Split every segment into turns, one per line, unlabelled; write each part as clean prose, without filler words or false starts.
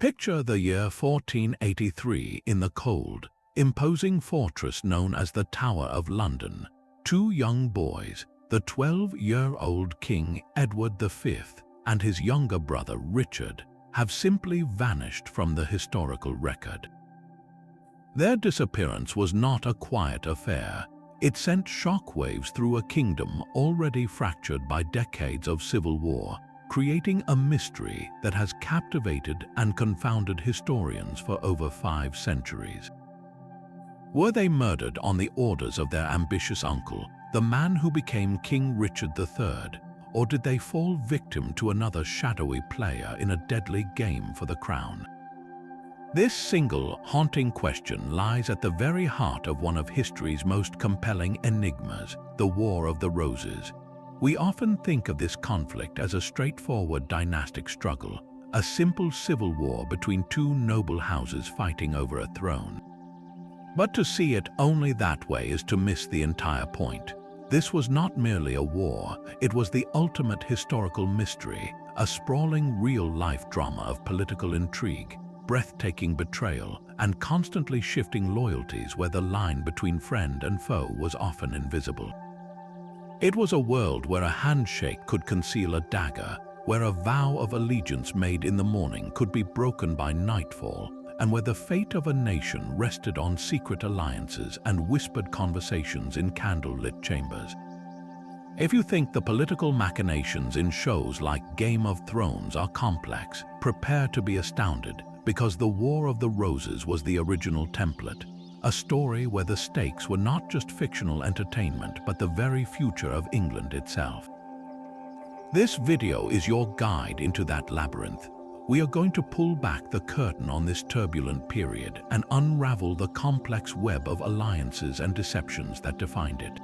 Picture the year 1483 in the cold, imposing fortress known as the Tower of London. Two young boys, the 12-year-old King Edward V and his younger brother Richard, have simply vanished from the historical record. Their disappearance was not a quiet affair. It sent shockwaves through a kingdom already fractured by decades of civil war, creating a mystery that has captivated and confounded historians for over 5 centuries. Were they murdered on the orders of their ambitious uncle, the man who became King Richard III, or did they fall victim to another shadowy player in a deadly game for the crown? This single, haunting question lies at the very heart of one of history's most compelling enigmas, the War of the Roses. We often think of this conflict as a straightforward dynastic struggle, a simple civil war between two noble houses fighting over a throne. But to see it only that way is to miss the entire point. This was not merely a war, it was the ultimate historical mystery, a sprawling real-life drama of political intrigue, breathtaking betrayal, and constantly shifting loyalties where the line between friend and foe was often invisible. It was a world where a handshake could conceal a dagger, where a vow of allegiance made in the morning could be broken by nightfall, and where the fate of a nation rested on secret alliances and whispered conversations in candle-lit chambers. If you think the political machinations in shows like Game of Thrones are complex, prepare to be astounded, because the War of the Roses was the original template, a story where the stakes were not just fictional entertainment but the very future of England itself. This video is your guide into that labyrinth. We are going to pull back the curtain on this turbulent period and unravel the complex web of alliances and deceptions that defined it.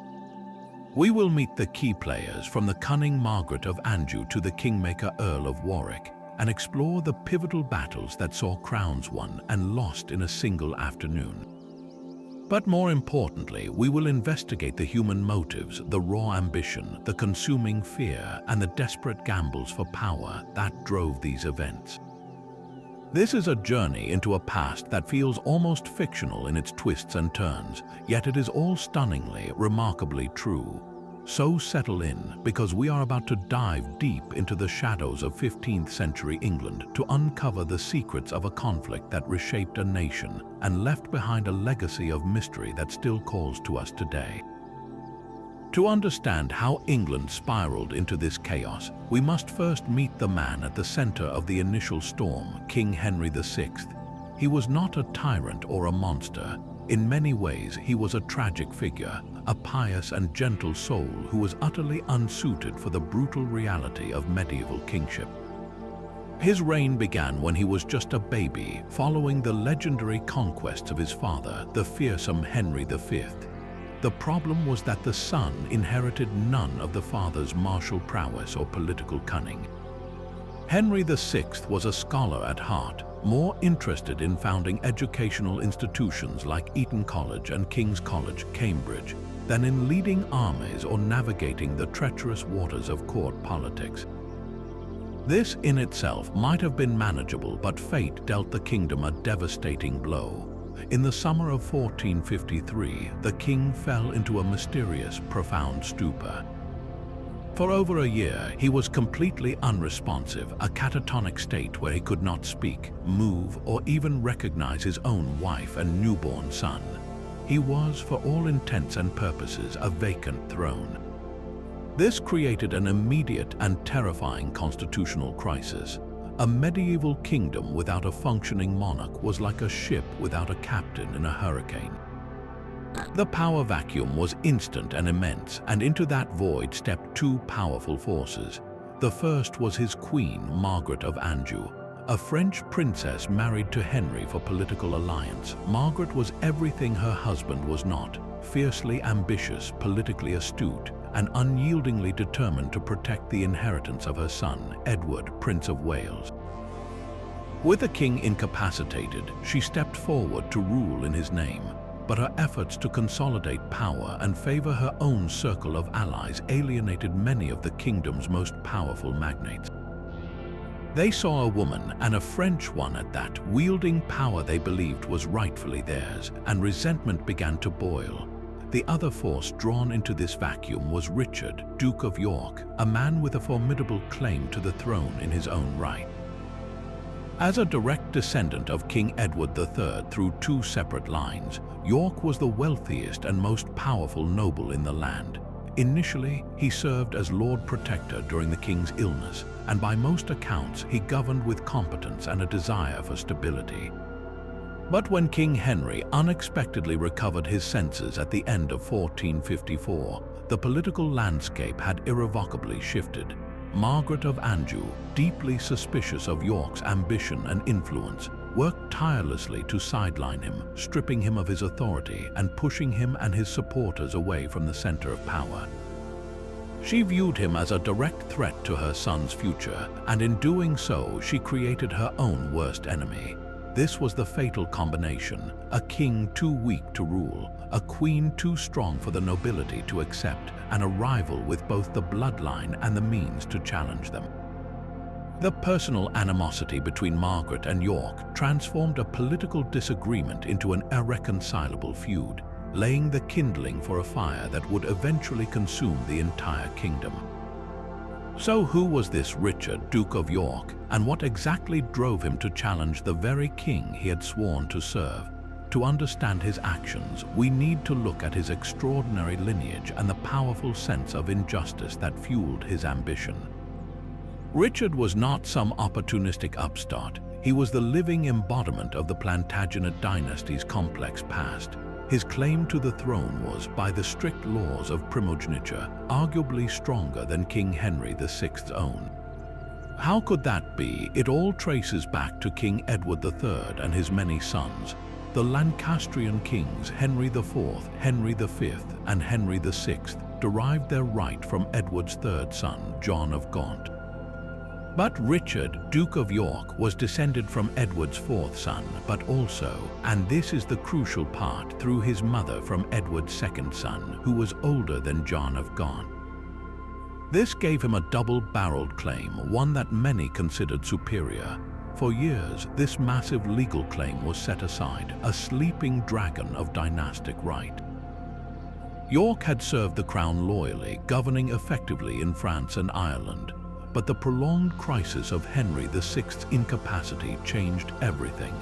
We will meet the key players from the cunning Margaret of Anjou to the Kingmaker Earl of Warwick and explore the pivotal battles that saw crowns won and lost in a single afternoon. But more importantly, we will investigate the human motives, the raw ambition, the consuming fear, and the desperate gambles for power that drove these events. This is a journey into a past that feels almost fictional in its twists and turns, yet it is all stunningly, remarkably true. So settle in, because we are about to dive deep into the shadows of 15th century England to uncover the secrets of a conflict that reshaped a nation and left behind a legacy of mystery that still calls to us today. To understand how England spiraled into this chaos, we must first meet the man at the center of the initial storm, King Henry VI. He was not a tyrant or a monster. In many ways, he was a tragic figure, a pious and gentle soul who was utterly unsuited for the brutal reality of medieval kingship. His reign began when he was just a baby, following the legendary conquests of his father, the fearsome Henry V. The problem was that the son inherited none of the father's martial prowess or political cunning. Henry VI was a scholar at heart, more interested in founding educational institutions like Eton College and King's College, Cambridge, than in leading armies or navigating the treacherous waters of court politics. This in itself might have been manageable, but fate dealt the kingdom a devastating blow. In the summer of 1453, the king fell into a mysterious, profound stupor. For over a year, he was completely unresponsive, a catatonic state where he could not speak, move, or even recognize his own wife and newborn son. He was, for all intents and purposes, a vacant throne. This created an immediate and terrifying constitutional crisis. A medieval kingdom without a functioning monarch was like a ship without a captain in a hurricane. The power vacuum was instant and immense, and into that void stepped two powerful forces. The first was his queen, Margaret of Anjou, a French princess married to Henry for political alliance. Margaret was everything her husband was not: fiercely ambitious, politically astute, and unyieldingly determined to protect the inheritance of her son, Edward, Prince of Wales. With the king incapacitated, she stepped forward to rule in his name, but her efforts to consolidate power and favor her own circle of allies alienated many of the kingdom's most powerful magnates. They saw a woman, and a French one at that, wielding power they believed was rightfully theirs, and resentment began to boil. The other force drawn into this vacuum was Richard, Duke of York, a man with a formidable claim to the throne in his own right. As a direct descendant of King Edward III through two separate lines, York was the wealthiest and most powerful noble in the land. Initially, he served as Lord Protector during the king's illness, and by most accounts he governed with competence and a desire for stability. But when King Henry unexpectedly recovered his senses at the end of 1454, the political landscape had irrevocably shifted. Margaret of Anjou, deeply suspicious of York's ambition and influence, worked tirelessly to sideline him, stripping him of his authority and pushing him and his supporters away from the center of power. She viewed him as a direct threat to her son's future, and in doing so, she created her own worst enemy. This was the fatal combination: a king too weak to rule, a queen too strong for the nobility to accept, and a rival with both the bloodline and the means to challenge them. The personal animosity between Margaret and York transformed a political disagreement into an irreconcilable feud, laying the kindling for a fire that would eventually consume the entire kingdom. So who was this Richard, Duke of York, and what exactly drove him to challenge the very king he had sworn to serve? To understand his actions, we need to look at his extraordinary lineage and the powerful sense of injustice that fueled his ambition. Richard was not some opportunistic upstart. He was the living embodiment of the Plantagenet dynasty's complex past. His claim to the throne was, by the strict laws of primogeniture, arguably stronger than King Henry VI's own. How could that be? It all traces back to King Edward III and his many sons. The Lancastrian kings Henry IV, Henry V, and Henry VI derived their right from Edward's third son, John of Gaunt. But Richard, Duke of York, was descended from Edward's fourth son, but also, and this is the crucial part, through his mother from Edward's second son, who was older than John of Gaunt. This gave him a double-barreled claim, one that many considered superior. For years, this massive legal claim was set aside, a sleeping dragon of dynastic right. York had served the crown loyally, governing effectively in France and Ireland. But the prolonged crisis of Henry VI's incapacity changed everything.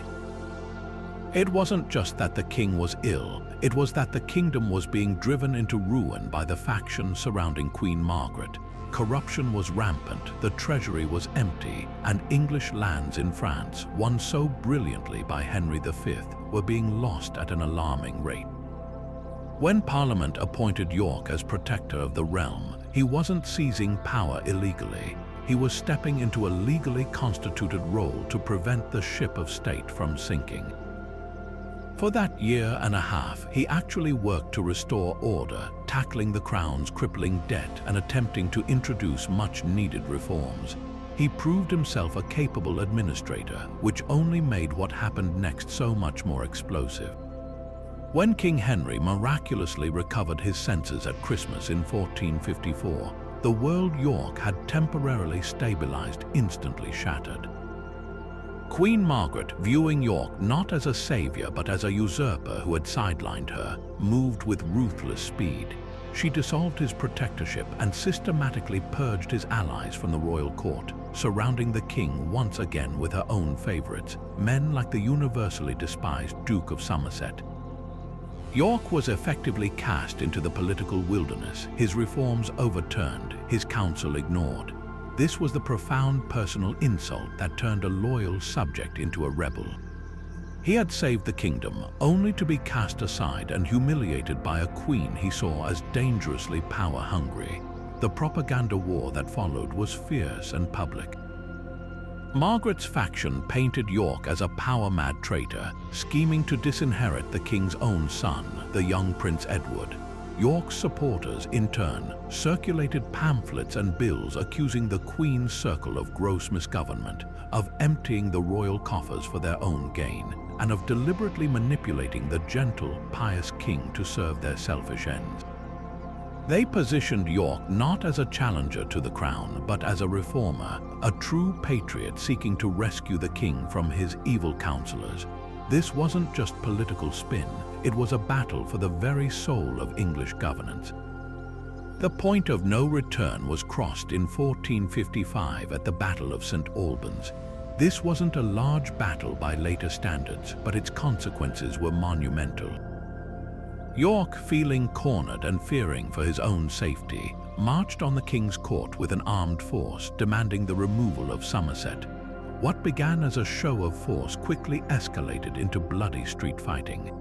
It wasn't just that the king was ill, it was that the kingdom was being driven into ruin by the faction surrounding Queen Margaret. Corruption was rampant, the treasury was empty, and English lands in France, won so brilliantly by Henry V, were being lost at an alarming rate. When Parliament appointed York as protector of the realm, he wasn't seizing power illegally. He was stepping into a legally constituted role to prevent the ship of state from sinking. For that year and a half, he actually worked to restore order, tackling the crown's crippling debt and attempting to introduce much-needed reforms. He proved himself a capable administrator, which only made what happened next so much more explosive. When King Henry miraculously recovered his senses at Christmas in 1454, the world York had temporarily stabilized instantly shattered. Queen Margaret, viewing York not as a savior but as a usurper who had sidelined her, moved with ruthless speed. She dissolved his protectorship and systematically purged his allies from the royal court, surrounding the king once again with her own favorites, men like the universally despised Duke of Somerset. York was effectively cast into the political wilderness, his reforms overturned, his counsel ignored. This was the profound personal insult that turned a loyal subject into a rebel. He had saved the kingdom, only to be cast aside and humiliated by a queen he saw as dangerously power-hungry. The propaganda war that followed was fierce and public. Margaret's faction painted York as a power-mad traitor, scheming to disinherit the king's own son, the young Prince Edward. York's supporters, in turn, circulated pamphlets and bills accusing the Queen's circle of gross misgovernment, of emptying the royal coffers for their own gain, and of deliberately manipulating the gentle, pious king to serve their selfish ends. They positioned York not as a challenger to the crown, but as a reformer, a true patriot seeking to rescue the king from his evil counselors. This wasn't just political spin, it was a battle for the very soul of English governance. The point of no return was crossed in 1455 at the Battle of St. Albans. This wasn't a large battle by later standards, but its consequences were monumental. York, feeling cornered and fearing for his own safety, marched on the king's court with an armed force, demanding the removal of Somerset. What began as a show of force quickly escalated into bloody street fighting.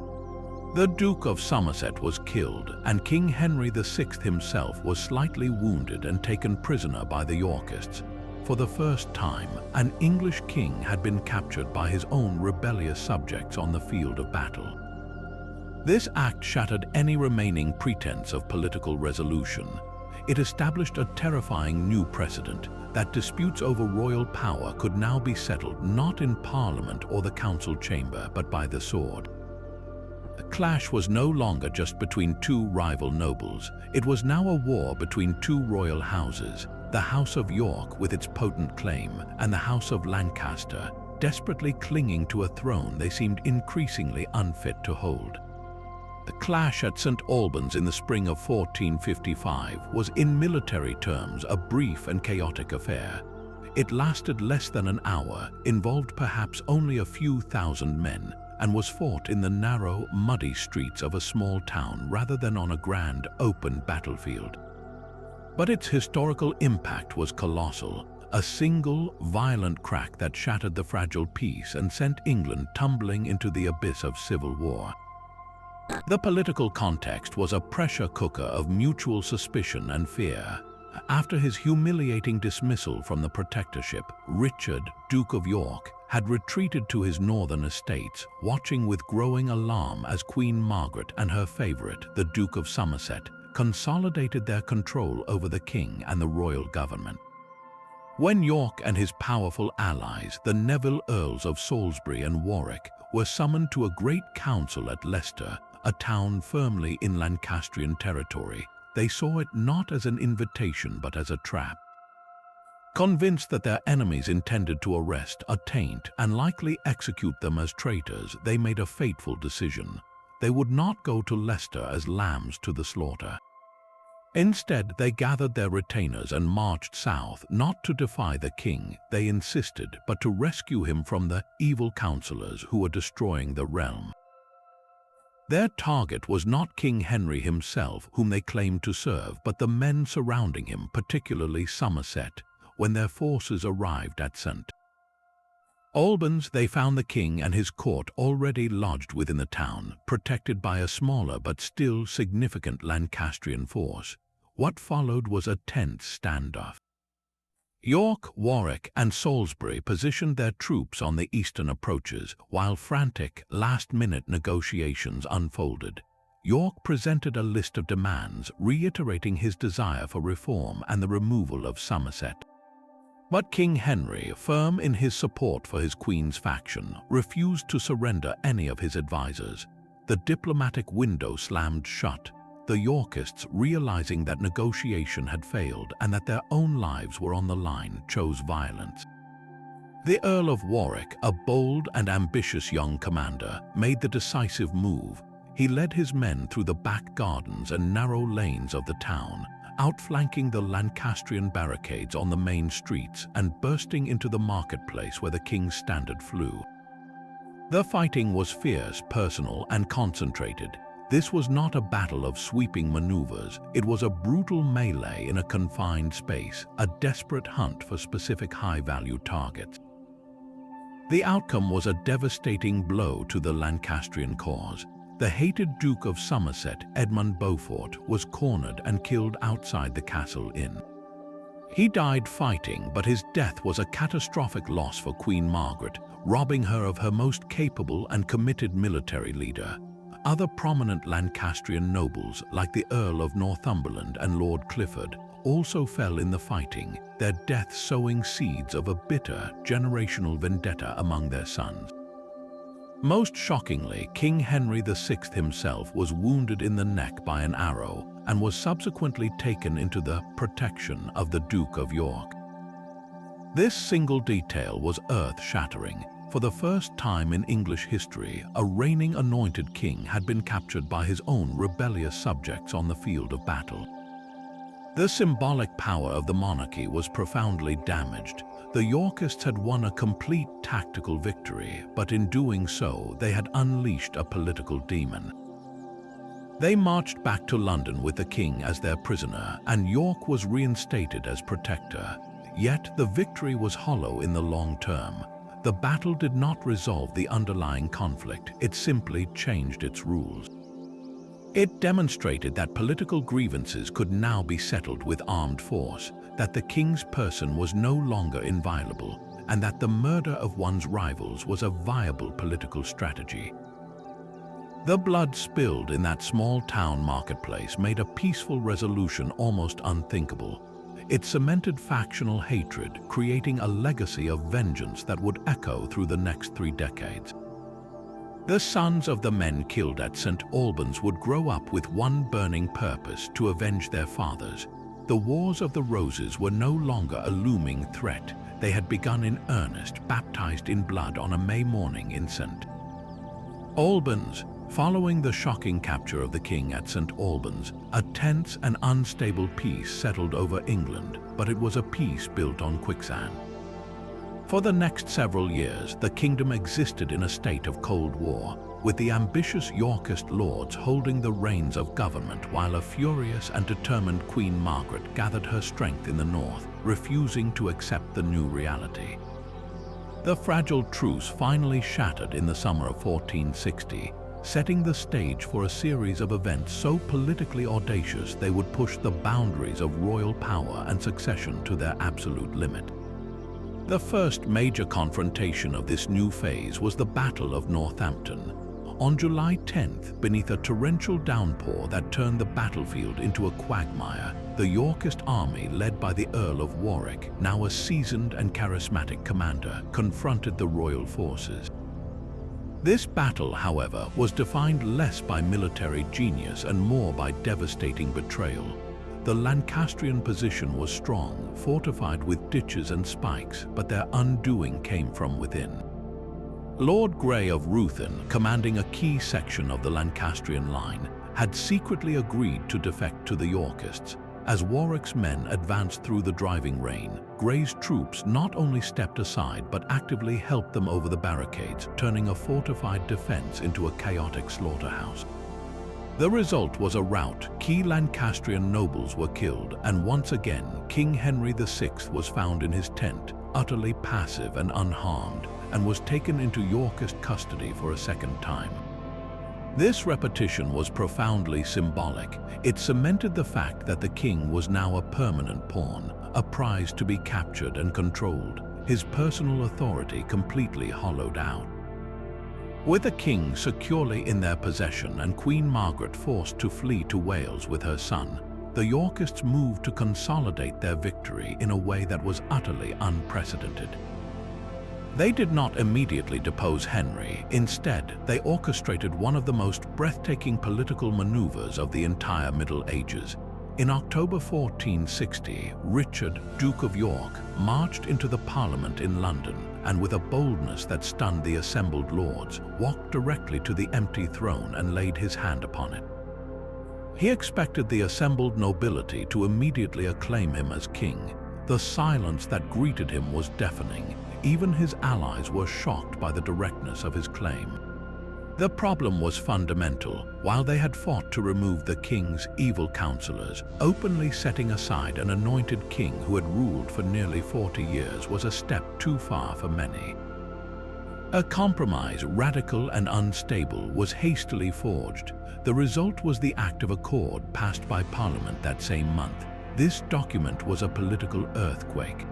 The Duke of Somerset was killed, and King Henry VI himself was slightly wounded and taken prisoner by the Yorkists. For the first time, an English king had been captured by his own rebellious subjects on the field of battle. This act shattered any remaining pretense of political resolution. It established a terrifying new precedent that disputes over royal power could now be settled not in Parliament or the council chamber, but by the sword. The clash was no longer just between two rival nobles. It was now a war between two royal houses, the House of York with its potent claim, and the House of Lancaster, desperately clinging to a throne they seemed increasingly unfit to hold. The clash at St. Albans in the spring of 1455 was, in military terms, a brief and chaotic affair. It lasted less than an hour, involved perhaps only a few thousand men, and was fought in the narrow, muddy streets of a small town rather than on a grand, open battlefield. But its historical impact was colossal, a single, violent crack that shattered the fragile peace and sent England tumbling into the abyss of civil war. The political context was a pressure cooker of mutual suspicion and fear. After his humiliating dismissal from the protectorship, Richard, Duke of York, had retreated to his northern estates, watching with growing alarm as Queen Margaret and her favorite, the Duke of Somerset, consolidated their control over the king and the royal government. When York and his powerful allies, the Neville Earls of Salisbury and Warwick, were summoned to a great council at Leicester, a town firmly in Lancastrian territory, they saw it not as an invitation but as a trap. Convinced that their enemies intended to arrest, attaint, and likely execute them as traitors, they made a fateful decision. They would not go to Leicester as lambs to the slaughter. Instead, they gathered their retainers and marched south, not to defy the king, they insisted, but to rescue him from the evil counselors who were destroying the realm. Their target was not King Henry himself, whom they claimed to serve, but the men surrounding him, particularly Somerset. When their forces arrived at St. Albans, they found the king and his court already lodged within the town, protected by a smaller but still significant Lancastrian force. What followed was a tense standoff. York, Warwick, and Salisbury positioned their troops on the eastern approaches, while frantic, last-minute negotiations unfolded. York presented a list of demands, reiterating his desire for reform and the removal of Somerset. But King Henry, firm in his support for his queen's faction, refused to surrender any of his advisors. The diplomatic window slammed shut, the Yorkists, realizing that negotiation had failed and that their own lives were on the line, chose violence. The Earl of Warwick, a bold and ambitious young commander, made the decisive move. He led his men through the back gardens and narrow lanes of the town, outflanking the Lancastrian barricades on the main streets and bursting into the marketplace where the king's standard flew. The fighting was fierce, personal, and concentrated. This was not a battle of sweeping maneuvers. It was a brutal melee in a confined space, a desperate hunt for specific high-value targets. The outcome was a devastating blow to the Lancastrian cause. The hated Duke of Somerset, Edmund Beaufort, was cornered and killed outside the castle inn. He died fighting, but his death was a catastrophic loss for Queen Margaret, robbing her of her most capable and committed military leader. Other prominent Lancastrian nobles, like the Earl of Northumberland and Lord Clifford, also fell in the fighting, their deaths sowing seeds of a bitter, generational vendetta among their sons. Most shockingly, King Henry VI himself was wounded in the neck by an arrow and was subsequently taken into the protection of the Duke of York. This single detail was earth-shattering. For the first time in English history, a reigning anointed king had been captured by his own rebellious subjects on the field of battle. The symbolic power of the monarchy was profoundly damaged. The Yorkists had won a complete tactical victory, but in doing so, they had unleashed a political demon. They marched back to London with the king as their prisoner, and York was reinstated as protector. Yet the victory was hollow in the long term. The battle did not resolve the underlying conflict, it simply changed its rules. It demonstrated that political grievances could now be settled with armed force, that the king's person was no longer inviolable, and that the murder of one's rivals was a viable political strategy. The blood spilled in that small town marketplace made a peaceful resolution almost unthinkable. It cemented factional hatred, creating a legacy of vengeance that would echo through the next 3 decades. The sons of the men killed at St. Albans would grow up with one burning purpose: to avenge their fathers. The Wars of the Roses were no longer a looming threat. They had begun in earnest, baptized in blood on a May morning in St. Albans. Following the shocking capture of the king at St. Albans, a tense and unstable peace settled over England, but it was a peace built on quicksand. For the next several years, the kingdom existed in a state of Cold War, with the ambitious Yorkist lords holding the reins of government while a furious and determined Queen Margaret gathered her strength in the north, refusing to accept the new reality. The fragile truce finally shattered in the summer of 1460, setting the stage for a series of events so politically audacious they would push the boundaries of royal power and succession to their absolute limit. The first major confrontation of this new phase was the Battle of Northampton. On July 10th, beneath a torrential downpour that turned the battlefield into a quagmire, the Yorkist army, led by the Earl of Warwick, now a seasoned and charismatic commander, confronted the royal forces. This battle, however, was defined less by military genius and more by devastating betrayal. The Lancastrian position was strong, fortified with ditches and spikes, but their undoing came from within. Lord Grey of Ruthin, commanding a key section of the Lancastrian line, had secretly agreed to defect to the Yorkists. As Warwick's men advanced through the driving rain, Grey's troops not only stepped aside but actively helped them over the barricades, turning a fortified defense into a chaotic slaughterhouse. The result was a rout. Key Lancastrian nobles were killed, and once again, King Henry VI was found in his tent, utterly passive and unharmed, and was taken into Yorkist custody for a second time. This repetition was profoundly symbolic. It cemented the fact that the king was now a permanent pawn, a prize to be captured and controlled, his personal authority completely hollowed out. With the king securely in their possession and Queen Margaret forced to flee to Wales with her son, the Yorkists moved to consolidate their victory in a way that was utterly unprecedented. They did not immediately depose Henry. Instead, they orchestrated one of the most breathtaking political maneuvers of the entire Middle Ages. In October 1460, Richard, Duke of York, marched into the Parliament in London and, with a boldness that stunned the assembled lords, walked directly to the empty throne and laid his hand upon it. He expected the assembled nobility to immediately acclaim him as king. The silence that greeted him was deafening. Even his allies were shocked by the directness of his claim. The problem was fundamental. While they had fought to remove the king's evil counselors, openly setting aside an anointed king who had ruled for nearly 40 years was a step too far for many. A compromise, radical and unstable, was hastily forged. The result was the Act of Accord passed by Parliament that same month. This document was a political earthquake.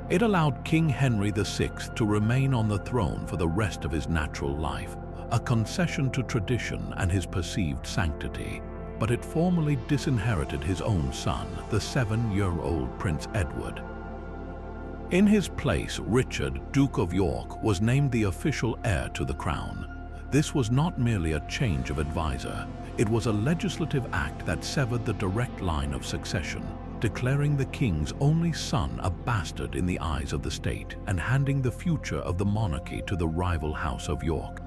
It allowed King Henry VI to remain on the throne for the rest of his natural life, a concession to tradition and his perceived sanctity, but it formally disinherited his own son, the 7-year-old Prince Edward. In his place, Richard, Duke of York, was named the official heir to the crown. This was not merely a change of advisor, it was a legislative act that severed the direct line of succession, declaring the king's only son a bastard in the eyes of the state and handing the future of the monarchy to the rival House of York.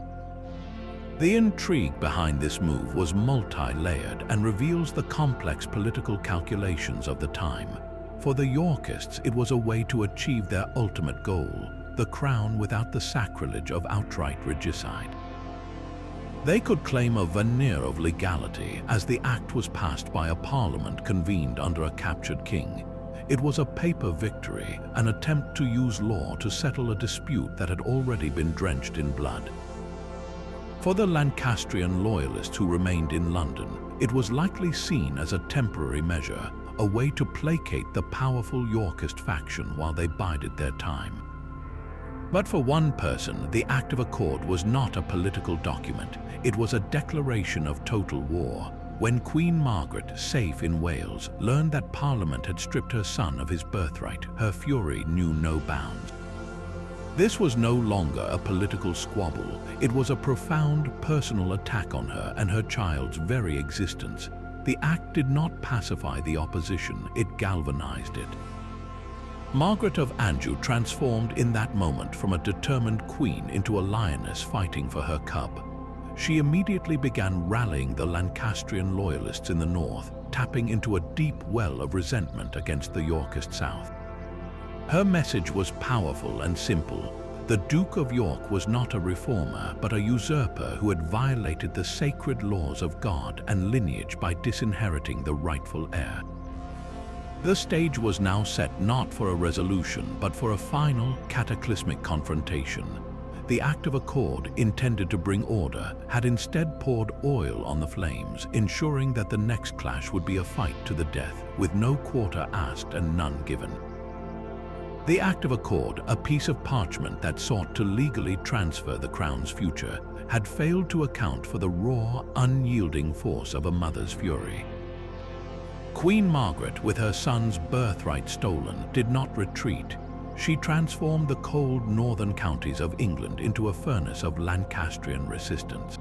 The intrigue behind this move was multi-layered and reveals the complex political calculations of the time. For the Yorkists, it was a way to achieve their ultimate goal, the crown without the sacrilege of outright regicide. They could claim a veneer of legality as the act was passed by a parliament convened under a captured king. It was a paper victory, an attempt to use law to settle a dispute that had already been drenched in blood. For the Lancastrian loyalists who remained in London, it was likely seen as a temporary measure, a way to placate the powerful Yorkist faction while they bided their time. But for one person, the Act of Accord was not a political document. It was a declaration of total war. When Queen Margaret, safe in Wales, learned that Parliament had stripped her son of his birthright, her fury knew no bounds. This was no longer a political squabble. It was a profound personal attack on her and her child's very existence. The act did not pacify the opposition, it galvanized it. Margaret of Anjou transformed in that moment from a determined queen into a lioness fighting for her cub. She immediately began rallying the Lancastrian loyalists in the north, tapping into a deep well of resentment against the Yorkist south. Her message was powerful and simple. The Duke of York was not a reformer, but a usurper who had violated the sacred laws of God and lineage by disinheriting the rightful heir. The stage was now set not for a resolution, but for a final, cataclysmic confrontation. The Act of Accord, intended to bring order, had instead poured oil on the flames, ensuring that the next clash would be a fight to the death, with no quarter asked and none given. The Act of Accord, a piece of parchment that sought to legally transfer the crown's future, had failed to account for the raw, unyielding force of a mother's fury. Queen Margaret, with her son's birthright stolen, did not retreat. She transformed the cold northern counties of England into a furnace of Lancastrian resistance.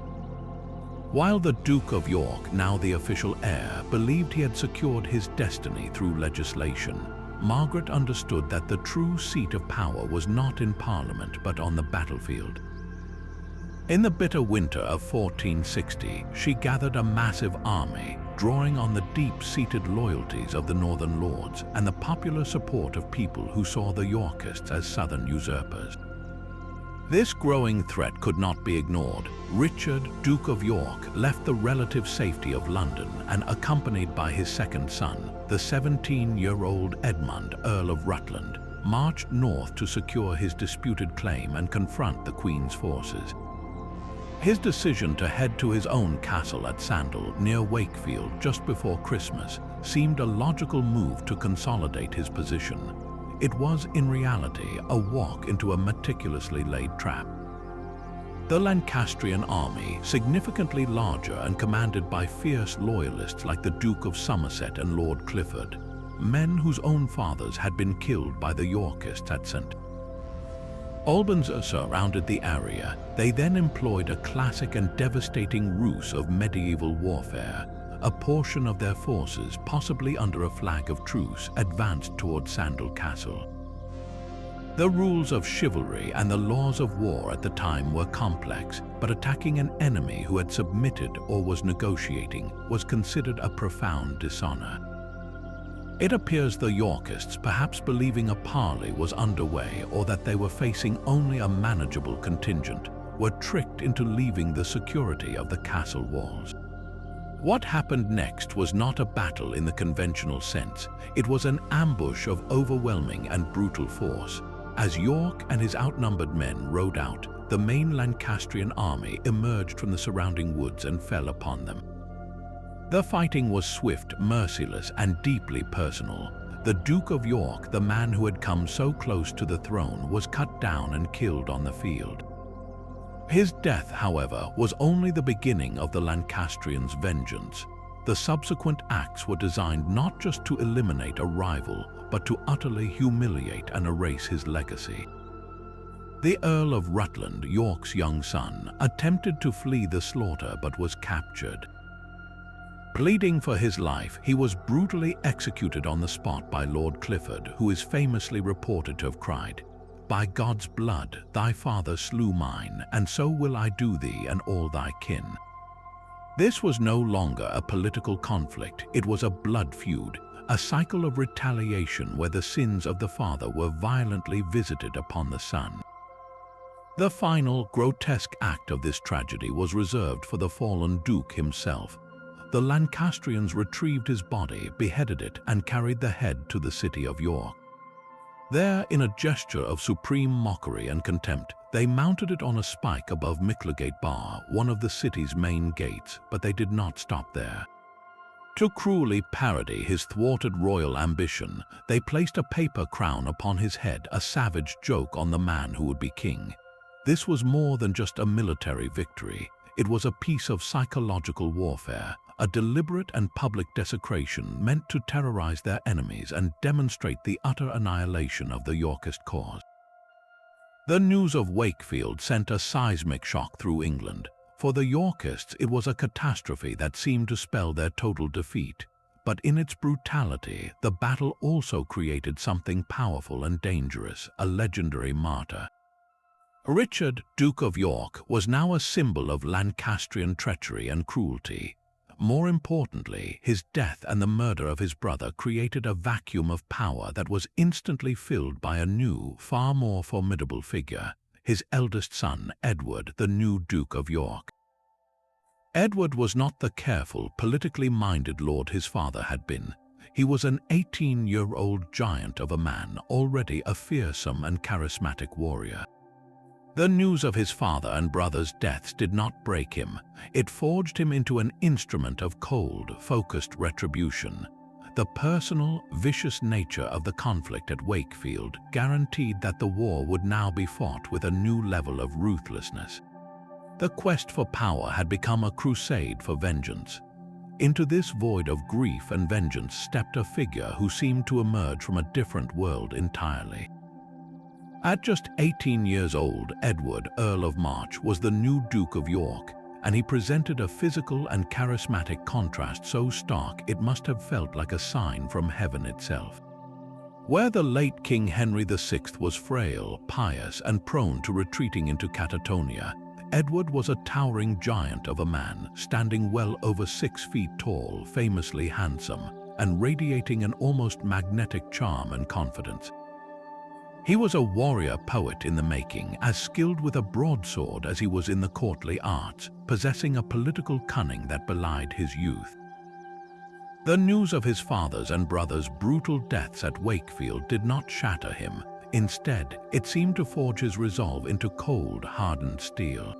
While the Duke of York, now the official heir, believed he had secured his destiny through legislation, Margaret understood that the true seat of power was not in Parliament but on the battlefield. In the bitter winter of 1460, she gathered a massive army, drawing on the deep-seated loyalties of the northern lords and the popular support of people who saw the Yorkists as southern usurpers. This growing threat could not be ignored. Richard, Duke of York, left the relative safety of London and, accompanied by his second son, the 17-year-old Edmund, Earl of Rutland, marched north to secure his disputed claim and confront the Queen's forces. His decision to head to his own castle at Sandal, near Wakefield, just before Christmas, seemed a logical move to consolidate his position. It was, in reality, a walk into a meticulously laid trap. The Lancastrian army, significantly larger and commanded by fierce loyalists like the Duke of Somerset and Lord Clifford, men whose own fathers had been killed by the Yorkists at St. Albans surrounded the area. They then employed a classic and devastating ruse of medieval warfare. A portion of their forces, possibly under a flag of truce, advanced toward Sandal Castle. The rules of chivalry and the laws of war at the time were complex, but attacking an enemy who had submitted or was negotiating was considered a profound dishonor. It appears the Yorkists, perhaps believing a parley was underway or that they were facing only a manageable contingent, were tricked into leaving the security of the castle walls. What happened next was not a battle in the conventional sense. It was an ambush of overwhelming and brutal force. As York and his outnumbered men rode out, the main Lancastrian army emerged from the surrounding woods and fell upon them. The fighting was swift, merciless, and deeply personal. The Duke of York, the man who had come so close to the throne, was cut down and killed on the field. His death, however, was only the beginning of the Lancastrians' vengeance. The subsequent acts were designed not just to eliminate a rival, but to utterly humiliate and erase his legacy. The Earl of Rutland, York's young son, attempted to flee the slaughter but was captured. Pleading for his life, he was brutally executed on the spot by Lord Clifford, who is famously reported to have cried, "By God's blood, thy father slew mine, and so will I do thee and all thy kin." This was no longer a political conflict, it was a blood feud, a cycle of retaliation where the sins of the father were violently visited upon the son. The final, grotesque act of this tragedy was reserved for the fallen Duke himself. The Lancastrians retrieved his body, beheaded it, and carried the head to the city of York. There, in a gesture of supreme mockery and contempt, they mounted it on a spike above Micklegate Bar, one of the city's main gates, but they did not stop there. To cruelly parody his thwarted royal ambition, they placed a paper crown upon his head, a savage joke on the man who would be king. This was more than just a military victory. It was a piece of psychological warfare, a deliberate and public desecration meant to terrorize their enemies and demonstrate the utter annihilation of the Yorkist cause. The news of Wakefield sent a seismic shock through England. For the Yorkists, it was a catastrophe that seemed to spell their total defeat. But in its brutality, the battle also created something powerful and dangerous, a legendary martyr. Richard, Duke of York, was now a symbol of Lancastrian treachery and cruelty. More importantly, his death and the murder of his brother created a vacuum of power that was instantly filled by a new, far more formidable figure, his eldest son, Edward, the new Duke of York. Edward was not the careful, politically minded lord his father had been. He was an 18-year-old giant of a man, already a fearsome and charismatic warrior. The news of his father and brother's deaths did not break him. It forged him into an instrument of cold, focused retribution. The personal, vicious nature of the conflict at Wakefield guaranteed that the war would now be fought with a new level of ruthlessness. The quest for power had become a crusade for vengeance. Into this void of grief and vengeance stepped a figure who seemed to emerge from a different world entirely. At just 18 years old, Edward, Earl of March, was the new Duke of York, and he presented a physical and charismatic contrast so stark it must have felt like a sign from heaven itself. Where the late King Henry VI was frail, pious, and prone to retreating into catatonia, Edward was a towering giant of a man, standing well over 6 feet tall, famously handsome, and radiating an almost magnetic charm and confidence. He was a warrior poet in the making, as skilled with a broadsword as he was in the courtly arts, possessing a political cunning that belied his youth. The news of his father's and brother's brutal deaths at Wakefield did not shatter him. Instead, it seemed to forge his resolve into cold, hardened steel.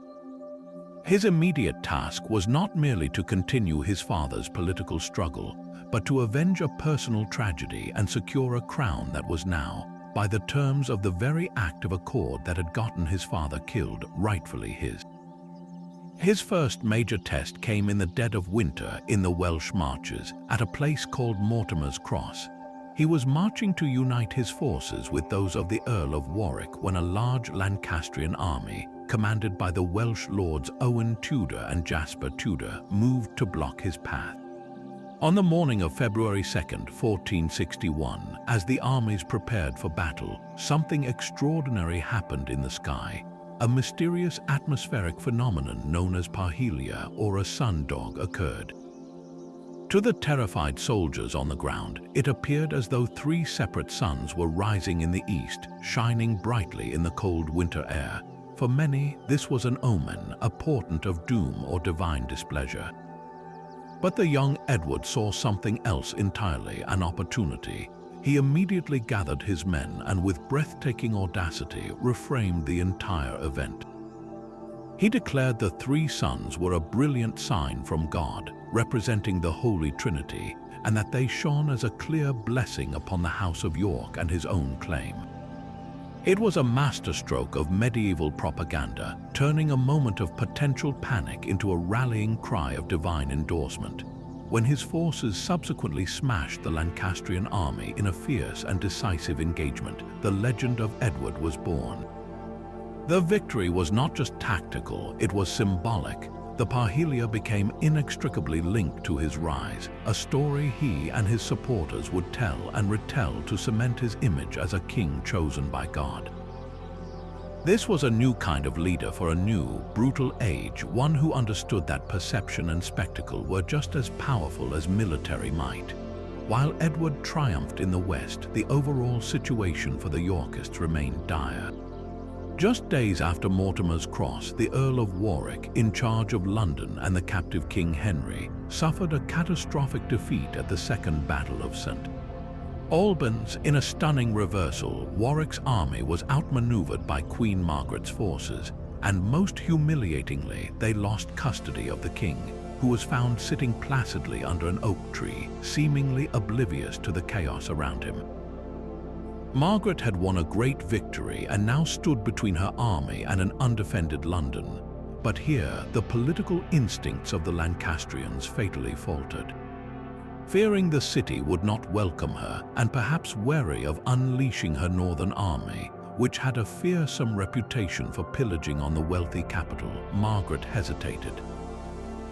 His immediate task was not merely to continue his father's political struggle, but to avenge a personal tragedy and secure a crown that was now, by the terms of the very act of accord that had gotten his father killed, rightfully his. His first major test came in the dead of winter in the Welsh marches, at a place called Mortimer's Cross. He was marching to unite his forces with those of the Earl of Warwick when a large Lancastrian army, commanded by the Welsh lords Owen Tudor and Jasper Tudor, moved to block his path. On the morning of February 2nd, 1461, as the armies prepared for battle, something extraordinary happened in the sky. A mysterious atmospheric phenomenon known as parhelia, or a sundog, occurred. To the terrified soldiers on the ground, it appeared as though 3 separate suns were rising in the east, shining brightly in the cold winter air. For many, this was an omen, a portent of doom or divine displeasure. But the young Edward saw something else entirely, an opportunity. He immediately gathered his men and with breathtaking audacity reframed the entire event. He declared the 3 suns were a brilliant sign from God, representing the Holy Trinity, and that they shone as a clear blessing upon the House of York and his own claim. It was a masterstroke of medieval propaganda, turning a moment of potential panic into a rallying cry of divine endorsement. when his forces subsequently smashed the Lancastrian army in a fierce and decisive engagement, the legend of Edward was born. The victory was not just tactical, it was symbolic. The Parhelia became inextricably linked to his rise, a story he and his supporters would tell and retell to cement his image as a king chosen by God. This was a new kind of leader for a new, brutal age, one who understood that perception and spectacle were just as powerful as military might. While Edward triumphed in the West, the overall situation for the Yorkists remained dire. Just days after Mortimer's cross, the Earl of Warwick, in charge of London and the captive King Henry, suffered a catastrophic defeat at the Second Battle of St. Albans. In a stunning reversal, Warwick's army was outmaneuvered by Queen Margaret's forces, and most humiliatingly, they lost custody of the king, who was found sitting placidly under an oak tree, seemingly oblivious to the chaos around him. Margaret had won a great victory and now stood between her army and an undefended London. But here, the political instincts of the Lancastrians fatally faltered. Fearing the city would not welcome her, and perhaps wary of unleashing her northern army, which had a fearsome reputation for pillaging on the wealthy capital, Margaret hesitated.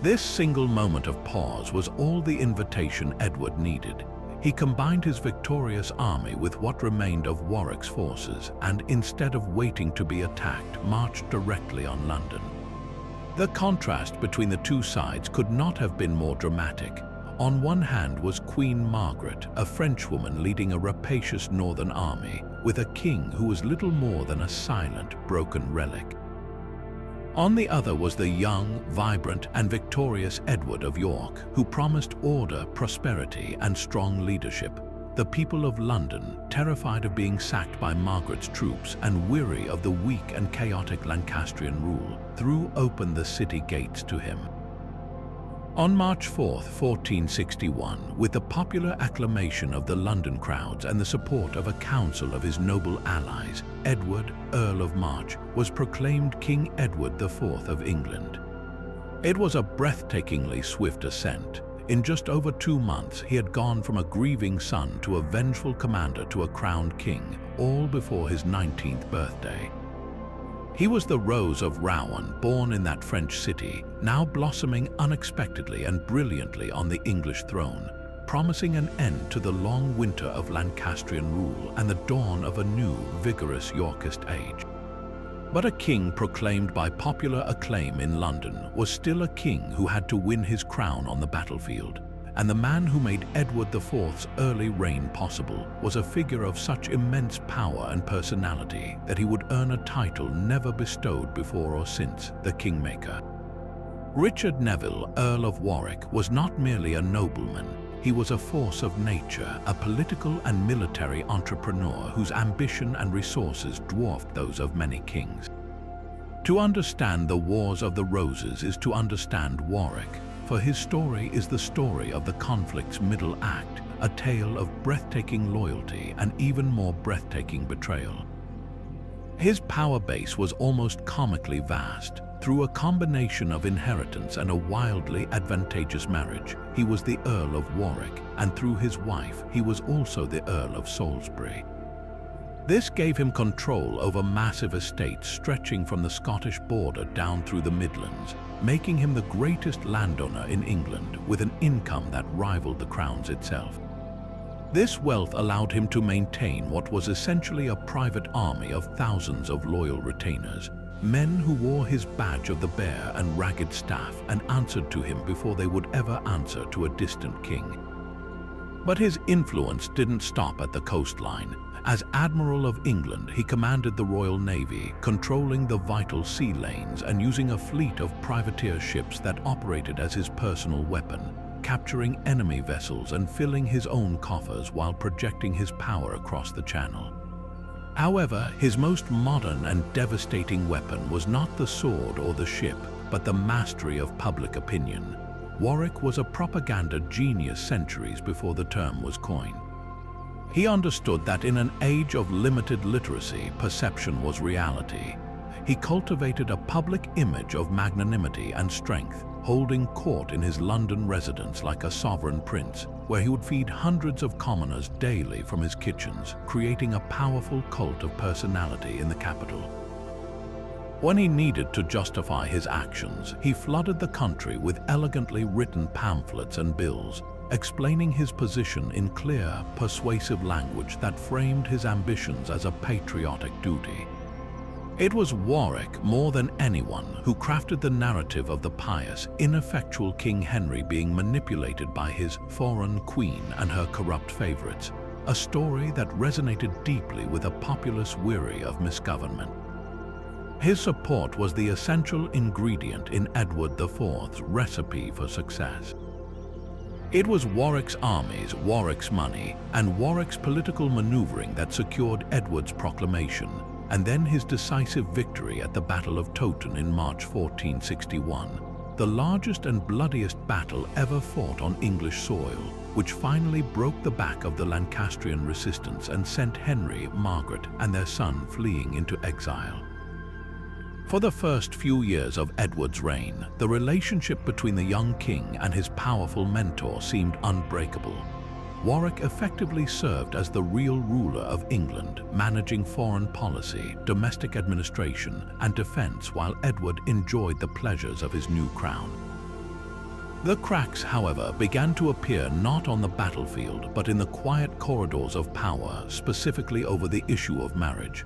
This single moment of pause was all the invitation Edward needed. He combined his victorious army with what remained of Warwick's forces and, instead of waiting to be attacked, marched directly on London. The contrast between the two sides could not have been more dramatic. On one hand was Queen Margaret, a Frenchwoman leading a rapacious northern army, with a king who was little more than a silent, broken relic. On the other was the young, vibrant, and victorious Edward of York, who promised order, prosperity, and strong leadership. The people of London, terrified of being sacked by Margaret's troops and weary of the weak and chaotic Lancastrian rule, threw open the city gates to him. On March 4, 1461, with the popular acclamation of the London crowds and the support of a council of his noble allies, Edward, Earl of March, was proclaimed King Edward IV of England. It was a breathtakingly swift ascent. In just over 2 months, he had gone from a grieving son to a vengeful commander to a crowned king, all before his 19th birthday. He was the Rose of Rouen, born in that French city, now blossoming unexpectedly and brilliantly on the English throne, promising an end to the long winter of Lancastrian rule and the dawn of a new, vigorous Yorkist age. But a king proclaimed by popular acclaim in London was still a king who had to win his crown on the battlefield. And the man who made Edward IV's early reign possible was a figure of such immense power and personality that he would earn a title never bestowed before or since, the Kingmaker. Richard Neville, Earl of Warwick, was not merely a nobleman. He was a force of nature, a political and military entrepreneur whose ambition and resources dwarfed those of many kings. To understand the Wars of the Roses is to understand Warwick, for his story is the story of the conflict's middle act, a tale of breathtaking loyalty and even more breathtaking betrayal. His power base was almost comically vast. Through a combination of inheritance and a wildly advantageous marriage, he was the Earl of Warwick, and through his wife, he was also the Earl of Salisbury. This gave him control over massive estates stretching from the Scottish border down through the Midlands, making him the greatest landowner in England with an income that rivaled the crown's itself. This wealth allowed him to maintain what was essentially a private army of thousands of loyal retainers, men who wore his badge of the bear and ragged staff and answered to him before they would ever answer to a distant king. But his influence didn't stop at the coastline. As Admiral of England, he commanded the Royal Navy, controlling the vital sea lanes and using a fleet of privateer ships that operated as his personal weapon, capturing enemy vessels and filling his own coffers while projecting his power across the Channel. However, his most modern and devastating weapon was not the sword or the ship, but the mastery of public opinion. Warwick was a propaganda genius centuries before the term was coined. He understood that in an age of limited literacy, perception was reality. He cultivated a public image of magnanimity and strength, holding court in his London residence like a sovereign prince, where he would feed hundreds of commoners daily from his kitchens, creating a powerful cult of personality in the capital. When he needed to justify his actions, he flooded the country with elegantly written pamphlets and bills, explaining his position in clear, persuasive language that framed his ambitions as a patriotic duty. It was Warwick, more than anyone, who crafted the narrative of the pious, ineffectual King Henry being manipulated by his foreign queen and her corrupt favorites, a story that resonated deeply with a populace weary of misgovernment. His support was the essential ingredient in Edward IV's recipe for success. It was Warwick's armies, Warwick's money, and Warwick's political maneuvering that secured Edward's proclamation, and then his decisive victory at the Battle of Towton in March 1461, the largest and bloodiest battle ever fought on English soil, which finally broke the back of the Lancastrian resistance and sent Henry, Margaret, and their son fleeing into exile. For the first few years of Edward's reign, the relationship between the young king and his powerful mentor seemed unbreakable. Warwick effectively served as the real ruler of England, managing foreign policy, domestic administration, and defense while Edward enjoyed the pleasures of his new crown. The cracks, however, began to appear not on the battlefield but in the quiet corridors of power, specifically over the issue of marriage.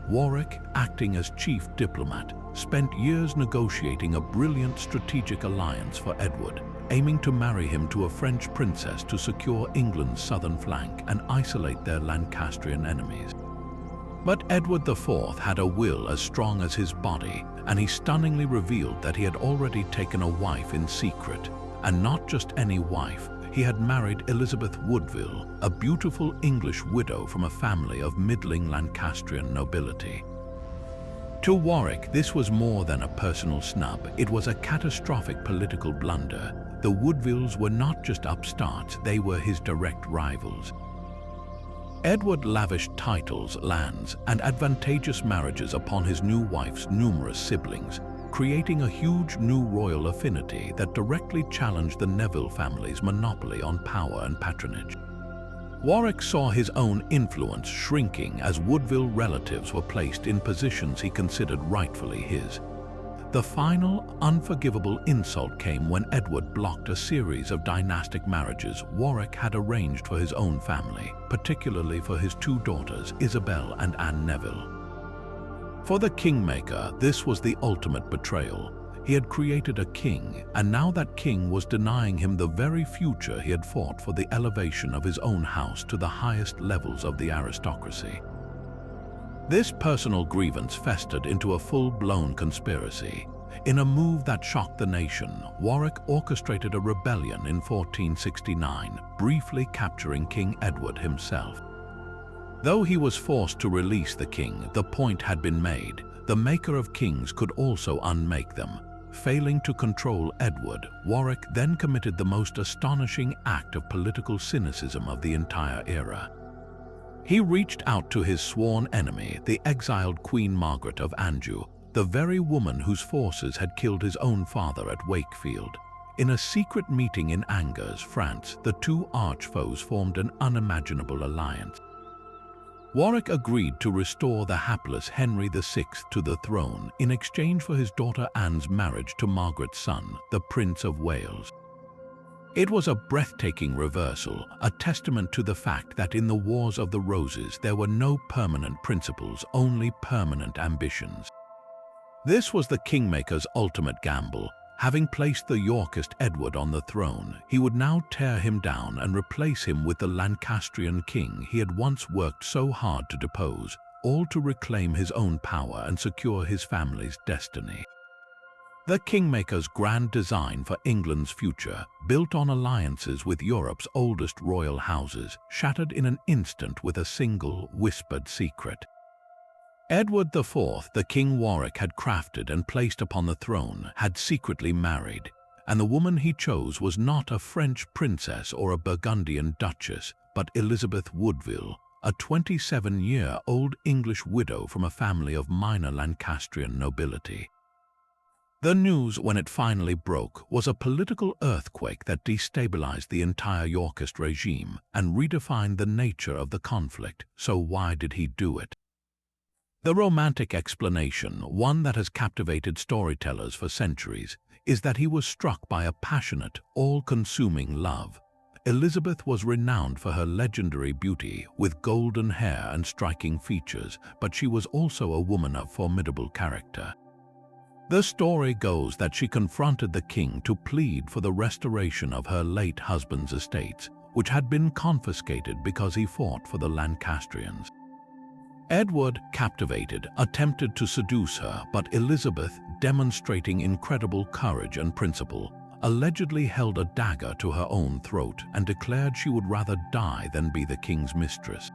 Warwick, acting as chief diplomat, spent years negotiating a brilliant strategic alliance for Edward, aiming to marry him to a French princess to secure England's southern flank and isolate their Lancastrian enemies. But Edward IV had a will as strong as his body, and he stunningly revealed that he had already taken a wife in secret, and not just any wife. He had married Elizabeth Woodville, a beautiful English widow from a family of middling Lancastrian nobility. To Warwick, this was more than a personal snub. It was a catastrophic political blunder. The Woodvilles were not just upstarts, they were his direct rivals. Edward lavished titles, lands, and advantageous marriages upon his new wife's numerous siblings, creating a huge new royal affinity that directly challenged the Neville family's monopoly on power and patronage. Warwick saw his own influence shrinking as Woodville relatives were placed in positions he considered rightfully his. The final, unforgivable insult came when Edward blocked a series of dynastic marriages Warwick had arranged for his own family, particularly for his two daughters, Isabel and Anne Neville. For the Kingmaker, this was the ultimate betrayal. He had created a king, and now that king was denying him the very future he had fought for, the elevation of his own house to the highest levels of the aristocracy. This personal grievance festered into a full-blown conspiracy. In a move that shocked the nation, Warwick orchestrated a rebellion in 1469, briefly capturing King Edward himself. Though he was forced to release the king, the point had been made. The maker of kings could also unmake them. Failing to control Edward, Warwick then committed the most astonishing act of political cynicism of the entire era. He reached out to his sworn enemy, the exiled Queen Margaret of Anjou, the very woman whose forces had killed his own father at Wakefield. In a secret meeting in Angers, France, the two arch-foes formed an unimaginable alliance. Warwick agreed to restore the hapless Henry VI to the throne in exchange for his daughter Anne's marriage to Margaret's son, the Prince of Wales. It was a breathtaking reversal, a testament to the fact that in the Wars of the Roses there were no permanent principles, only permanent ambitions. This was the Kingmaker's ultimate gamble. Having placed the Yorkist Edward on the throne, he would now tear him down and replace him with the Lancastrian king he had once worked so hard to depose, all to reclaim his own power and secure his family's destiny. The Kingmaker's grand design for England's future, built on alliances with Europe's oldest royal houses, shattered in an instant with a single whispered secret. Edward IV, the King Warwick had crafted and placed upon the throne, had secretly married, and the woman he chose was not a French princess or a Burgundian duchess, but Elizabeth Woodville, a 27-year-old English widow from a family of minor Lancastrian nobility. The news, when it finally broke, was a political earthquake that destabilized the entire Yorkist regime and redefined the nature of the conflict. So why did he do it? The romantic explanation, one that has captivated storytellers for centuries, is that he was struck by a passionate, all-consuming love. Elizabeth was renowned for her legendary beauty, with golden hair and striking features, but she was also a woman of formidable character. The story goes that she confronted the king to plead for the restoration of her late husband's estates, which had been confiscated because he fought for the Lancastrians. Edward, captivated, attempted to seduce her, but Elizabeth, demonstrating incredible courage and principle, allegedly held a dagger to her own throat and declared she would rather die than be the king's mistress.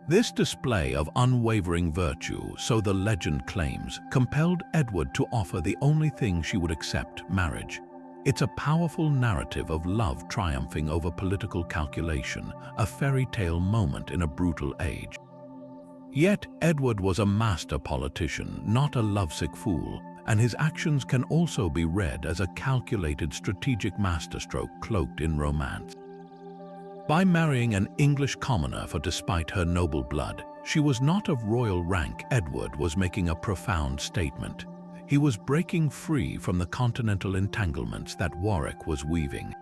This display of unwavering virtue, so the legend claims, compelled Edward to offer the only thing she would accept: marriage. It's a powerful narrative of love triumphing over political calculation, a fairy tale moment in a brutal age. Yet Edward was a master politician, not a lovesick fool, and his actions can also be read as a calculated strategic masterstroke cloaked in romance. By marrying an English commoner, for despite her noble blood, she was not of royal rank, Edward was making a profound statement. He was breaking free from the continental entanglements that Warwick was weaving.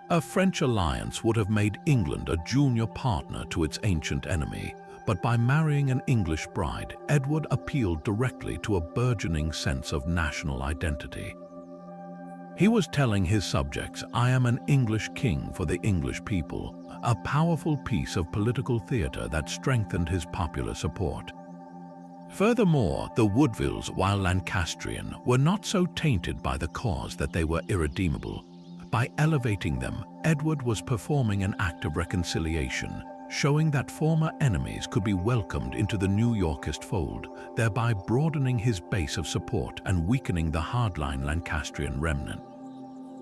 A French alliance would have made England a junior partner to its ancient enemy, but by marrying an English bride, Edward appealed directly to a burgeoning sense of national identity. He was telling his subjects, "I am an English king for the English people," a powerful piece of political theatre that strengthened his popular support. Furthermore, the Woodvilles, while Lancastrian, were not so tainted by the cause that they were irredeemable. By elevating them, Edward was performing an act of reconciliation, showing that former enemies could be welcomed into the new Yorkist fold, thereby broadening his base of support and weakening the hardline Lancastrian remnant.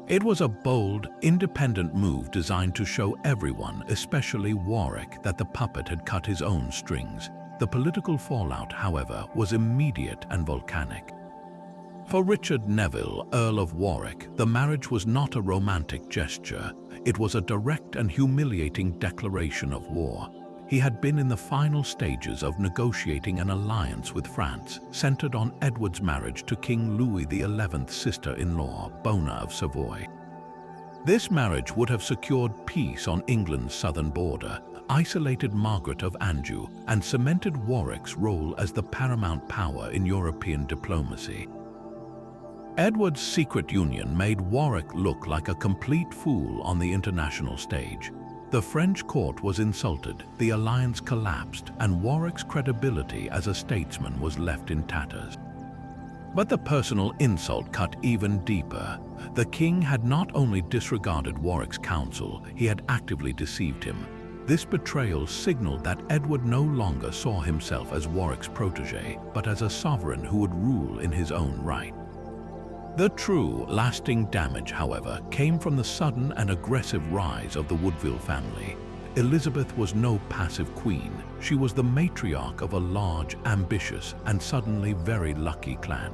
It was a bold, independent move designed to show everyone, especially Warwick, that the puppet had cut his own strings. The political fallout, however, was immediate and volcanic. For Richard Neville, Earl of Warwick, the marriage was not a romantic gesture. It was a direct and humiliating declaration of war. He had been in the final stages of negotiating an alliance with France, centered on Edward's marriage to King Louis XI's sister-in-law, Bona of Savoy. This marriage would have secured peace on England's southern border, isolated Margaret of Anjou, and cemented Warwick's role as the paramount power in European diplomacy. Edward's secret union made Warwick look like a complete fool on the international stage. The French court was insulted, the alliance collapsed, and Warwick's credibility as a statesman was left in tatters. But the personal insult cut even deeper. The king had not only disregarded Warwick's counsel, he had actively deceived him. This betrayal signaled that Edward no longer saw himself as Warwick's protege, but as a sovereign who would rule in his own right. The true, lasting damage, however, came from the sudden and aggressive rise of the Woodville family. Elizabeth was no passive queen. She was the matriarch of a large, ambitious, and suddenly very lucky clan.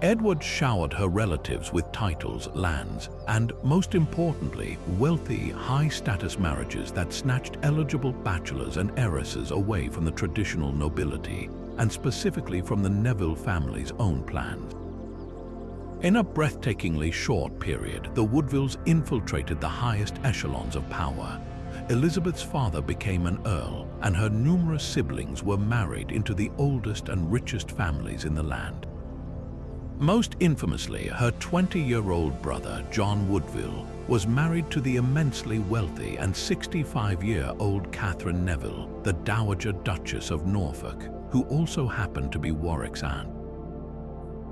Edward showered her relatives with titles, lands, and, most importantly, wealthy, high-status marriages that snatched eligible bachelors and heiresses away from the traditional nobility, and specifically from the Neville family's own plans. In a breathtakingly short period, the Woodvilles infiltrated the highest echelons of power. Elizabeth's father became an earl, and her numerous siblings were married into the oldest and richest families in the land. Most infamously, her 20-year-old brother, John Woodville, was married to the immensely wealthy and 65-year-old Catherine Neville, the Dowager Duchess of Norfolk, who also happened to be Warwick's aunt.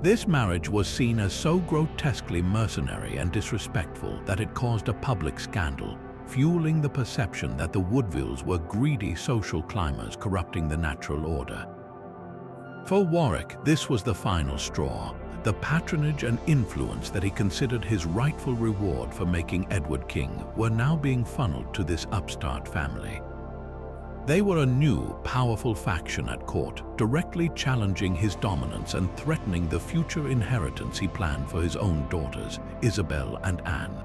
This marriage was seen as so grotesquely mercenary and disrespectful that it caused a public scandal, fueling the perception that the Woodvilles were greedy social climbers corrupting the natural order. For Warwick, this was the final straw. The patronage and influence that he considered his rightful reward for making Edward king were now being funneled to this upstart family. They were a new, powerful faction at court, directly challenging his dominance and threatening the future inheritance he planned for his own daughters, Isabel and Anne.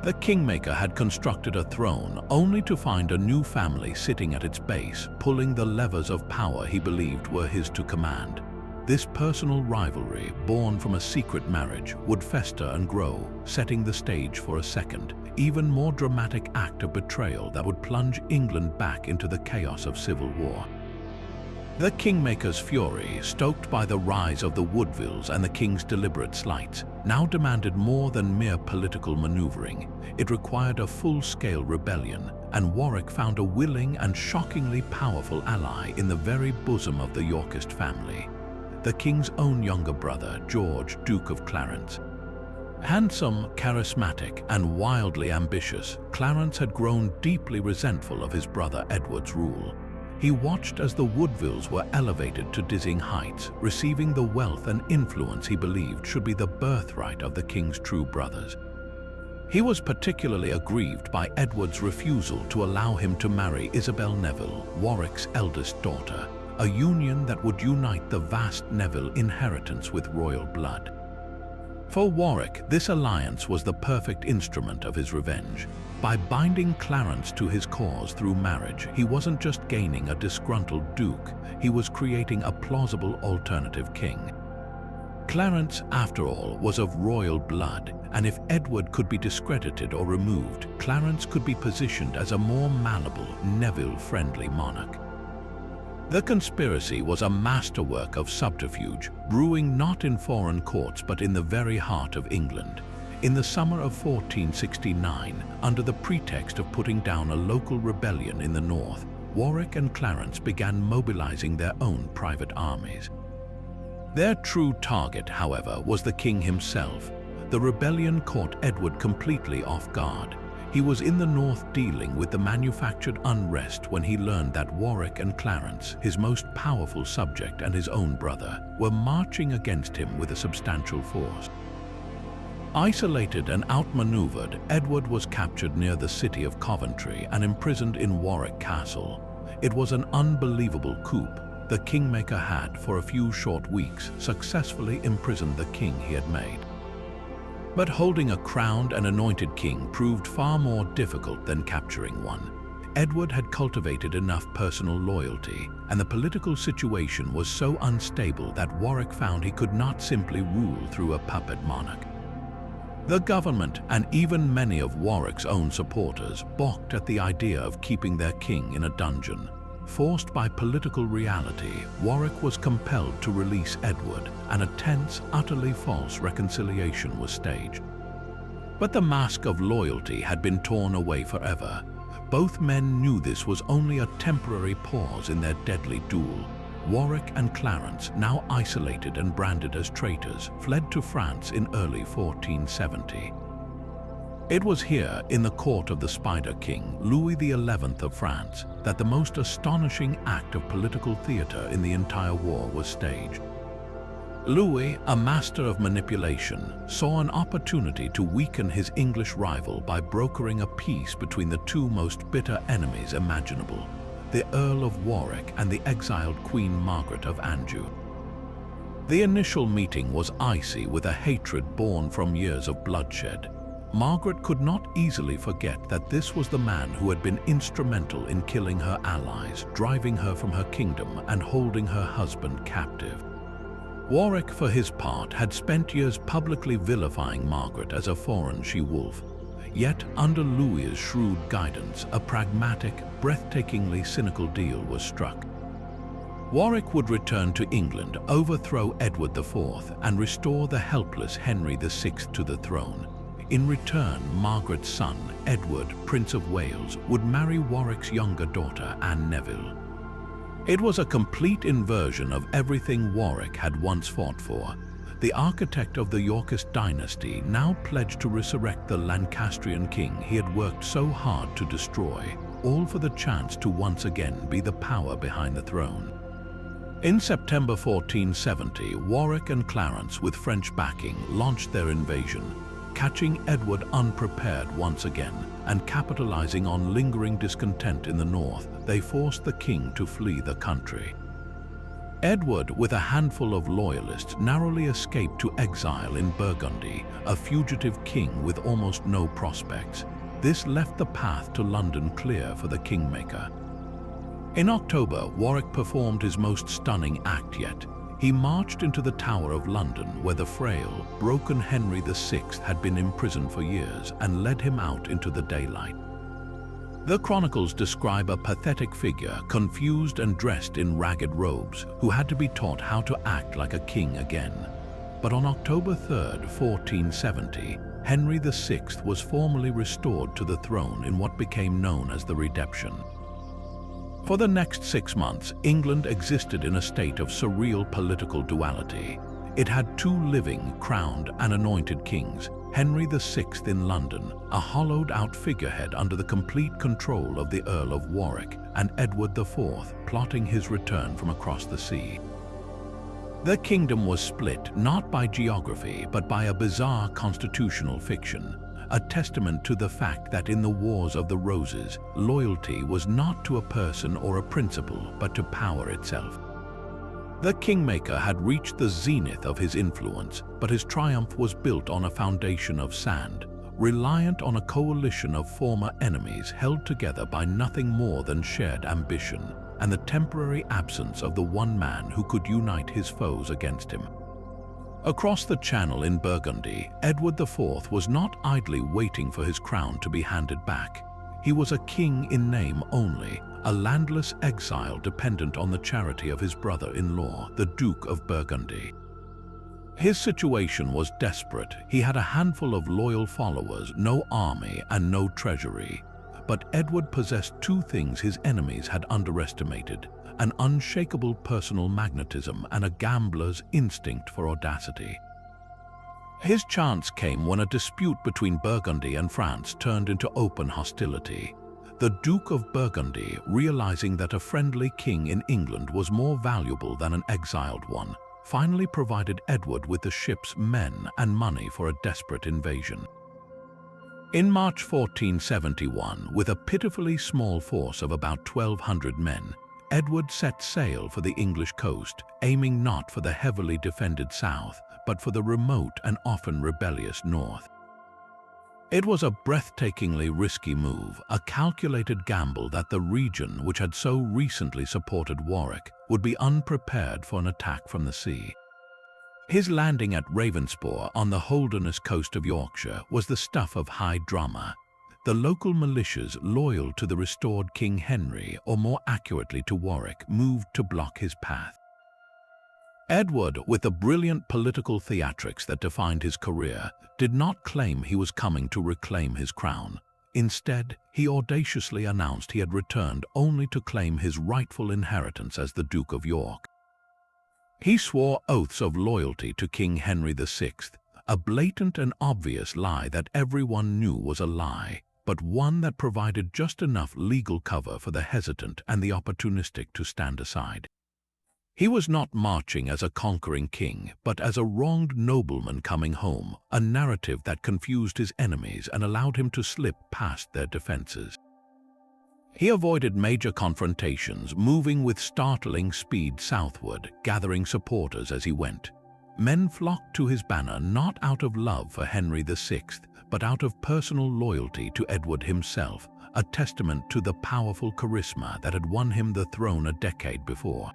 The Kingmaker had constructed a throne only to find a new family sitting at its base, pulling the levers of power he believed were his to command. This personal rivalry, born from a secret marriage, would fester and grow, setting the stage for a second, even more dramatic act of betrayal that would plunge England back into the chaos of civil war. The Kingmaker's fury, stoked by the rise of the Woodvilles and the king's deliberate slights, now demanded more than mere political maneuvering. It required a full-scale rebellion, and Warwick found a willing and shockingly powerful ally in the very bosom of the Yorkist family, the king's own younger brother, George, Duke of Clarence. Handsome, charismatic, and wildly ambitious, Clarence had grown deeply resentful of his brother Edward's rule. He watched as the Woodvilles were elevated to dizzying heights, receiving the wealth and influence he believed should be the birthright of the king's true brothers. He was particularly aggrieved by Edward's refusal to allow him to marry Isabel Neville, Warwick's eldest daughter, a union that would unite the vast Neville inheritance with royal blood. For Warwick, this alliance was the perfect instrument of his revenge. By binding Clarence to his cause through marriage, he wasn't just gaining a disgruntled duke, he was creating a plausible alternative king. Clarence, after all, was of royal blood, and if Edward could be discredited or removed, Clarence could be positioned as a more malleable, Neville-friendly monarch. The conspiracy was a masterwork of subterfuge, brewing not in foreign courts but in the very heart of England. In the summer of 1469, under the pretext of putting down a local rebellion in the north, Warwick and Clarence began mobilizing their own private armies. Their true target, however, was the king himself. The rebellion caught Edward completely off guard. He was in the north dealing with the manufactured unrest when he learned that Warwick and Clarence, his most powerful subject and his own brother, were marching against him with a substantial force. Isolated and outmaneuvered, Edward was captured near the city of Coventry and imprisoned in Warwick Castle. It was an unbelievable coup. The Kingmaker had, for a few short weeks, successfully imprisoned the king he had made. But holding a crowned and anointed king proved far more difficult than capturing one. Edward had cultivated enough personal loyalty, and the political situation was so unstable that Warwick found he could not simply rule through a puppet monarch. The government, and even many of Warwick's own supporters, balked at the idea of keeping their king in a dungeon. Forced by political reality, Warwick was compelled to release Edward, and a tense, utterly false reconciliation was staged. But the mask of loyalty had been torn away forever. Both men knew this was only a temporary pause in their deadly duel. Warwick and Clarence, now isolated and branded as traitors, fled to France in early 1470. It was here, in the court of the Spider King, Louis XI of France, that the most astonishing act of political theater in the entire war was staged. Louis, a master of manipulation, saw an opportunity to weaken his English rival by brokering a peace between the two most bitter enemies imaginable, the Earl of Warwick and the exiled Queen Margaret of Anjou. The initial meeting was icy with a hatred born from years of bloodshed. Margaret could not easily forget that this was the man who had been instrumental in killing her allies, driving her from her kingdom, and holding her husband captive. Warwick, for his part, had spent years publicly vilifying Margaret as a foreign she-wolf. Yet, under Louis's shrewd guidance, a pragmatic, breathtakingly cynical deal was struck. Warwick would return to England, overthrow Edward IV, and restore the helpless Henry VI to the throne. In return, Margaret's son, Edward, Prince of Wales, would marry Warwick's younger daughter, Anne Neville. It was a complete inversion of everything Warwick had once fought for. The architect of the Yorkist dynasty now pledged to resurrect the Lancastrian king he had worked so hard to destroy, all for the chance to once again be the power behind the throne. In September 1470, Warwick and Clarence, with French backing, launched their invasion. catching Edward unprepared once again, and capitalizing on lingering discontent in the north, they forced the king to flee the country. Edward, with a handful of loyalists, narrowly escaped to exile in Burgundy, a fugitive king with almost no prospects. This left the path to London clear for the Kingmaker. In October, Warwick performed his most stunning act yet. He marched into the Tower of London, where the frail, broken Henry VI had been imprisoned for years, and led him out into the daylight. The chronicles describe a pathetic figure, confused and dressed in ragged robes, who had to be taught how to act like a king again. But on October 3, 1470, Henry VI was formally restored to the throne in what became known as the Redemption. For the next 6 months, England existed in a state of surreal political duality. It had two living, crowned and anointed kings, Henry VI in London, a hollowed-out figurehead under the complete control of the Earl of Warwick, and Edward IV, plotting his return from across the sea. The kingdom was split not by geography but by a bizarre constitutional fiction, a testament to the fact that in the Wars of the Roses, loyalty was not to a person or a principle but to power itself. The Kingmaker had reached the zenith of his influence, but his triumph was built on a foundation of sand, reliant on a coalition of former enemies held together by nothing more than shared ambition and the temporary absence of the one man who could unite his foes against him. Across the Channel in Burgundy, Edward IV was not idly waiting for his crown to be handed back. He was a king in name only, a landless exile dependent on the charity of his brother-in-law, the Duke of Burgundy. His situation was desperate. He had a handful of loyal followers, no army, and no treasury. But Edward possessed two things his enemies had underestimated: an unshakable personal magnetism and a gambler's instinct for audacity. His chance came when a dispute between Burgundy and France turned into open hostility. The Duke of Burgundy, realizing that a friendly king in England was more valuable than an exiled one, finally provided Edward with the ships, men, and money for a desperate invasion. In March 1471, with a pitifully small force of about 1,200 men, Edward set sail for the English coast, aiming not for the heavily defended south, but for the remote and often rebellious north. It was a breathtakingly risky move, a calculated gamble that the region which had so recently supported Warwick would be unprepared for an attack from the sea. His landing at Ravensbourne on the whodunit coast of Yorkshire was the stuff of high drama. The local militias loyal to the restored King Henry, or more accurately to Warwick, moved to block his path. Edward, with the brilliant political theatrics that defined his career, did not claim he was coming to reclaim his crown. Instead, he audaciously announced he had returned only to claim his rightful inheritance as the Duke of York. He swore oaths of loyalty to King Henry VI, a blatant and obvious lie that everyone knew was a lie, but one that provided just enough legal cover for the hesitant and the opportunistic to stand aside. He was not marching as a conquering king, but as a wronged nobleman coming home, a narrative that confused his enemies and allowed him to slip past their defenses. He avoided major confrontations, moving with startling speed southward, gathering supporters as he went. Men flocked to his banner not out of love for Henry VI, but out of personal loyalty to Edward himself, a testament to the powerful charisma that had won him the throne a decade before.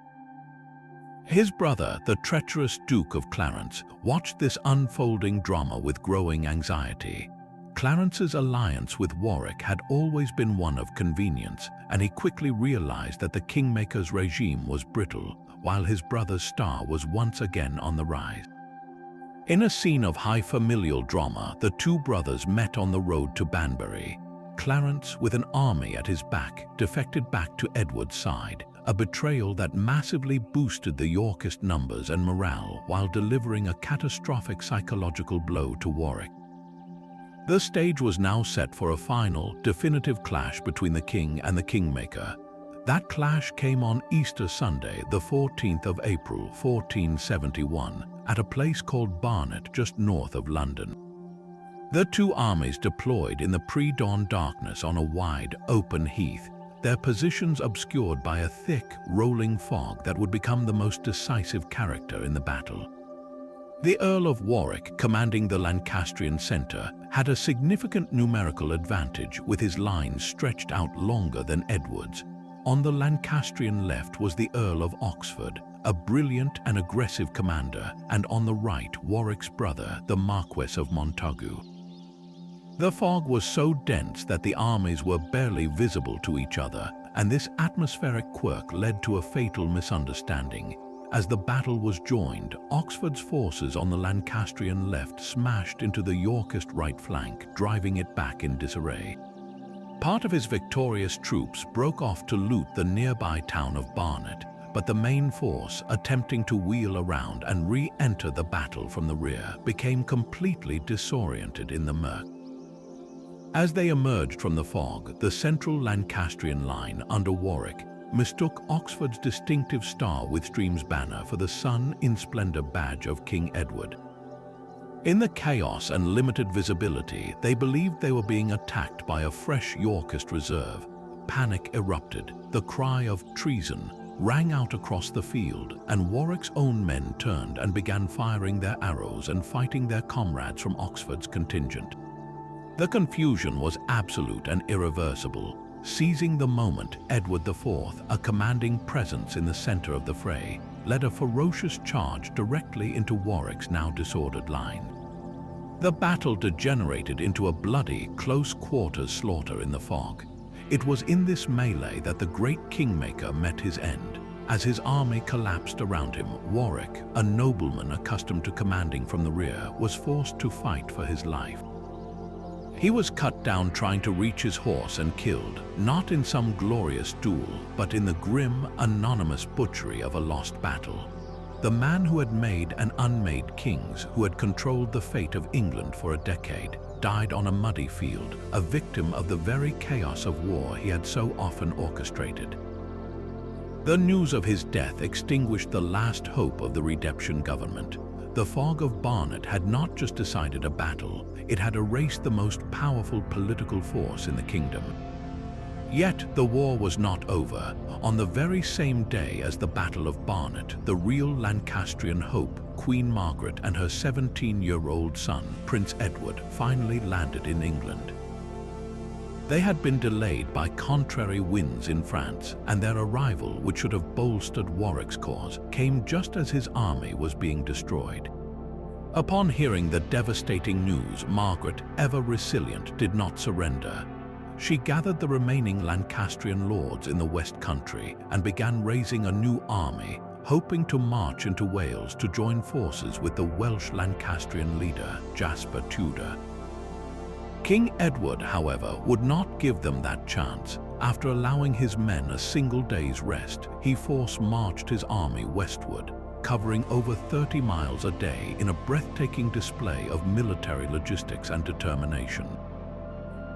His brother, the treacherous Duke of Clarence, watched this unfolding drama with growing anxiety. Clarence's alliance with Warwick had always been one of convenience, and he quickly realized that the Kingmaker's regime was brittle, while his brother's star was once again on the rise. In a scene of high familial drama, the two brothers met on the road to Banbury. Clarence, with an army at his back, defected back to Edward's side, a betrayal that massively boosted the Yorkist numbers and morale while delivering a catastrophic psychological blow to Warwick. The stage was now set for a final, definitive clash between the king and the Kingmaker. That clash came on Easter Sunday, the 14th of April, 1471, at a place called Barnet, just north of London. The two armies deployed in the pre-dawn darkness on a wide, open heath, their positions obscured by a thick, rolling fog that would become the most decisive character in the battle. The Earl of Warwick, commanding the Lancastrian centre, had a significant numerical advantage with his lines stretched out longer than Edward's. On the Lancastrian left was the Earl of Oxford, a brilliant and aggressive commander, and on the right Warwick's brother, the Marquess of Montagu. The fog was so dense that the armies were barely visible to each other, and this atmospheric quirk led to a fatal misunderstanding. As the battle was joined, Oxford's forces on the Lancastrian left smashed into the Yorkist right flank, driving it back in disarray. Part of his victorious troops broke off to loot the nearby town of Barnet, but the main force, attempting to wheel around and re-enter the battle from the rear, became completely disoriented in the murk. As they emerged from the fog, the central Lancastrian line under Warwick mistook Oxford's distinctive Star with Stream's banner for the sun in splendor badge of King Edward. In the chaos and limited visibility, they believed they were being attacked by a fresh Yorkist reserve. Panic erupted. The cry of treason rang out across the field, and Warwick's own men turned and began firing their arrows and fighting their comrades from Oxford's contingent. The confusion was absolute and irreversible. Seizing the moment, Edward IV, a commanding presence in the center of the fray, led a ferocious charge directly into Warwick's now disordered line. The battle degenerated into a bloody, close-quarters slaughter in the fog. It was in this melee that the great Kingmaker met his end. As his army collapsed around him, Warwick, a nobleman accustomed to commanding from the rear, was forced to fight for his life. He was cut down trying to reach his horse and killed, not in some glorious duel, but in the grim, anonymous butchery of a lost battle. The man who had made and unmade kings, who had controlled the fate of England for a decade, died on a muddy field, a victim of the very chaos of war he had so often orchestrated. The news of his death extinguished the last hope of the redemption government. The fog of Barnet had not just decided a battle, it had erased the most powerful political force in the kingdom. Yet the war was not over. On the very same day as the Battle of Barnet, the real Lancastrian hope, Queen Margaret, and her 17-year-old son, Prince Edward, finally landed in England. They had been delayed by contrary winds in France, and their arrival, which should have bolstered Warwick's cause, came just as his army was being destroyed. Upon hearing the devastating news, Margaret, ever resilient, did not surrender. She gathered the remaining Lancastrian lords in the West Country and began raising a new army, hoping to march into Wales to join forces with the Welsh Lancastrian leader, Jasper Tudor. King Edward, however, would not give them that chance. After allowing his men a single day's rest, he force-marched his army westward, covering over 30 miles a day in a breathtaking display of military logistics and determination.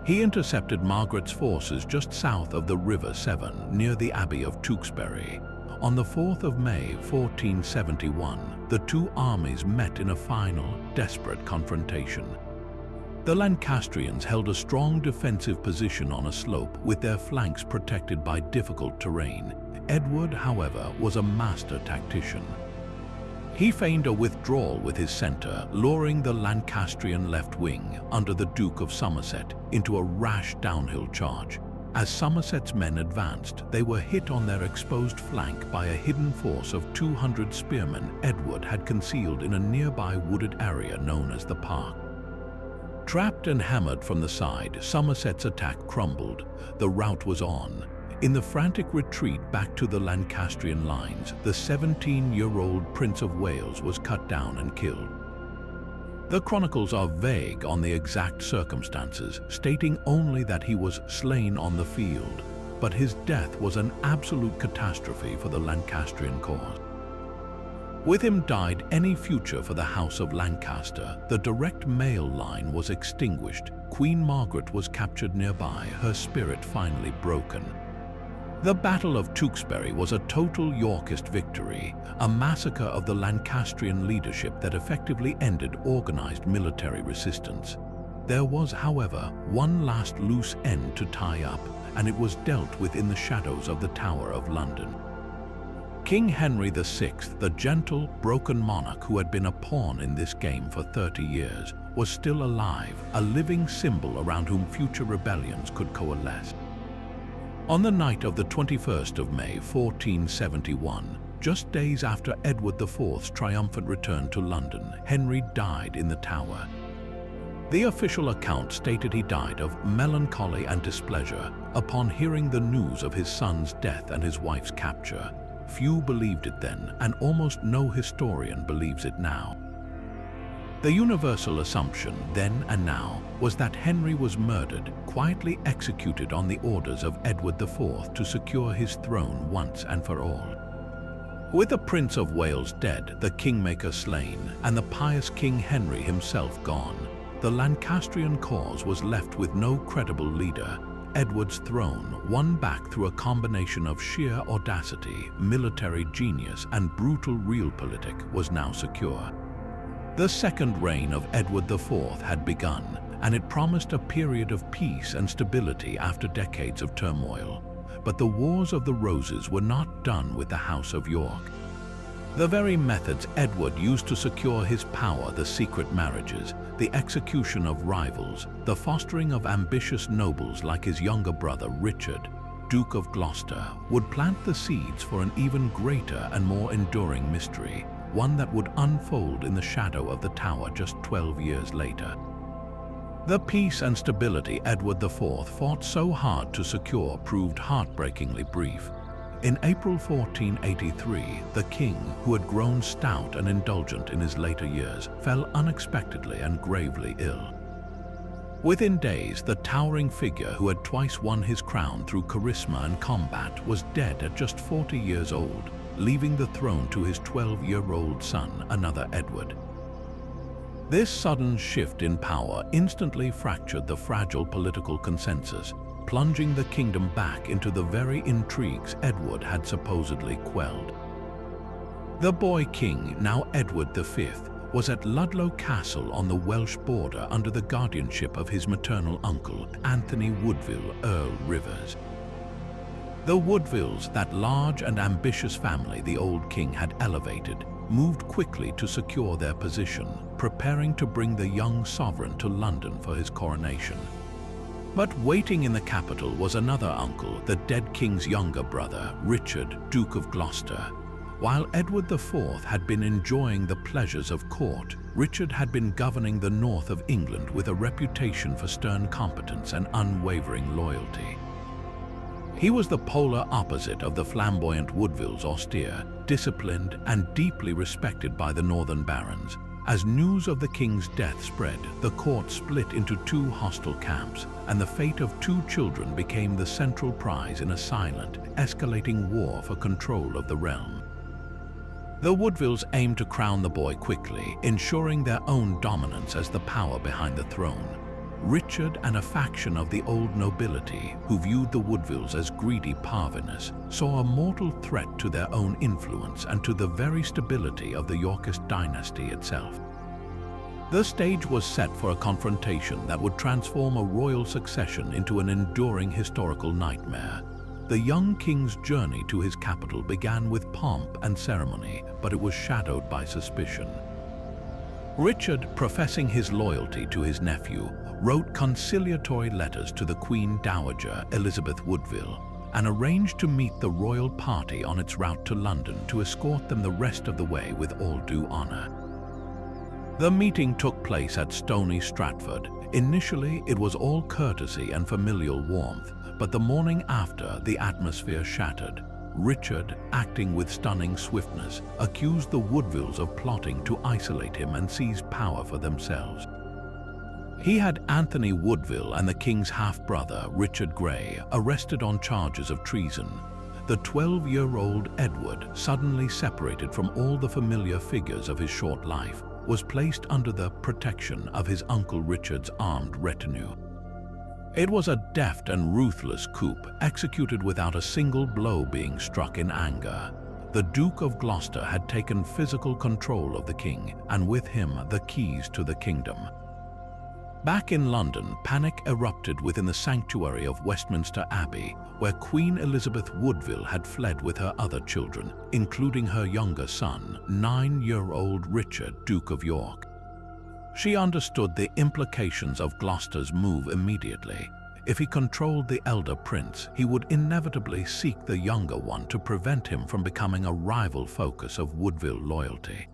He intercepted Margaret's forces just south of the River Severn, near the Abbey of Tewkesbury. On the 4th of May, 1471, the two armies met in a final, desperate confrontation. The Lancastrians held a strong defensive position on a slope, with their flanks protected by difficult terrain. Edward, however, was a master tactician. He feigned a withdrawal with his centre, luring the Lancastrian left wing, under the Duke of Somerset, into a rash downhill charge. As Somerset's men advanced, they were hit on their exposed flank by a hidden force of 200 spearmen Edward had concealed in a nearby wooded area known as the Park. Trapped and hammered from the side, Somerset's attack crumbled. The rout was on. In the frantic retreat back to the Lancastrian lines, the 17-year-old Prince of Wales was cut down and killed. The chronicles are vague on the exact circumstances, stating only that he was slain on the field, but his death was an absolute catastrophe for the Lancastrian cause. With him died any future for the House of Lancaster. The direct male line was extinguished. Queen Margaret was captured nearby, her spirit finally broken. The Battle of Tewkesbury was a total Yorkist victory, a massacre of the Lancastrian leadership that effectively ended organized military resistance. There was, however, one last loose end to tie up, and it was dealt with in the shadows of the Tower of London. King Henry VI, the gentle, broken monarch who had been a pawn in this game for 30 years, was still alive, a living symbol around whom future rebellions could coalesce. On the night of the 21st of May, 1471, just days after Edward IV's triumphant return to London, Henry died in the Tower. The official account stated he died of melancholy and displeasure upon hearing the news of his son's death and his wife's capture. Few believed it then, and almost no historian believes it now. The universal assumption, then and now, was that Henry was murdered, quietly executed on the orders of Edward IV to secure his throne once and for all. With the Prince of Wales dead, the Kingmaker slain, and the pious King Henry himself gone, the Lancastrian cause was left with no credible leader. Edward's throne, won back through a combination of sheer audacity, military genius, and brutal realpolitik, was now secure. The second reign of Edward IV had begun, and it promised a period of peace and stability after decades of turmoil. But the Wars of the Roses were not done with the House of York. The very methods Edward used to secure his power, the secret marriages, the execution of rivals, the fostering of ambitious nobles like his younger brother Richard, Duke of Gloucester, would plant the seeds for an even greater and more enduring mystery, one that would unfold in the shadow of the Tower just 12 years later. The peace and stability Edward IV fought so hard to secure proved heartbreakingly brief. In April 1483, the king, who had grown stout and indulgent in his later years, fell unexpectedly and gravely ill. Within days, the towering figure who had twice won his crown through charisma and combat was dead at just 40 years old, leaving the throne to his 12-year-old son, another Edward. This sudden shift in power instantly fractured the fragile political consensus, plunging the kingdom back into the very intrigues Edward had supposedly quelled. The boy king, now Edward V, was at Ludlow Castle on the Welsh border under the guardianship of his maternal uncle, Anthony Woodville, Earl Rivers. The Woodvilles, that large and ambitious family the old king had elevated, moved quickly to secure their position, preparing to bring the young sovereign to London for his coronation. But waiting in the capital was another uncle, the dead king's younger brother, Richard, Duke of Gloucester. While Edward IV had been enjoying the pleasures of court, Richard had been governing the north of England with a reputation for stern competence and unwavering loyalty. He was the polar opposite of the flamboyant Woodville's, austere, disciplined, and deeply respected by the northern barons. As news of the king's death spread, the court split into two hostile camps, and the fate of two children became the central prize in a silent, escalating war for control of the realm. The Woodvilles aimed to crown the boy quickly, ensuring their own dominance as the power behind the throne. Richard and a faction of the old nobility, who viewed the Woodvilles as greedy parvenus, saw a mortal threat to their own influence and to the very stability of the Yorkist dynasty itself. The stage was set for a confrontation that would transform a royal succession into an enduring historical nightmare. The young king's journey to his capital began with pomp and ceremony, but it was shadowed by suspicion. Richard, professing his loyalty to his nephew, wrote conciliatory letters to the Queen Dowager, Elizabeth Woodville, and arranged to meet the royal party on its route to London to escort them the rest of the way with all due honor. The meeting took place at Stony Stratford. Initially, it was all courtesy and familial warmth, but the morning after, the atmosphere shattered. Richard, acting with stunning swiftness, accused the Woodvilles of plotting to isolate him and seize power for themselves. He had Anthony Woodville and the king's half-brother, Richard Grey, arrested on charges of treason. The 12-year-old Edward, suddenly separated from all the familiar figures of his short life, was placed under the protection of his uncle Richard's armed retinue. It was a deft and ruthless coup, executed without a single blow being struck in anger. The Duke of Gloucester had taken physical control of the king, and with him the keys to the kingdom. Back in London, panic erupted within the sanctuary of Westminster Abbey, where Queen Elizabeth Woodville had fled with her other children, including her younger son, 9-year-old Richard, Duke of York. She understood the implications of Gloucester's move immediately. If he controlled the elder prince, he would inevitably seek the younger one to prevent him from becoming a rival focus of Woodville loyalty.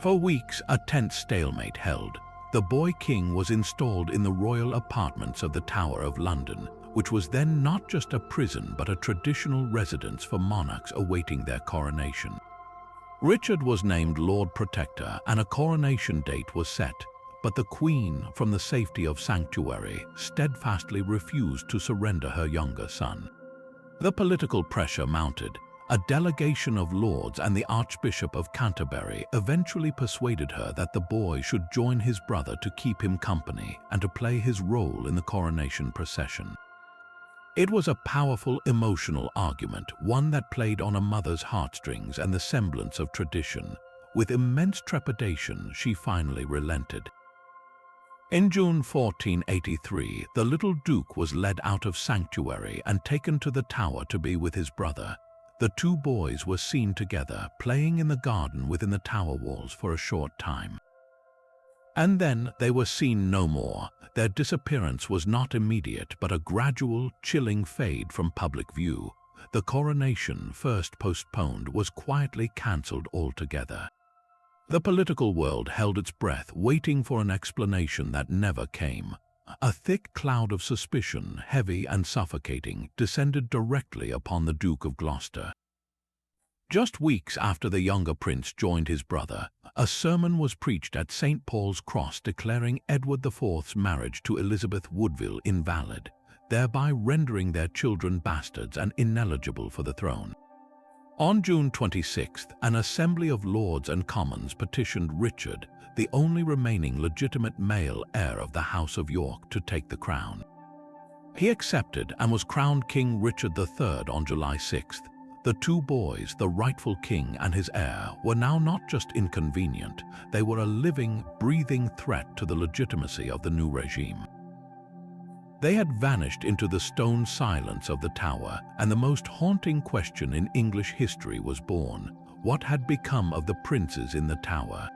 For weeks, a tense stalemate held. The boy king was installed in the royal apartments of the Tower of London, which was then not just a prison but a traditional residence for monarchs awaiting their coronation. Richard was named Lord Protector and a coronation date was set, but the Queen, from the safety of sanctuary, steadfastly refused to surrender her younger son. The political pressure mounted. A delegation of lords and the Archbishop of Canterbury eventually persuaded her that the boy should join his brother to keep him company and to play his role in the coronation procession. It was a powerful emotional argument, one that played on a mother's heartstrings and the semblance of tradition. With immense trepidation, she finally relented. In June 1483, the little Duke was led out of sanctuary and taken to the Tower to be with his brother. The two boys were seen together, playing in the garden within the Tower walls for a short time. And then they were seen no more. Their disappearance was not immediate, but a gradual, chilling fade from public view. The coronation, first postponed, was quietly cancelled altogether. The political world held its breath, waiting for an explanation that never came. A thick cloud of suspicion, heavy and suffocating, descended directly upon the Duke of Gloucester. Just weeks after the younger prince joined his brother, a sermon was preached at St. Paul's Cross declaring Edward IV's marriage to Elizabeth Woodville invalid, thereby rendering their children bastards and ineligible for the throne. On June 26th, an assembly of Lords and Commons petitioned Richard, the only remaining legitimate male heir of the House of York, to take the crown. He accepted and was crowned King Richard III on July 6th. The two boys, the rightful king and his heir, were now not just inconvenient, they were a living, breathing threat to the legitimacy of the new regime. They had vanished into the stone silence of the Tower, and the most haunting question in English history was born: what had become of the princes in the Tower?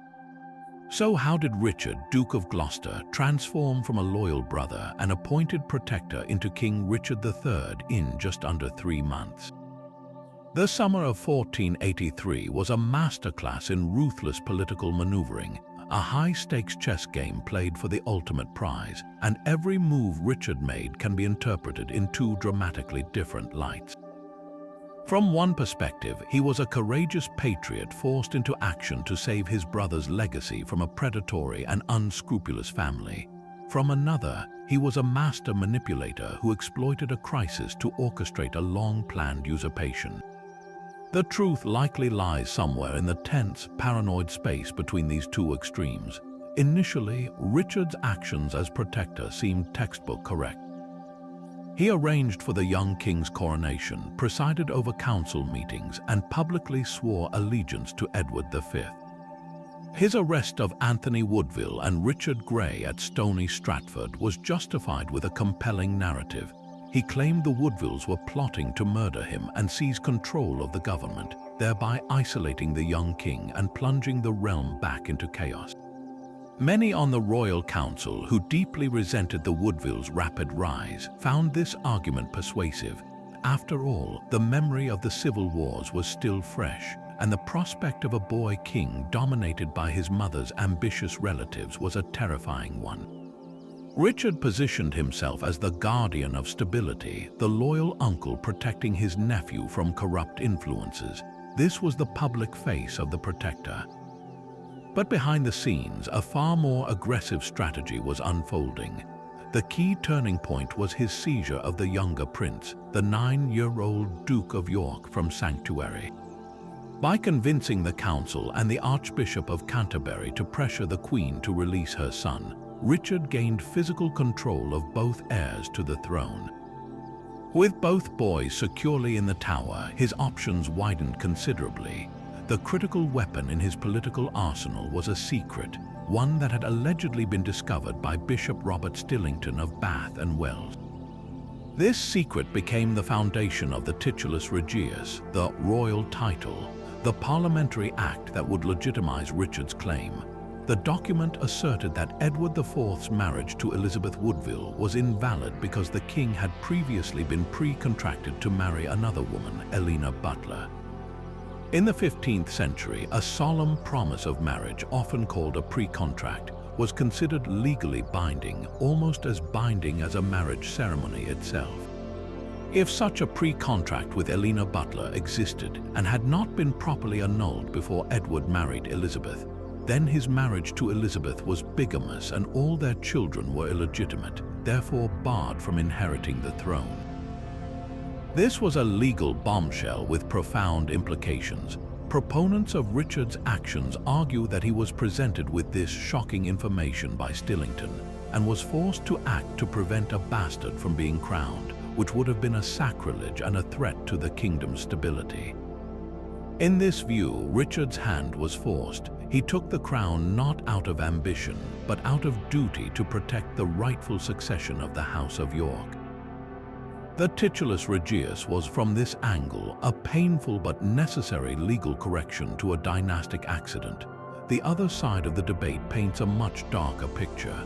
So how did Richard, Duke of Gloucester, transform from a loyal brother and appointed protector into King Richard III in just under 3 months? The summer of 1483 was a masterclass in ruthless political maneuvering, a high-stakes chess game played for the ultimate prize, and every move Richard made can be interpreted in two dramatically different lights. From one perspective, he was a courageous patriot forced into action to save his brother's legacy from a predatory and unscrupulous family. From another, he was a master manipulator who exploited a crisis to orchestrate a long-planned usurpation. The truth likely lies somewhere in the tense, paranoid space between these two extremes. Initially, Richard's actions as protector seemed textbook correct. He arranged for the young king's coronation, presided over council meetings, and publicly swore allegiance to Edward V. His arrest of Anthony Woodville and Richard Grey at Stony Stratford was justified with a compelling narrative. He claimed the Woodvilles were plotting to murder him and seize control of the government, thereby isolating the young king and plunging the realm back into chaos. Many on the royal council, who deeply resented the Woodvilles' rapid rise, found this argument persuasive. After all, the memory of the civil wars was still fresh, and the prospect of a boy king dominated by his mother's ambitious relatives was a terrifying one. Richard positioned himself as the guardian of stability, the loyal uncle protecting his nephew from corrupt influences. This was the public face of the protector. But behind the scenes, a far more aggressive strategy was unfolding. The key turning point was his seizure of the younger prince, the 9-year-old Duke of York, from sanctuary. By convincing the council and the Archbishop of Canterbury to pressure the Queen to release her son, Richard gained physical control of both heirs to the throne. With both boys securely in the Tower, his options widened considerably. The critical weapon in his political arsenal was a secret, one that had allegedly been discovered by Bishop Robert Stillington of Bath and Wells. This secret became the foundation of the Titulus Regius, the royal title, the parliamentary act that would legitimize Richard's claim. The document asserted that Edward IV's marriage to Elizabeth Woodville was invalid because the king had previously been pre-contracted to marry another woman, Helena Butler. In the 15th century, a solemn promise of marriage, often called a pre-contract, was considered legally binding, almost as binding as a marriage ceremony itself. If such a pre-contract with Helena Butler existed and had not been properly annulled before Edward married Elizabeth, then his marriage to Elizabeth was bigamous and all their children were illegitimate, therefore barred from inheriting the throne. This was a legal bombshell with profound implications. Proponents of Richard's actions argue that he was presented with this shocking information by Stillington and was forced to act to prevent a bastard from being crowned, which would have been a sacrilege and a threat to the kingdom's stability. In this view, Richard's hand was forced. He took the crown not out of ambition, but out of duty to protect the rightful succession of the House of York. The Titulus Regius was, from this angle, a painful but necessary legal correction to a dynastic accident. The other side of the debate paints a much darker picture.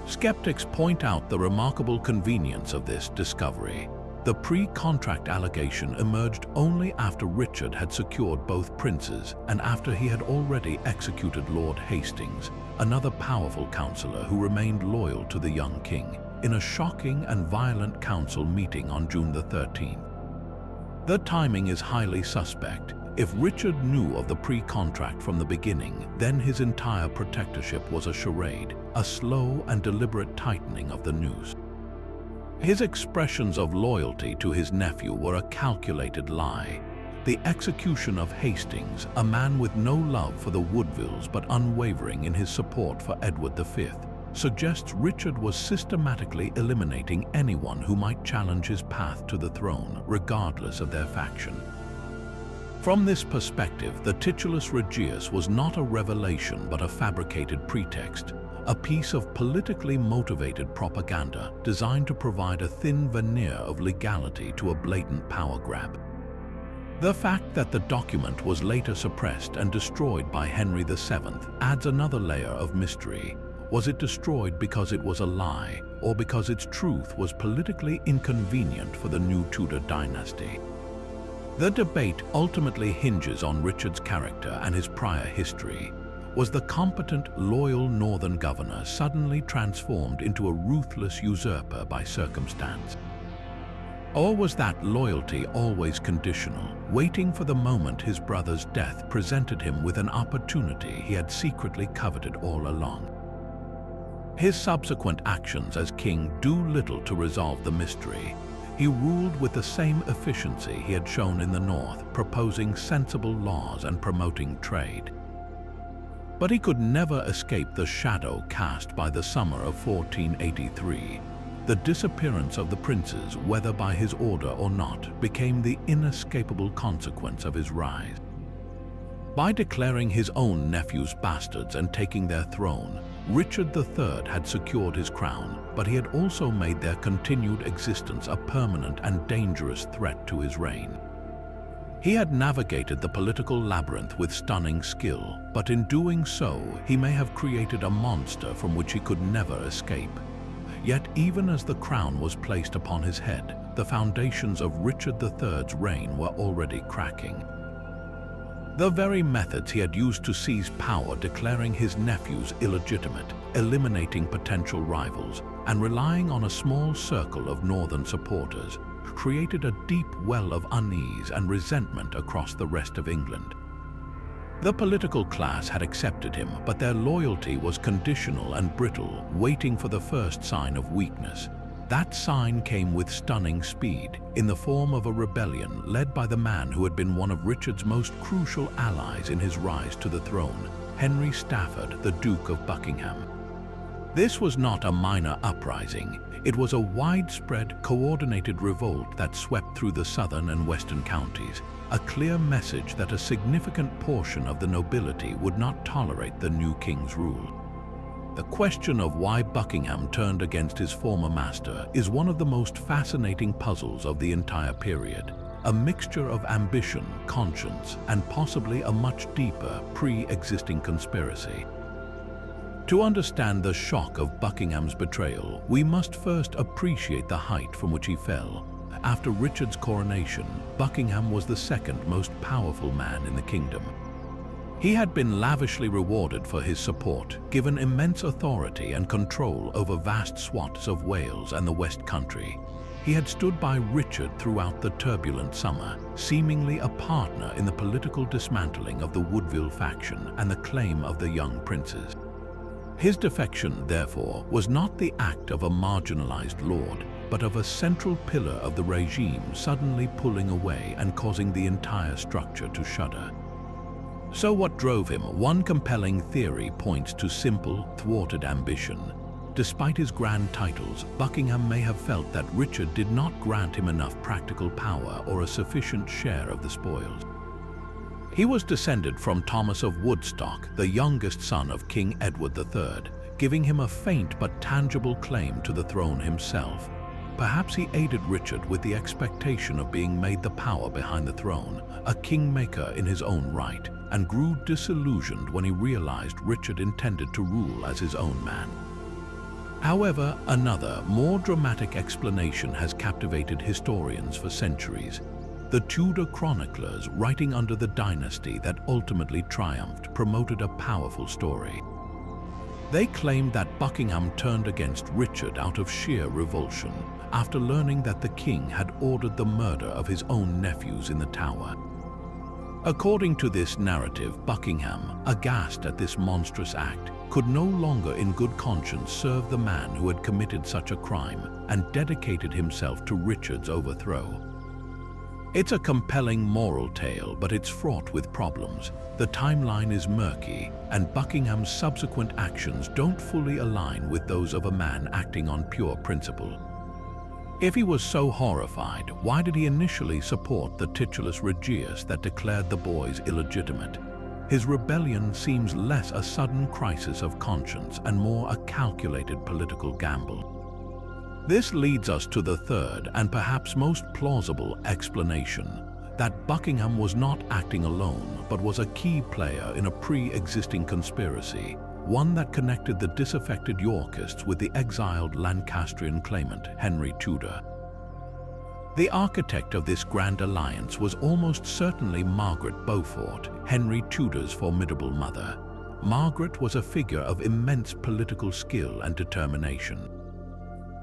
Skeptics point out the remarkable convenience of this discovery. The pre-contract allegation emerged only after Richard had secured both princes and after he had already executed Lord Hastings, another powerful counsellor who remained loyal to the young king, in a shocking and violent council meeting on June the 13th. The timing is highly suspect. If Richard knew of the pre-contract from the beginning, then his entire protectorship was a charade, a slow and deliberate tightening of the noose. His expressions of loyalty to his nephew were a calculated lie. The execution of Hastings, a man with no love for the Woodvilles but unwavering in his support for Edward V, suggests Richard was systematically eliminating anyone who might challenge his path to the throne, regardless of their faction. From this perspective, the Titulus Regius was not a revelation but a fabricated pretext, a piece of politically motivated propaganda designed to provide a thin veneer of legality to a blatant power grab. The fact that the document was later suppressed and destroyed by Henry VII adds another layer of mystery. Was it destroyed because it was a lie, or because its truth was politically inconvenient for the new Tudor dynasty? The debate ultimately hinges on Richard's character and his prior history. Was the competent, loyal northern governor suddenly transformed into a ruthless usurper by circumstance? Or was that loyalty always conditional, waiting for the moment his brother's death presented him with an opportunity he had secretly coveted all along? His subsequent actions as king do little to resolve the mystery. He ruled with the same efficiency he had shown in the north, proposing sensible laws and promoting trade. But he could never escape the shadow cast by the summer of 1483. The disappearance of the princes, whether by his order or not, became the inescapable consequence of his rise. By declaring his own nephews bastards and taking their throne, Richard III had secured his crown, but he had also made their continued existence a permanent and dangerous threat to his reign. He had navigated the political labyrinth with stunning skill, but in doing so, he may have created a monster from which he could never escape. Yet even as the crown was placed upon his head, the foundations of Richard III's reign were already cracking. The very methods he had used to seize power, declaring his nephews illegitimate, eliminating potential rivals, and relying on a small circle of northern supporters, created a deep well of unease and resentment across the rest of England. The political class had accepted him, but their loyalty was conditional and brittle, waiting for the first sign of weakness. That sign came with stunning speed, in the form of a rebellion led by the man who had been one of Richard's most crucial allies in his rise to the throne, Henry Stafford, the Duke of Buckingham. This was not a minor uprising. It was a widespread, coordinated revolt that swept through the southern and western counties. a clear message that a significant portion of the nobility would not tolerate the new king's rule. The question of why Buckingham turned against his former master is one of the most fascinating puzzles of the entire period, a mixture of ambition, conscience, and possibly a much deeper, pre-existing conspiracy. To understand the shock of Buckingham's betrayal, we must first appreciate the height from which he fell. After Richard's coronation, Buckingham was the second most powerful man in the kingdom. He had been lavishly rewarded for his support, given immense authority and control over vast swaths of Wales and the West Country. He had stood by Richard throughout the turbulent summer, seemingly a partner in the political dismantling of the Woodville faction and the claim of the young princes. His defection, therefore, was not the act of a marginalized lord, but of a central pillar of the regime suddenly pulling away and causing the entire structure to shudder. So what drove him? One compelling theory points to simple, thwarted ambition. Despite his grand titles, Buckingham may have felt that Richard did not grant him enough practical power or a sufficient share of the spoils. He was descended from Thomas of Woodstock, the youngest son of King Edward III, giving him a faint but tangible claim to the throne himself. Perhaps he aided Richard with the expectation of being made the power behind the throne, a kingmaker in his own right, and grew disillusioned when he realized Richard intended to rule as his own man. However, another, more dramatic explanation has captivated historians for centuries. The Tudor chroniclers, writing under the dynasty that ultimately triumphed, promoted a powerful story. They claimed that Buckingham turned against Richard out of sheer revulsion, after learning that the king had ordered the murder of his own nephews in the Tower. According to this narrative, Buckingham, aghast at this monstrous act, could no longer in good conscience serve the man who had committed such a crime and dedicated himself to Richard's overthrow. It's a compelling moral tale, but it's fraught with problems. The timeline is murky, and Buckingham's subsequent actions don't fully align with those of a man acting on pure principle. If he was so horrified, why did he initially support the titulus regius that declared the boys illegitimate? His rebellion seems less a sudden crisis of conscience and more a calculated political gamble. This leads us to the third and perhaps most plausible explanation, that Buckingham was not acting alone but was a key player in a pre-existing conspiracy, one that connected the disaffected Yorkists with the exiled Lancastrian claimant, Henry Tudor. The architect of this grand alliance was almost certainly Margaret Beaufort, Henry Tudor's formidable mother. Margaret was a figure of immense political skill and determination.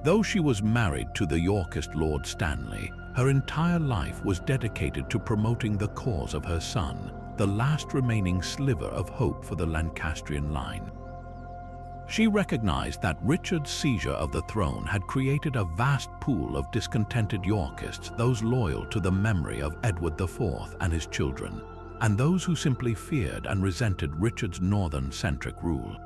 Though she was married to the Yorkist Lord Stanley, her entire life was dedicated to promoting the cause of her son, the last remaining sliver of hope for the Lancastrian line. She recognized that Richard's seizure of the throne had created a vast pool of discontented Yorkists, those loyal to the memory of Edward IV and his children, and those who simply feared and resented Richard's northern-centric rule.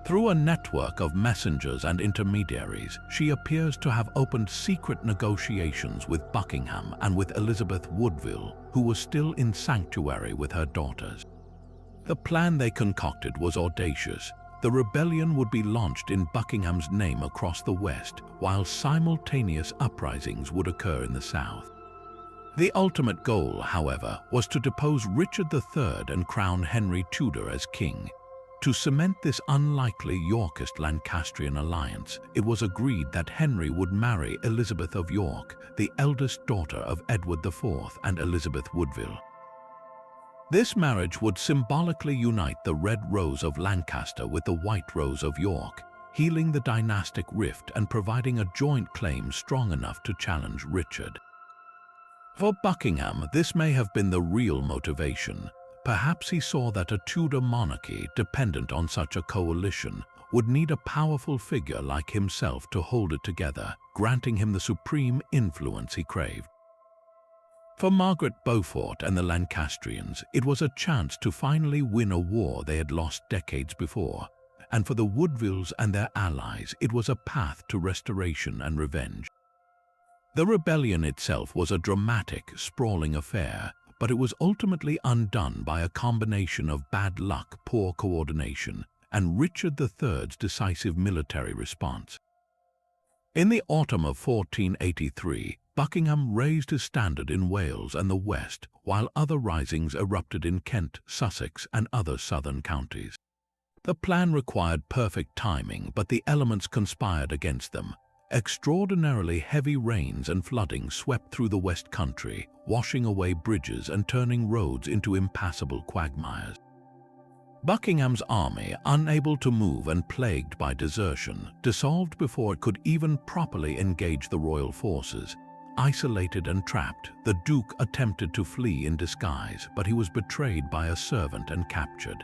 Through a network of messengers and intermediaries, she appears to have opened secret negotiations with Buckingham and with Elizabeth Woodville, who was still in sanctuary with her daughters. The plan they concocted was audacious. The rebellion would be launched in Buckingham's name across the West, while simultaneous uprisings would occur in the South. The ultimate goal, however, was to depose Richard III and crown Henry Tudor as king. To cement this unlikely Yorkist-Lancastrian alliance, it was agreed that Henry would marry Elizabeth of York, the eldest daughter of Edward IV and Elizabeth Woodville. This marriage would symbolically unite the Red Rose of Lancaster with the White Rose of York, healing the dynastic rift and providing a joint claim strong enough to challenge Richard. For Buckingham, this may have been the real motivation. Perhaps he saw that a Tudor monarchy, dependent on such a coalition, would need a powerful figure like himself to hold it together, granting him the supreme influence he craved. For Margaret Beaufort and the Lancastrians, it was a chance to finally win a war they had lost decades before, and for the Woodvilles and their allies, it was a path to restoration and revenge. The rebellion itself was a dramatic, sprawling affair, but it was ultimately undone by a combination of bad luck, poor coordination, and Richard III's decisive military response. In the autumn of 1483, Buckingham raised his standard in Wales and the West, while other risings erupted in Kent, Sussex, and other southern counties. The plan required perfect timing, but the elements conspired against them. Extraordinarily heavy rains and flooding swept through the West Country, washing away bridges and turning roads into impassable quagmires. Buckingham's army, unable to move and plagued by desertion, dissolved before it could even properly engage the royal forces. Isolated and trapped, the Duke attempted to flee in disguise, but he was betrayed by a servant and captured.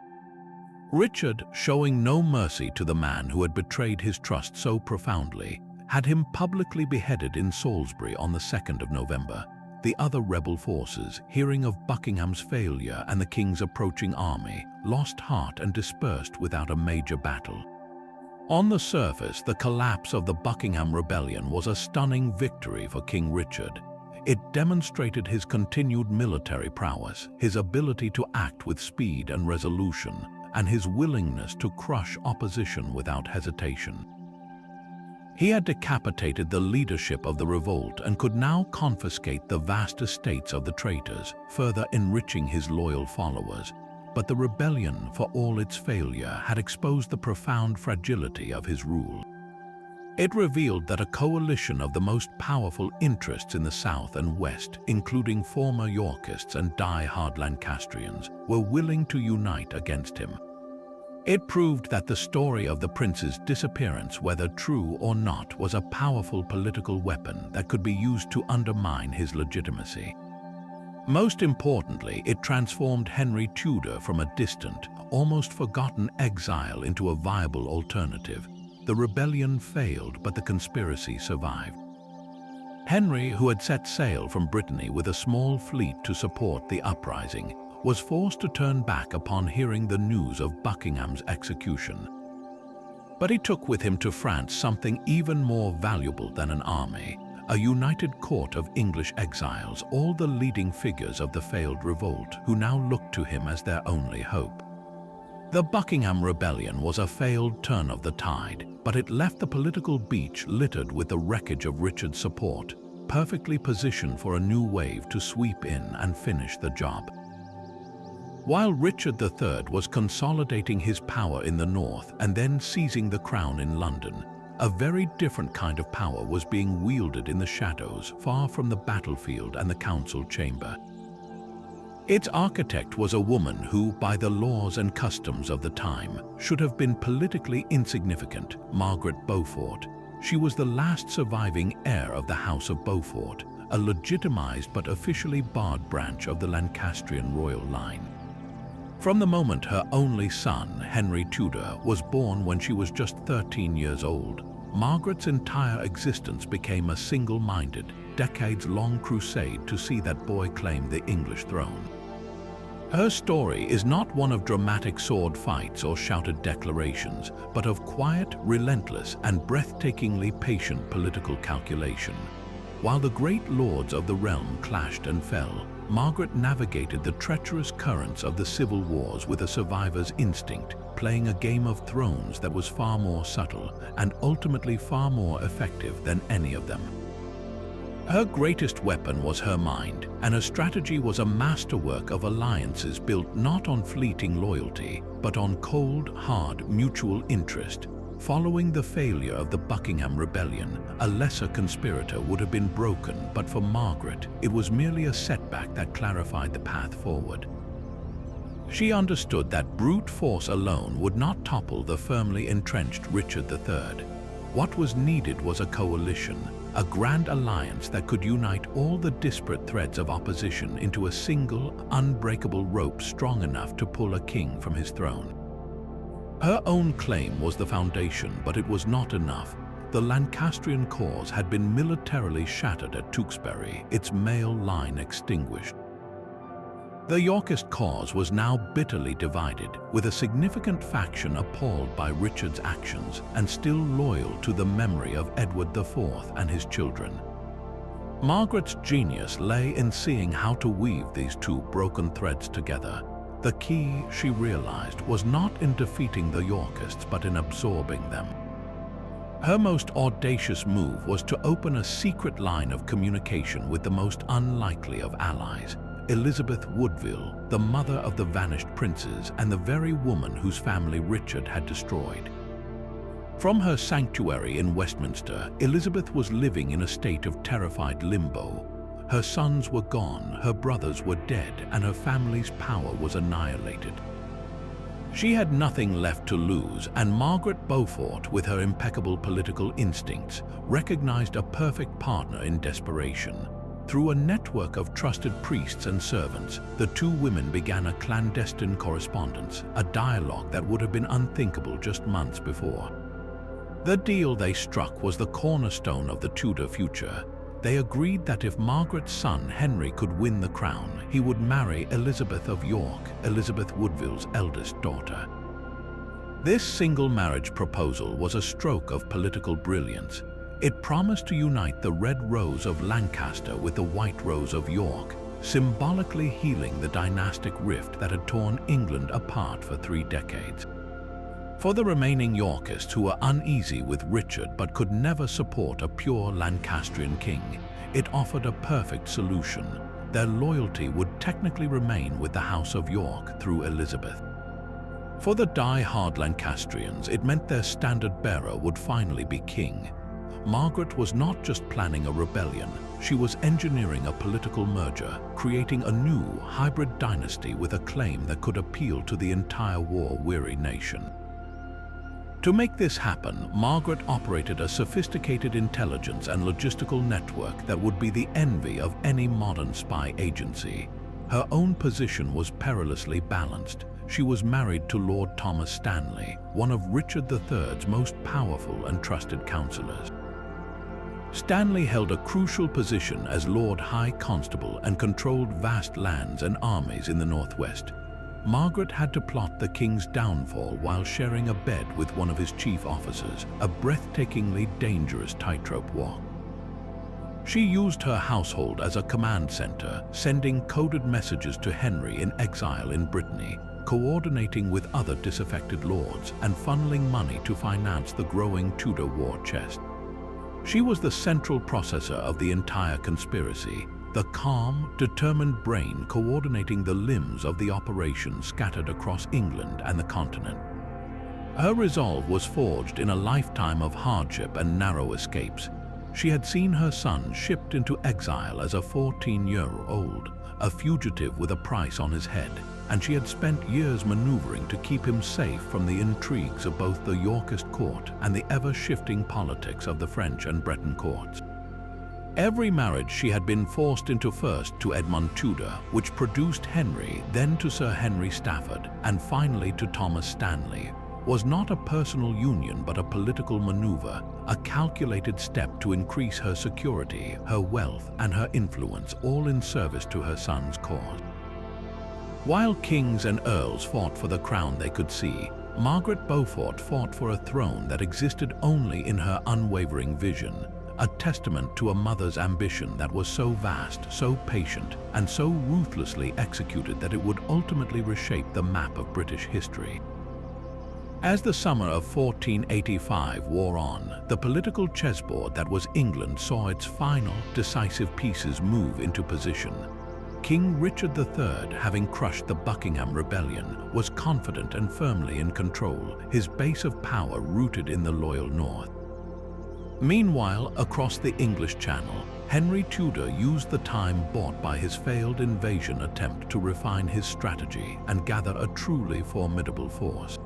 Richard, showing no mercy to the man who had betrayed his trust so profoundly, had him publicly beheaded in Salisbury on the 2nd of November. The other rebel forces, hearing of Buckingham's failure and the king's approaching army, lost heart and dispersed without a major battle. On the surface, the collapse of the Buckingham Rebellion was a stunning victory for King Richard. It demonstrated his continued military prowess, his ability to act with speed and resolution, and his willingness to crush opposition without hesitation. He had decapitated the leadership of the revolt and could now confiscate the vast estates of the traitors, further enriching his loyal followers. But the rebellion, for all its failure, had exposed the profound fragility of his rule. It revealed that a coalition of the most powerful interests in the South and West, including former Yorkists and die-hard Lancastrians, were willing to unite against him. It proved that the story of the prince's disappearance, whether true or not, was a powerful political weapon that could be used to undermine his legitimacy. Most importantly, it transformed Henry Tudor from a distant, almost forgotten exile into a viable alternative. The rebellion failed, but the conspiracy survived. Henry, who had set sail from Brittany with a small fleet to support the uprising, was forced to turn back upon hearing the news of Buckingham's execution. But he took with him to France something even more valuable than an army, a united court of English exiles, all the leading figures of the failed revolt, who now looked to him as their only hope. The Buckingham Rebellion was a failed turn of the tide, but it left the political beach littered with the wreckage of Richard's support, perfectly positioned for a new wave to sweep in and finish the job. While Richard III was consolidating his power in the north and then seizing the crown in London, a very different kind of power was being wielded in the shadows, far from the battlefield and the council chamber. Its architect was a woman who, by the laws and customs of the time, should have been politically insignificant, Margaret Beaufort. She was the last surviving heir of the House of Beaufort, a legitimized but officially barred branch of the Lancastrian royal line. From the moment her only son, Henry Tudor, was born when she was just 13 years old, Margaret's entire existence became a single-minded, decades-long crusade to see that boy claim the English throne. Her story is not one of dramatic sword fights or shouted declarations, but of quiet, relentless, and breathtakingly patient political calculation. While the great lords of the realm clashed and fell, Margaret navigated the treacherous currents of the civil wars with a survivor's instinct, playing a game of thrones that was far more subtle and ultimately far more effective than any of them. Her greatest weapon was her mind, and her strategy was a masterwork of alliances built not on fleeting loyalty, but on cold, hard, mutual interest. Following the failure of the Buckingham Rebellion, a lesser conspirator would have been broken, but for Margaret, it was merely a setback that clarified the path forward. She understood that brute force alone would not topple the firmly entrenched Richard III. What was needed was a coalition, a grand alliance that could unite all the disparate threads of opposition into a single, unbreakable rope strong enough to pull a king from his throne. Her own claim was the foundation, but it was not enough. The Lancastrian cause had been militarily shattered at Tewkesbury, its male line extinguished. The Yorkist cause was now bitterly divided, with a significant faction appalled by Richard's actions and still loyal to the memory of Edward IV and his children. Margaret's genius lay in seeing how to weave these two broken threads together. The key, she realized, was not in defeating the Yorkists but in absorbing them. Her most audacious move was to open a secret line of communication with the most unlikely of allies, Elizabeth Woodville, the mother of the vanished princes and the very woman whose family Richard had destroyed. From her sanctuary in Westminster, Elizabeth was living in a state of terrified limbo. Her sons were gone, her brothers were dead, and her family's power was annihilated. She had nothing left to lose, and Margaret Beaufort, with her impeccable political instincts, recognized a perfect partner in desperation. Through a network of trusted priests and servants, the two women began a clandestine correspondence, a dialogue that would have been unthinkable just months before. The deal they struck was the cornerstone of the Tudor future. They agreed that if Margaret's son Henry could win the crown, he would marry Elizabeth of York, Elizabeth Woodville's eldest daughter. This single marriage proposal was a stroke of political brilliance. It promised to unite the Red Rose of Lancaster with the White Rose of York, symbolically healing the dynastic rift that had torn England apart for 3 decades. For the remaining Yorkists who were uneasy with Richard but could never support a pure Lancastrian king, it offered a perfect solution. Their loyalty would technically remain with the House of York through Elizabeth. For the die-hard Lancastrians, it meant their standard-bearer would finally be king. Margaret was not just planning a rebellion, she was engineering a political merger, creating a new, hybrid dynasty with a claim that could appeal to the entire war-weary nation. To make this happen, Margaret operated a sophisticated intelligence and logistical network that would be the envy of any modern spy agency. Her own position was perilously balanced. She was married to Lord Thomas Stanley, one of Richard III's most powerful and trusted counselors. Stanley held a crucial position as Lord High Constable and controlled vast lands and armies in the northwest. Margaret had to plot the king's downfall while sharing a bed with one of his chief officers, a breathtakingly dangerous tightrope walk. She used her household as a command center, sending coded messages to Henry in exile in Brittany, coordinating with other disaffected lords, and funneling money to finance the growing Tudor war chest. She was the central processor of the entire conspiracy, the calm, determined brain coordinating the limbs of the operation scattered across England and the continent. Her resolve was forged in a lifetime of hardship and narrow escapes. She had seen her son shipped into exile as a 14-year-old, a fugitive with a price on his head, and she had spent years maneuvering to keep him safe from the intrigues of both the Yorkist court and the ever-shifting politics of the French and Breton courts. Every marriage she had been forced into, first to Edmund Tudor, which produced Henry, then to Sir Henry Stafford, and finally to Thomas Stanley, was not a personal union but a political maneuver, a calculated step to increase her security, her wealth, and her influence, all in service to her son's cause. While kings and earls fought for the crown they could see, Margaret Beaufort fought for a throne that existed only in her unwavering vision, a testament to a mother's ambition that was so vast, so patient, and so ruthlessly executed that it would ultimately reshape the map of British history. As the summer of 1485 wore on, the political chessboard that was England saw its final, decisive pieces move into position. King Richard III, having crushed the Buckingham Rebellion, was confident and firmly in control, his base of power rooted in the loyal north. Meanwhile, across the English Channel, Henry Tudor used the time bought by his failed invasion attempt to refine his strategy and gather a truly formidable force.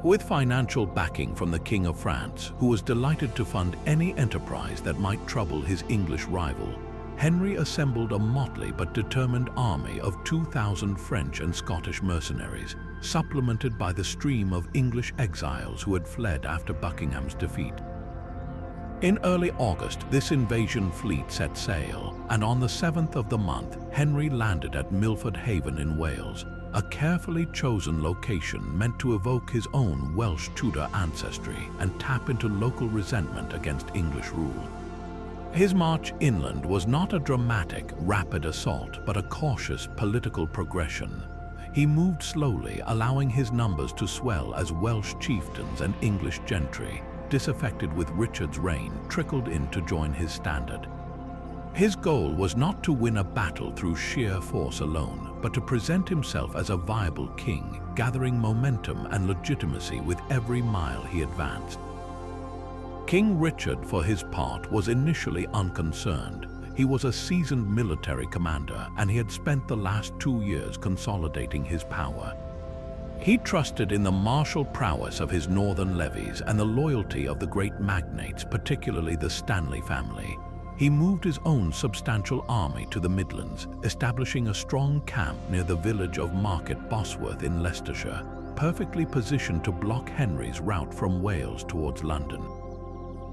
With financial backing from the King of France, who was delighted to fund any enterprise that might trouble his English rival, Henry assembled a motley but determined army of 2,000 French and Scottish mercenaries, supplemented by the stream of English exiles who had fled after Buckingham's defeat. In early August, this invasion fleet set sail, and on the 7th of the month, Henry landed at Milford Haven in Wales, a carefully chosen location meant to evoke his own Welsh Tudor ancestry and tap into local resentment against English rule. His march inland was not a dramatic, rapid assault, but a cautious political progression. He moved slowly, allowing his numbers to swell as Welsh chieftains and English gentry, disaffected with Richard's reign, trickled in to join his standard. His goal was not to win a battle through sheer force alone, but to present himself as a viable king, gathering momentum and legitimacy with every mile he advanced. King Richard, for his part, was initially unconcerned. He was a seasoned military commander, and he had spent the last 2 years consolidating his power. He trusted in the martial prowess of his northern levies and the loyalty of the great magnates, particularly the Stanley family. He moved his own substantial army to the Midlands, establishing a strong camp near the village of Market Bosworth in Leicestershire, perfectly positioned to block Henry's route from Wales towards London.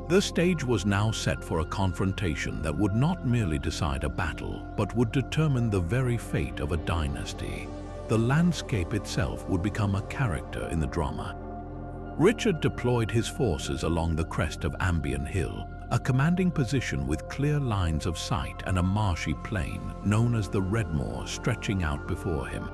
The stage was now set for a confrontation that would not merely decide a battle, but would determine the very fate of a dynasty. The landscape itself would become a character in the drama. Richard deployed his forces along the crest of Ambion Hill, a commanding position with clear lines of sight and a marshy plain known as the Redmoor stretching out before him.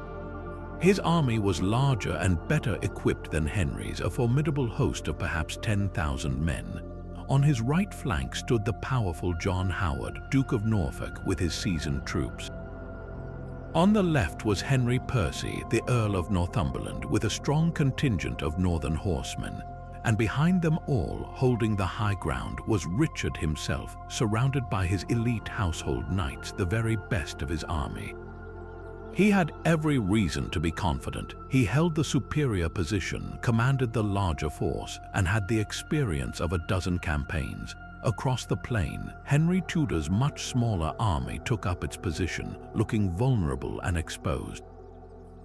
His army was larger and better equipped than Henry's, a formidable host of perhaps 10,000 men. On his right flank stood the powerful John Howard, Duke of Norfolk, with his seasoned troops. On the left was Henry Percy, the Earl of Northumberland, with a strong contingent of northern horsemen. And behind them all, holding the high ground, was Richard himself, surrounded by his elite household knights, the very best of his army. He had every reason to be confident. He held the superior position, commanded the larger force, and had the experience of a dozen campaigns. Across the plain, Henry Tudor's much smaller army took up its position, looking vulnerable and exposed.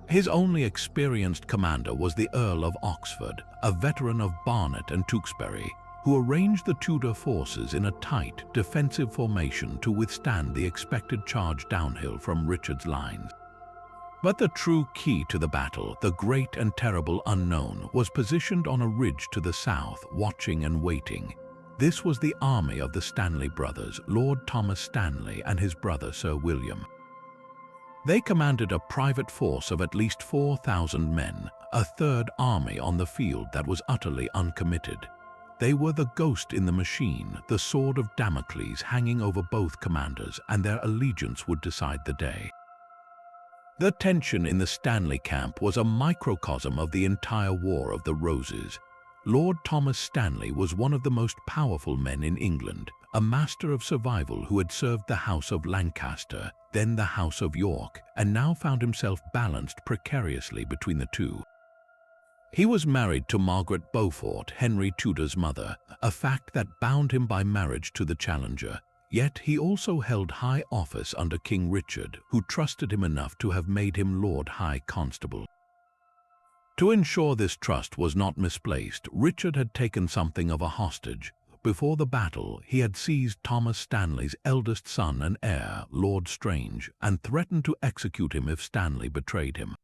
His only experienced commander was the Earl of Oxford, a veteran of Barnet and Tewkesbury, who arranged the Tudor forces in a tight, defensive formation to withstand the expected charge downhill from Richard's lines. But the true key to the battle, the great and terrible unknown, was positioned on a ridge to the south, watching and waiting. This was the army of the Stanley brothers, Lord Thomas Stanley and his brother Sir William. They commanded a private force of at least 4,000 men, a third army on the field that was utterly uncommitted. They were the ghost in the machine, the sword of Damocles hanging over both commanders, and their allegiance would decide the day. The tension in the Stanley camp was a microcosm of the entire War of the Roses. Lord Thomas Stanley was one of the most powerful men in England, a master of survival who had served the House of Lancaster, then the House of York, and now found himself balanced precariously between the two. He was married to Margaret Beaufort, Henry Tudor's mother, a fact that bound him by marriage to the challenger. Yet he also held high office under King Richard, who trusted him enough to have made him Lord High Constable. To ensure this trust was not misplaced, Richard had taken something of a hostage. Before the battle, he had seized Thomas Stanley's eldest son and heir, Lord Strange, and threatened to execute him if Stanley betrayed him.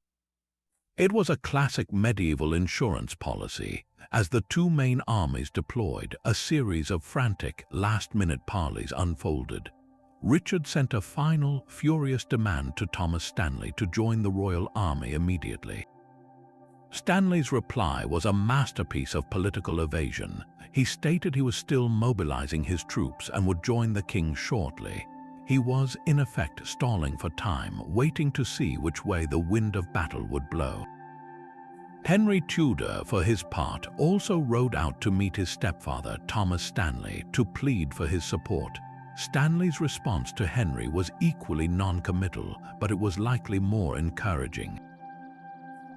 It was a classic medieval insurance policy. As the two main armies deployed, a series of frantic, last-minute parleys unfolded. Richard sent a final, furious demand to Thomas Stanley to join the royal army immediately. Stanley's reply was a masterpiece of political evasion. He stated he was still mobilizing his troops and would join the king shortly. He was, in effect, stalling for time, waiting to see which way the wind of battle would blow. Henry Tudor, for his part, also rode out to meet his stepfather, Thomas Stanley, to plead for his support. Stanley's response to Henry was equally non-committal, but it was likely more encouraging.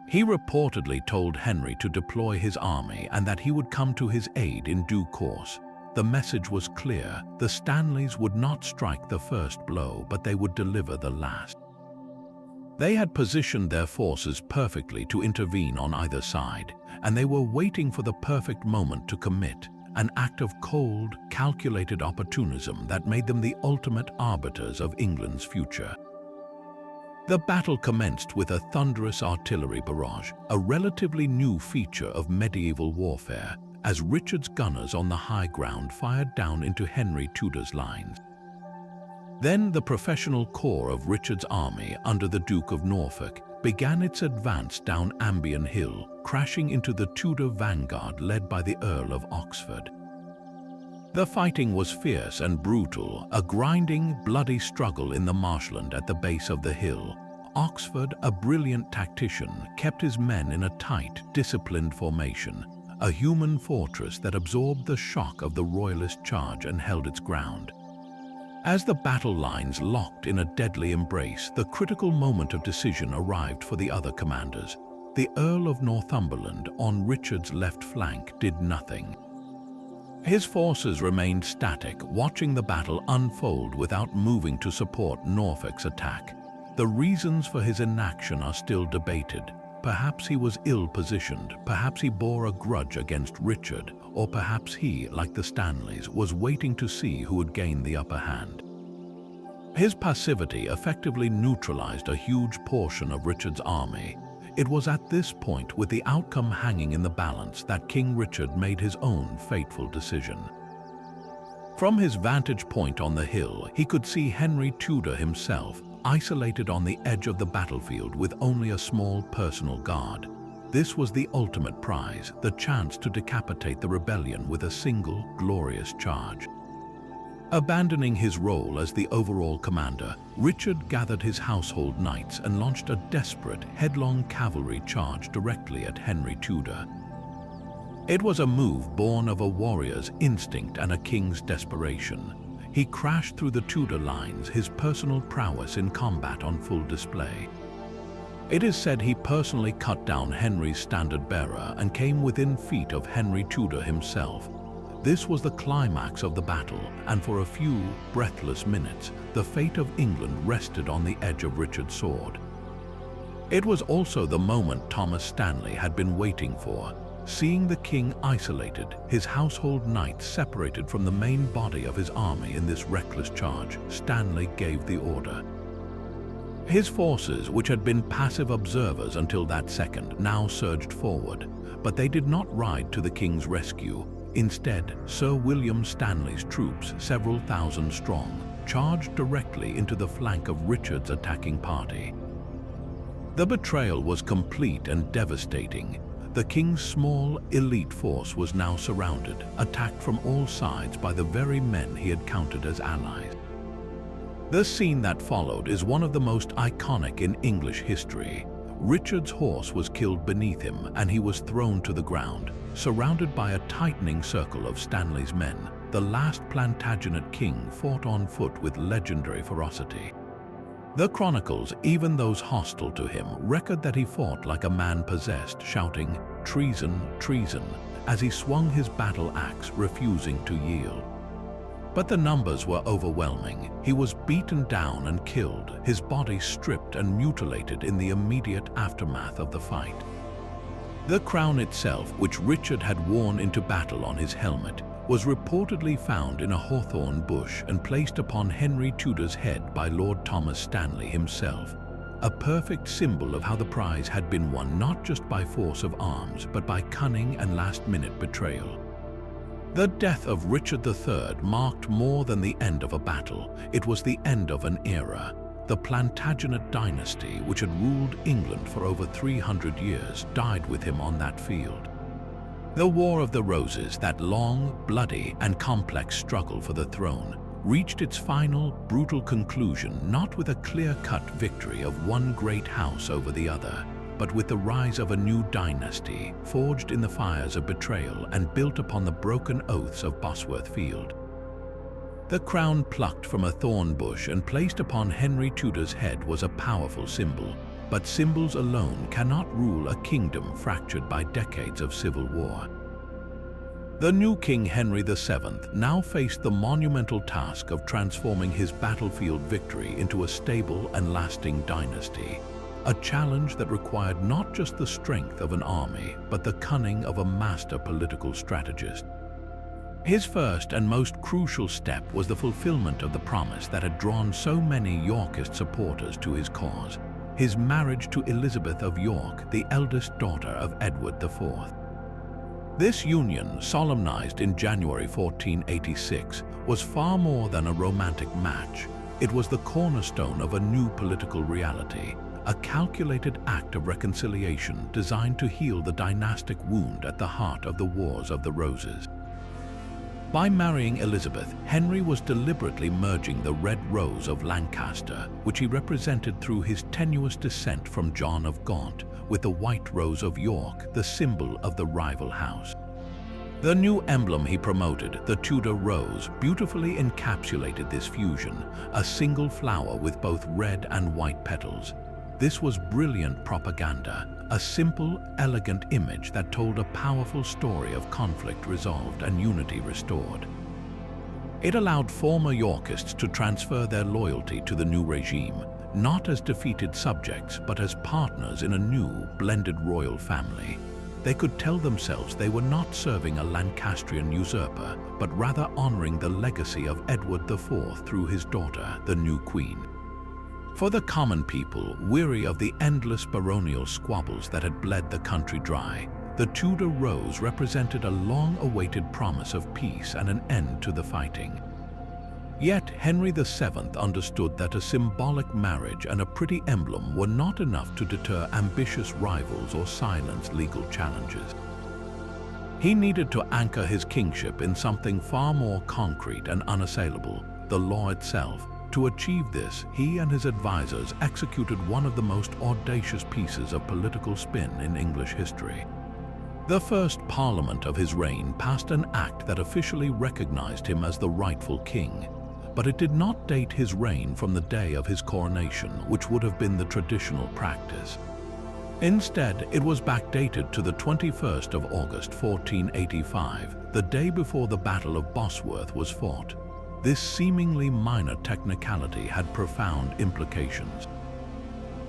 He reportedly told Henry to deploy his army and that he would come to his aid in due course. The message was clear: the Stanleys would not strike the first blow, but they would deliver the last. They had positioned their forces perfectly to intervene on either side, and they were waiting for the perfect moment to commit, an act of cold, calculated opportunism that made them the ultimate arbiters of England's future. The battle commenced with a thunderous artillery barrage, a relatively new feature of medieval warfare. as Richard's gunners on the high ground fired down into Henry Tudor's lines. Then the professional corps of Richard's army under the Duke of Norfolk began its advance down Ambion Hill, crashing into the Tudor vanguard led by the Earl of Oxford. The fighting was fierce and brutal, a grinding, bloody struggle in the marshland at the base of the hill. Oxford, a brilliant tactician, kept his men in a tight, disciplined formation, a human fortress that absorbed the shock of the royalist charge and held its ground. As the battle lines locked in a deadly embrace, the critical moment of decision arrived for the other commanders. The Earl of Northumberland, on Richard's left flank, did nothing. His forces remained static, watching the battle unfold without moving to support Norfolk's attack. The reasons for his inaction are still debated. Perhaps he was ill-positioned, perhaps he bore a grudge against Richard, or perhaps he, like the Stanleys, was waiting to see who would gain the upper hand. His passivity effectively neutralized a huge portion of Richard's army. It was at this point, with the outcome hanging in the balance, that King Richard made his own fateful decision. From his vantage point on the hill, he could see Henry Tudor himself, isolated on the edge of the battlefield with only a small personal guard. This was the ultimate prize, the chance to decapitate the rebellion with a single, glorious charge. Abandoning his role as the overall commander, Richard gathered his household knights and launched a desperate, headlong cavalry charge directly at Henry Tudor. It was a move born of a warrior's instinct and a king's desperation. He crashed through the Tudor lines, his personal prowess in combat on full display. It is said he personally cut down Henry's standard-bearer and came within feet of Henry Tudor himself. This was the climax of the battle, and for a few breathless minutes, the fate of England rested on the edge of Richard's sword. It was also the moment Thomas Stanley had been waiting for. Seeing the king isolated, his household knights separated from the main body of his army in this reckless charge, Stanley gave the order. His forces, which had been passive observers until that second, now surged forward, but they did not ride to the king's rescue. Instead, Sir William Stanley's troops, several thousand strong, charged directly into the flank of Richard's attacking party. The betrayal was complete and devastating. The king's small, elite force was now surrounded, attacked from all sides by the very men he had counted as allies. The scene that followed is one of the most iconic in English history. Richard's horse was killed beneath him, and he was thrown to the ground, surrounded by a tightening circle of Stanley's men. The last Plantagenet king fought on foot with legendary ferocity. The chronicles, even those hostile to him, record that he fought like a man possessed, shouting, "Treason, treason," as he swung his battle axe, refusing to yield. But the numbers were overwhelming. He was beaten down and killed, his body stripped and mutilated in the immediate aftermath of the fight. The crown itself, which Richard had worn into battle on his helmet, was reportedly found in a hawthorn bush and placed upon Henry Tudor's head by Lord Thomas Stanley himself, a perfect symbol of how the prize had been won not just by force of arms, but by cunning and last-minute betrayal. The death of Richard III marked more than the end of a battle. It was the end of an era. The Plantagenet dynasty, which had ruled England for over 300 years, died with him on that field. The War of the Roses, that long, bloody, and complex struggle for the throne, reached its final, brutal conclusion not with a clear-cut victory of one great house over the other, but with the rise of a new dynasty, forged in the fires of betrayal and built upon the broken oaths of Bosworth Field. The crown plucked from a thorn bush and placed upon Henry Tudor's head was a powerful symbol, but symbols alone cannot rule a kingdom fractured by decades of civil war. The new King Henry VII now faced the monumental task of transforming his battlefield victory into a stable and lasting dynasty, a challenge that required not just the strength of an army, but the cunning of a master political strategist. His first and most crucial step was the fulfillment of the promise that had drawn so many Yorkist supporters to his cause, his marriage to Elizabeth of York, the eldest daughter of Edward IV. This union, solemnized in January 1486, was far more than a romantic match. It was the cornerstone of a new political reality, a calculated act of reconciliation designed to heal the dynastic wound at the heart of the Wars of the Roses. By marrying Elizabeth, Henry was deliberately merging the Red Rose of Lancaster, which he represented through his tenuous descent from John of Gaunt, with the White Rose of York, the symbol of the rival house. The new emblem he promoted, the Tudor Rose, beautifully encapsulated this fusion, a single flower with both red and white petals. This was brilliant propaganda, a simple, elegant image that told a powerful story of conflict resolved and unity restored. It allowed former Yorkists to transfer their loyalty to the new regime, not as defeated subjects, but as partners in a new, blended royal family. They could tell themselves they were not serving a Lancastrian usurper, but rather honoring the legacy of Edward IV through his daughter, the new queen. For the common people, weary of the endless baronial squabbles that had bled the country dry, the Tudor Rose represented a long-awaited promise of peace and an end to the fighting. Yet Henry VII understood that a symbolic marriage and a pretty emblem were not enough to deter ambitious rivals or silence legal challenges. He needed to anchor his kingship in something far more concrete and unassailable, the law itself. To achieve this, he and his advisors executed one of the most audacious pieces of political spin in English history. The first Parliament of his reign passed an act that officially recognized him as the rightful king, but it did not date his reign from the day of his coronation, which would have been the traditional practice. Instead, it was backdated to the 21st of August 1485, the day before the Battle of Bosworth was fought. This seemingly minor technicality had profound implications.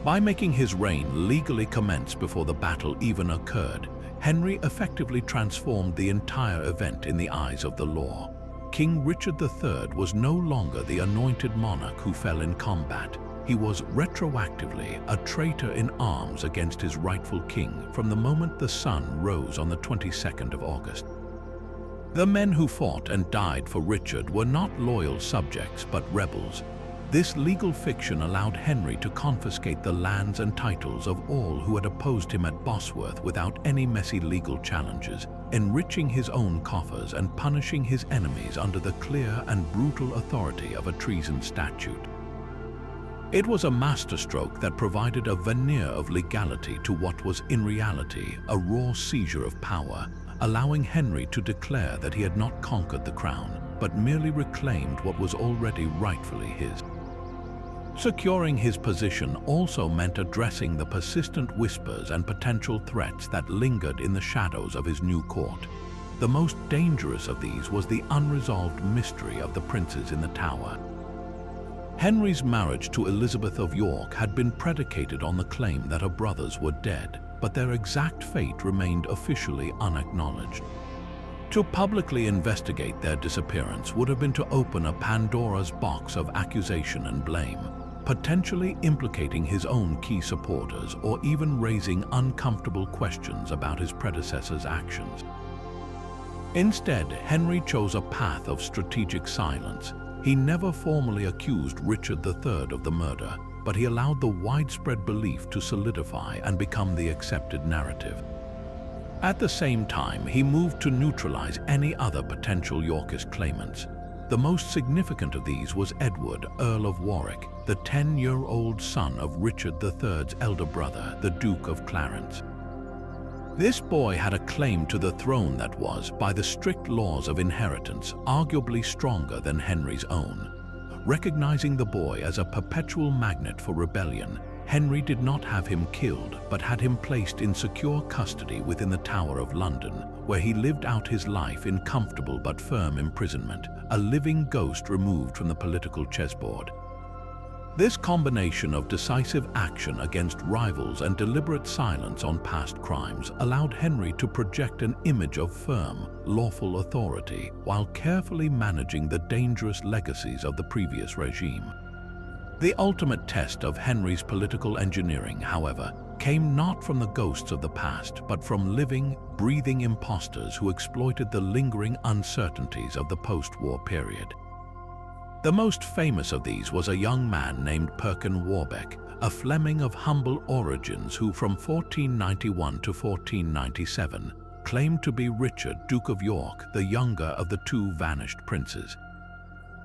By making his reign legally commence before the battle even occurred, Henry effectively transformed the entire event in the eyes of the law. King Richard III was no longer the anointed monarch who fell in combat. He was retroactively a traitor in arms against his rightful king from the moment the sun rose on the 22nd of August. The men who fought and died for Richard were not loyal subjects but rebels. This legal fiction allowed Henry to confiscate the lands and titles of all who had opposed him at Bosworth without any messy legal challenges, enriching his own coffers and punishing his enemies under the clear and brutal authority of a treason statute. It was a masterstroke that provided a veneer of legality to what was in reality a raw seizure of power, allowing Henry to declare that he had not conquered the crown, but merely reclaimed what was already rightfully his. Securing his position also meant addressing the persistent whispers and potential threats that lingered in the shadows of his new court. The most dangerous of these was the unresolved mystery of the princes in the Tower. Henry's marriage to Elizabeth of York had been predicated on the claim that her brothers were dead, but their exact fate remained officially unacknowledged. To publicly investigate their disappearance would have been to open a Pandora's box of accusation and blame, potentially implicating his own key supporters or even raising uncomfortable questions about his predecessor's actions. Instead, Henry chose a path of strategic silence. He never formally accused Richard III of the murder, but he allowed the widespread belief to solidify and become the accepted narrative. At the same time, he moved to neutralize any other potential Yorkist claimants. The most significant of these was Edward, Earl of Warwick, the 10-year-old son of Richard III's elder brother, the Duke of Clarence. This boy had a claim to the throne that was, by the strict laws of inheritance, arguably stronger than Henry's own. Recognizing the boy as a perpetual magnet for rebellion, Henry did not have him killed, but had him placed in secure custody within the Tower of London, where he lived out his life in comfortable but firm imprisonment, a living ghost removed from the political chessboard. This combination of decisive action against rivals and deliberate silence on past crimes allowed Henry to project an image of firm, lawful authority while carefully managing the dangerous legacies of the previous regime. The ultimate test of Henry's political engineering, however, came not from the ghosts of the past, but from living, breathing impostors who exploited the lingering uncertainties of the post-war period. The most famous of these was a young man named Perkin Warbeck, a Fleming of humble origins who from 1491 to 1497 claimed to be Richard, Duke of York, the younger of the two vanished princes.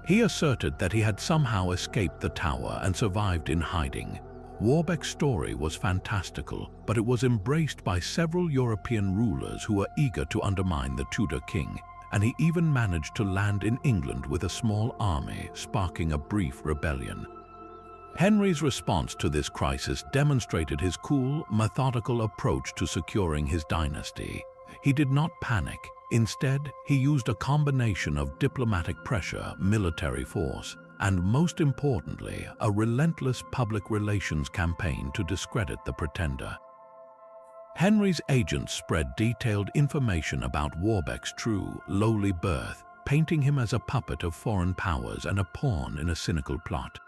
He asserted that he had somehow escaped the tower and survived in hiding. Warbeck's story was fantastical, but it was embraced by several European rulers who were eager to undermine the Tudor king, and he even managed to land in England with a small army, sparking a brief rebellion. Henry's response to this crisis demonstrated his cool, methodical approach to securing his dynasty. He did not panic. Instead, he used a combination of diplomatic pressure, military force, and most importantly, a relentless public relations campaign to discredit the pretender. Henry's agents spread detailed information about Warbeck's true, lowly birth, painting him as a puppet of foreign powers and a pawn in a cynical plot.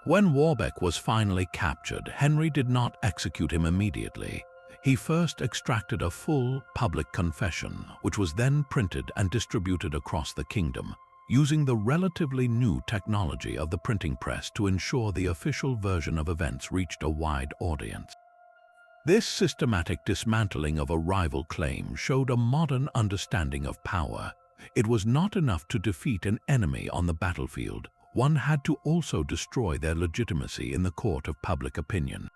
When Warbeck was finally captured, Henry did not execute him immediately. He first extracted a full, public confession, which was then printed and distributed across the kingdom, using the relatively new technology of the printing press to ensure the official version of events reached a wide audience. This systematic dismantling of a rival claim showed a modern understanding of power. It was not enough to defeat an enemy on the battlefield. One had to also destroy their legitimacy in the court of public opinion.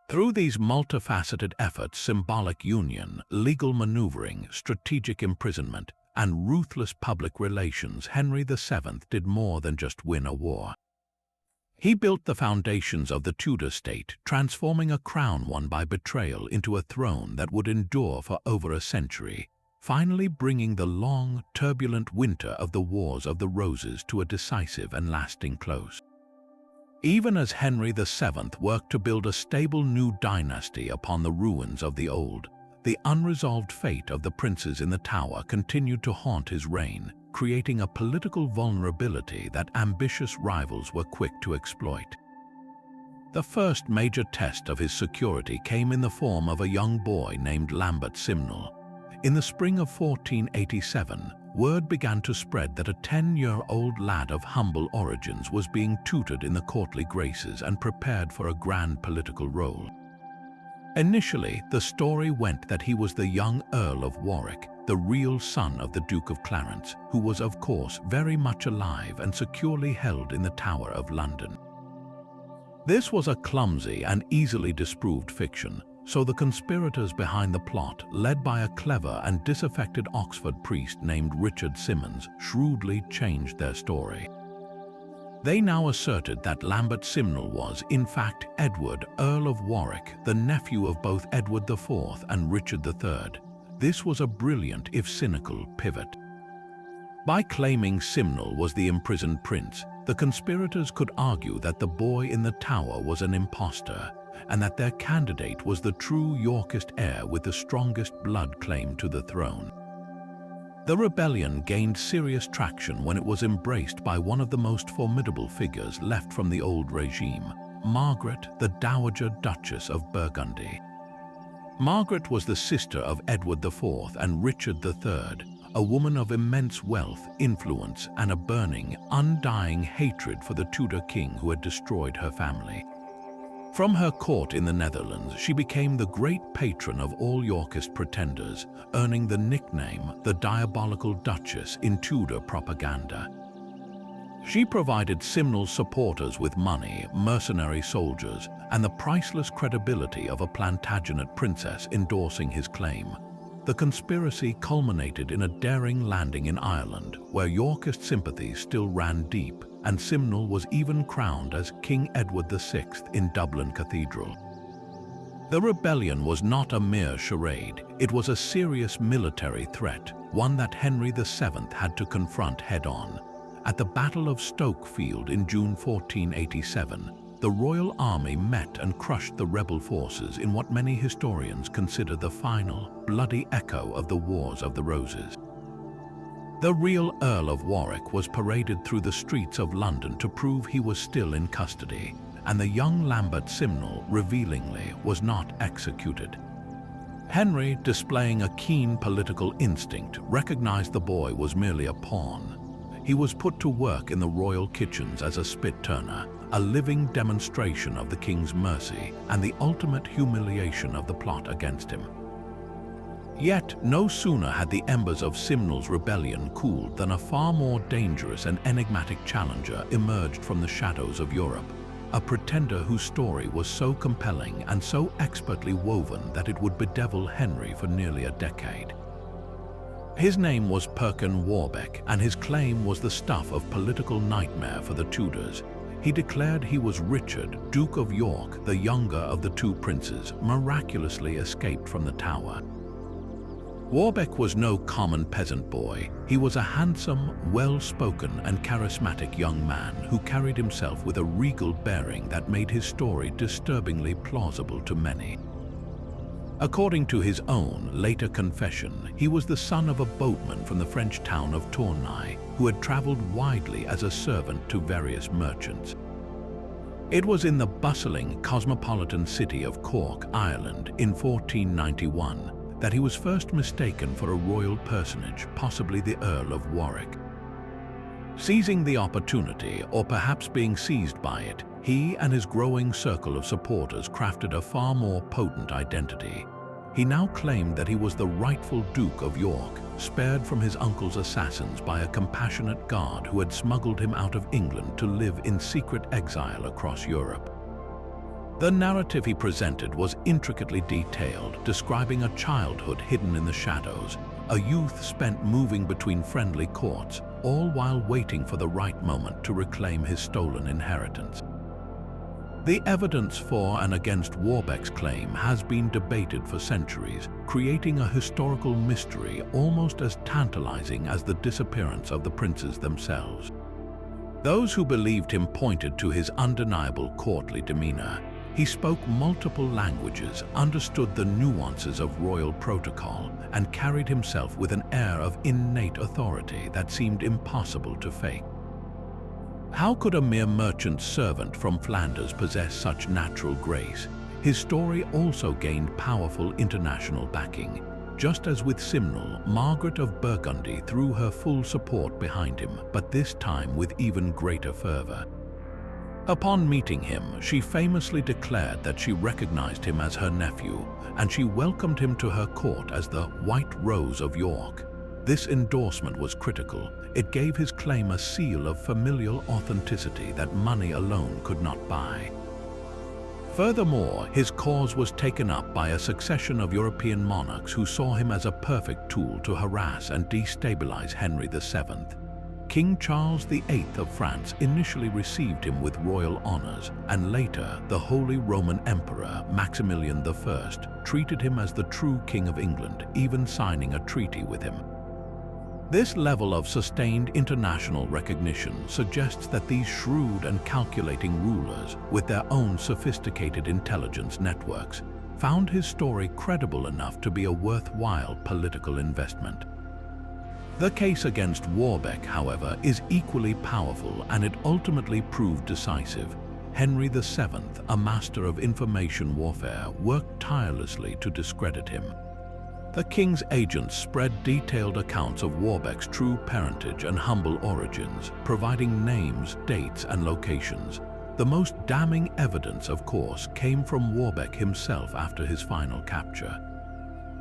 Through these multifaceted efforts, symbolic union, legal maneuvering, strategic imprisonment, and ruthless public relations, Henry VII did more than just win a war. He built the foundations of the Tudor state, transforming a crown won by betrayal into a throne that would endure for over a century, finally bringing the long, turbulent winter of the Wars of the Roses to a decisive and lasting close. Even as Henry VII worked to build a stable new dynasty upon the ruins of the old, the unresolved fate of the princes in the Tower continued to haunt his reign, creating a political vulnerability that ambitious rivals were quick to exploit. The first major test of his security came in the form of a young boy named Lambert Simnel. In the spring of 1487, word began to spread that a 10-year-old lad of humble origins was being tutored in the courtly graces and prepared for a grand political role. Initially, the story went that he was the young Earl of Warwick, the real son of the Duke of Clarence, who was of course very much alive and securely held in the Tower of London. This was a clumsy and easily disproved fiction, so the conspirators behind the plot, led by a clever and disaffected Oxford priest named Richard Simmons, shrewdly changed their story. They now asserted that Lambert Simnel was, in fact, Edward, Earl of Warwick, the nephew of both Edward IV and Richard III. This was a brilliant, if cynical, pivot. By claiming Simnel was the imprisoned prince, the conspirators could argue that the boy in the Tower was an impostor, and that their candidate was the true Yorkist heir with the strongest blood claim to the throne. The rebellion gained serious traction when it was embraced by one of the most formidable figures left from the old regime, Margaret, the Dowager Duchess of Burgundy. Margaret was the sister of Edward IV and Richard III, a woman of immense wealth, influence, and a burning, undying hatred for the Tudor king who had destroyed her family. From her court in the Netherlands, she became the great patron of all Yorkist pretenders, earning the nickname the Diabolical Duchess in Tudor propaganda. She provided Simnel's supporters with money, mercenary soldiers, and the priceless credibility of a Plantagenet princess endorsing his claim. The conspiracy culminated in a daring landing in Ireland, where Yorkist sympathies still ran deep, and Simnel was even crowned as King Edward VI in Dublin Cathedral. The rebellion was not a mere charade. It was a serious military threat, one that Henry VII had to confront head-on. At the Battle of Stoke Field in June 1487, the Royal Army met and crushed the rebel forces in what many historians consider the final, bloody echo of the Wars of the Roses. The real Earl of Warwick was paraded through the streets of London to prove he was still in custody, and the young Lambert Simnel, revealingly, was not executed. Henry, displaying a keen political instinct, recognized the boy was merely a pawn. He was put to work in the royal kitchens as a spit-turner, a living demonstration of the king's mercy and the ultimate humiliation of the plot against him. Yet, no sooner had the embers of Simnel's rebellion cooled than a far more dangerous and enigmatic challenger emerged from the shadows of Europe, a pretender whose story was so compelling and so expertly woven that it would bedevil Henry for nearly a decade. His name was Perkin Warbeck, and his claim was the stuff of political nightmare for the Tudors. He declared he was Richard, Duke of York, the younger of the two princes, miraculously escaped from the Tower. Warbeck was no common peasant boy. He was a handsome, well-spoken and charismatic young man who carried himself with a regal bearing that made his story disturbingly plausible to many. According to his own later confession, he was the son of a boatman from the French town of Tournai who had traveled widely as a servant to various merchants. It was in the bustling, cosmopolitan city of Cork, Ireland, in 1491, that he was first mistaken for a royal personage, possibly the Earl of Warwick. Seizing the opportunity, or perhaps being seized by it, he and his growing circle of supporters crafted a far more potent identity. He now claimed that he was the rightful Duke of York, spared from his uncle's assassins by a compassionate guard who had smuggled him out of England to live in secret exile across Europe. The narrative he presented was intricately detailed, describing a childhood hidden in the shadows, a youth spent moving between friendly courts, all while waiting for the right moment to reclaim his stolen inheritance. The evidence for and against Warbeck's claim has been debated for centuries, creating a historical mystery almost as tantalizing as the disappearance of the princes themselves. Those who believed him pointed to his undeniable courtly demeanor. He spoke multiple languages, understood the nuances of royal protocol, and carried himself with an air of innate authority that seemed impossible to fake. How could a mere merchant servant from Flanders possess such natural grace? His story also gained powerful international backing. Just as with Simnel, Margaret of Burgundy threw her full support behind him, but this time with even greater fervor. Upon meeting him, she famously declared that she recognized him as her nephew, and she welcomed him to her court as the White Rose of York. This endorsement was critical. It gave his claim a seal of familial authenticity that money alone could not buy. Furthermore, his cause was taken up by a succession of European monarchs who saw him as a perfect tool to harass and destabilize Henry VII. King Charles VIII of France initially received him with royal honors, and later the Holy Roman Emperor Maximilian I treated him as the true King of England, even signing a treaty with him. This level of sustained international recognition suggests that these shrewd and calculating rulers, with their own sophisticated intelligence networks, found his story credible enough to be a worthwhile political investment. The case against Warbeck, however, is equally powerful, and it ultimately proved decisive. Henry VII, a master of information warfare, worked tirelessly to discredit him. The king's agents spread detailed accounts of Warbeck's true parentage and humble origins, providing names, dates, and locations. The most damning evidence, of course, came from Warbeck himself after his final capture.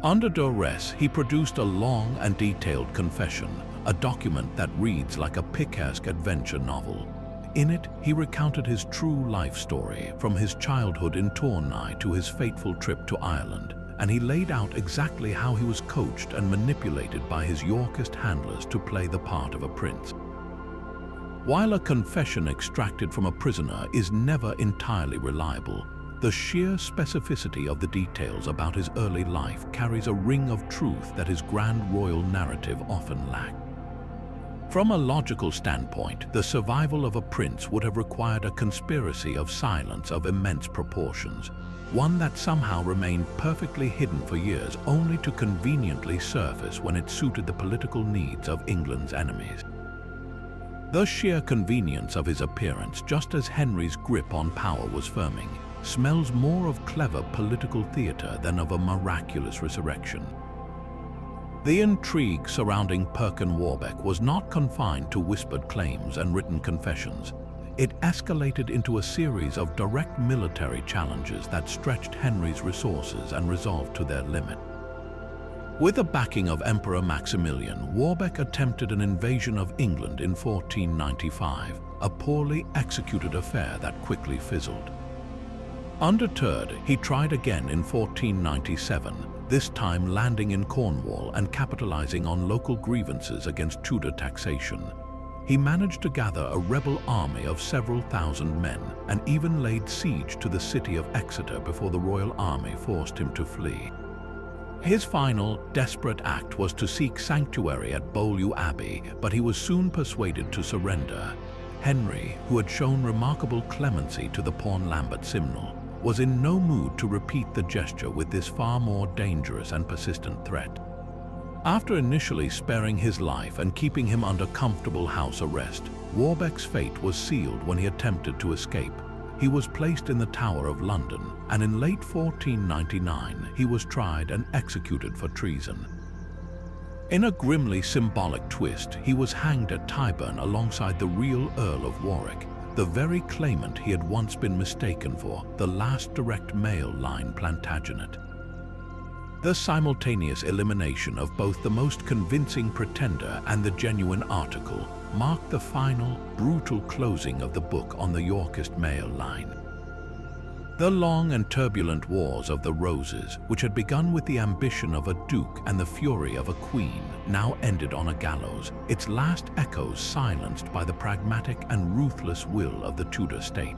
Under duress, he produced a long and detailed confession, a document that reads like a picaresque adventure novel. In it, he recounted his true life story, from his childhood in Tournai to his fateful trip to Ireland, and he laid out exactly how he was coached and manipulated by his Yorkist handlers to play the part of a prince. While a confession extracted from a prisoner is never entirely reliable, the sheer specificity of the details about his early life carries a ring of truth that his grand royal narrative often lacked. From a logical standpoint, the survival of a prince would have required a conspiracy of silence of immense proportions, one that somehow remained perfectly hidden for years only to conveniently surface when it suited the political needs of England's enemies. The sheer convenience of his appearance, just as Henry's grip on power was firming, smells more of clever political theatre than of a miraculous resurrection. The intrigue surrounding Perkin Warbeck was not confined to whispered claims and written confessions. It escalated into a series of direct military challenges that stretched Henry's resources and resolve to their limit. With the backing of Emperor Maximilian, Warbeck attempted an invasion of England in 1495, a poorly executed affair that quickly fizzled. Undeterred, he tried again in 1497, this time landing in Cornwall and capitalizing on local grievances against Tudor taxation. He managed to gather a rebel army of several thousand men and even laid siege to the city of Exeter before the royal army forced him to flee. His final, desperate act was to seek sanctuary at Beaulieu Abbey, but he was soon persuaded to surrender. Henry, who had shown remarkable clemency to the Pawn Lambert Simnel, was in no mood to repeat the gesture with this far more dangerous and persistent threat. After initially sparing his life and keeping him under comfortable house arrest, Warbeck's fate was sealed when he attempted to escape. He was placed in the Tower of London, and in late 1499 he was tried and executed for treason. In a grimly symbolic twist, he was hanged at Tyburn alongside the real Earl of Warwick, the very claimant he had once been mistaken for, the last direct male line Plantagenet. The simultaneous elimination of both the most convincing pretender and the genuine article marked the final, brutal closing of the book on the Yorkist male line. The long and turbulent Wars of the Roses, which had begun with the ambition of a duke and the fury of a queen, now ended on a gallows, its last echoes silenced by the pragmatic and ruthless will of the Tudor state.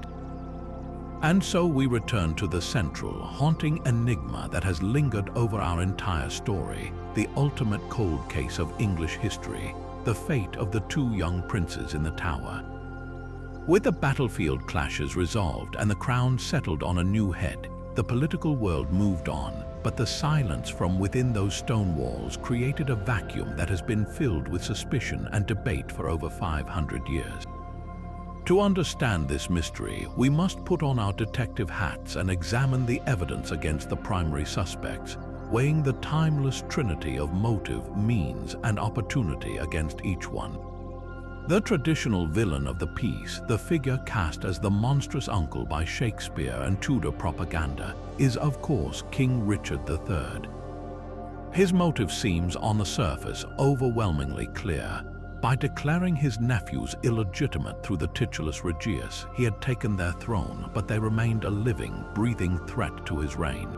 And so we return to the central, haunting enigma that has lingered over our entire story, the ultimate cold case of English history, the fate of the two young princes in the Tower. With the battlefield clashes resolved and the crown settled on a new head, the political world moved on, but the silence from within those stone walls created a vacuum that has been filled with suspicion and debate for over 500 years. To understand this mystery, we must put on our detective hats and examine the evidence against the primary suspects, weighing the timeless trinity of motive, means, and opportunity against each one. The traditional villain of the piece, the figure cast as the monstrous uncle by Shakespeare and Tudor propaganda, is of course King Richard III. His motive seems, on the surface, overwhelmingly clear. By declaring his nephews illegitimate through the titulus regius, he had taken their throne, but they remained a living, breathing threat to his reign.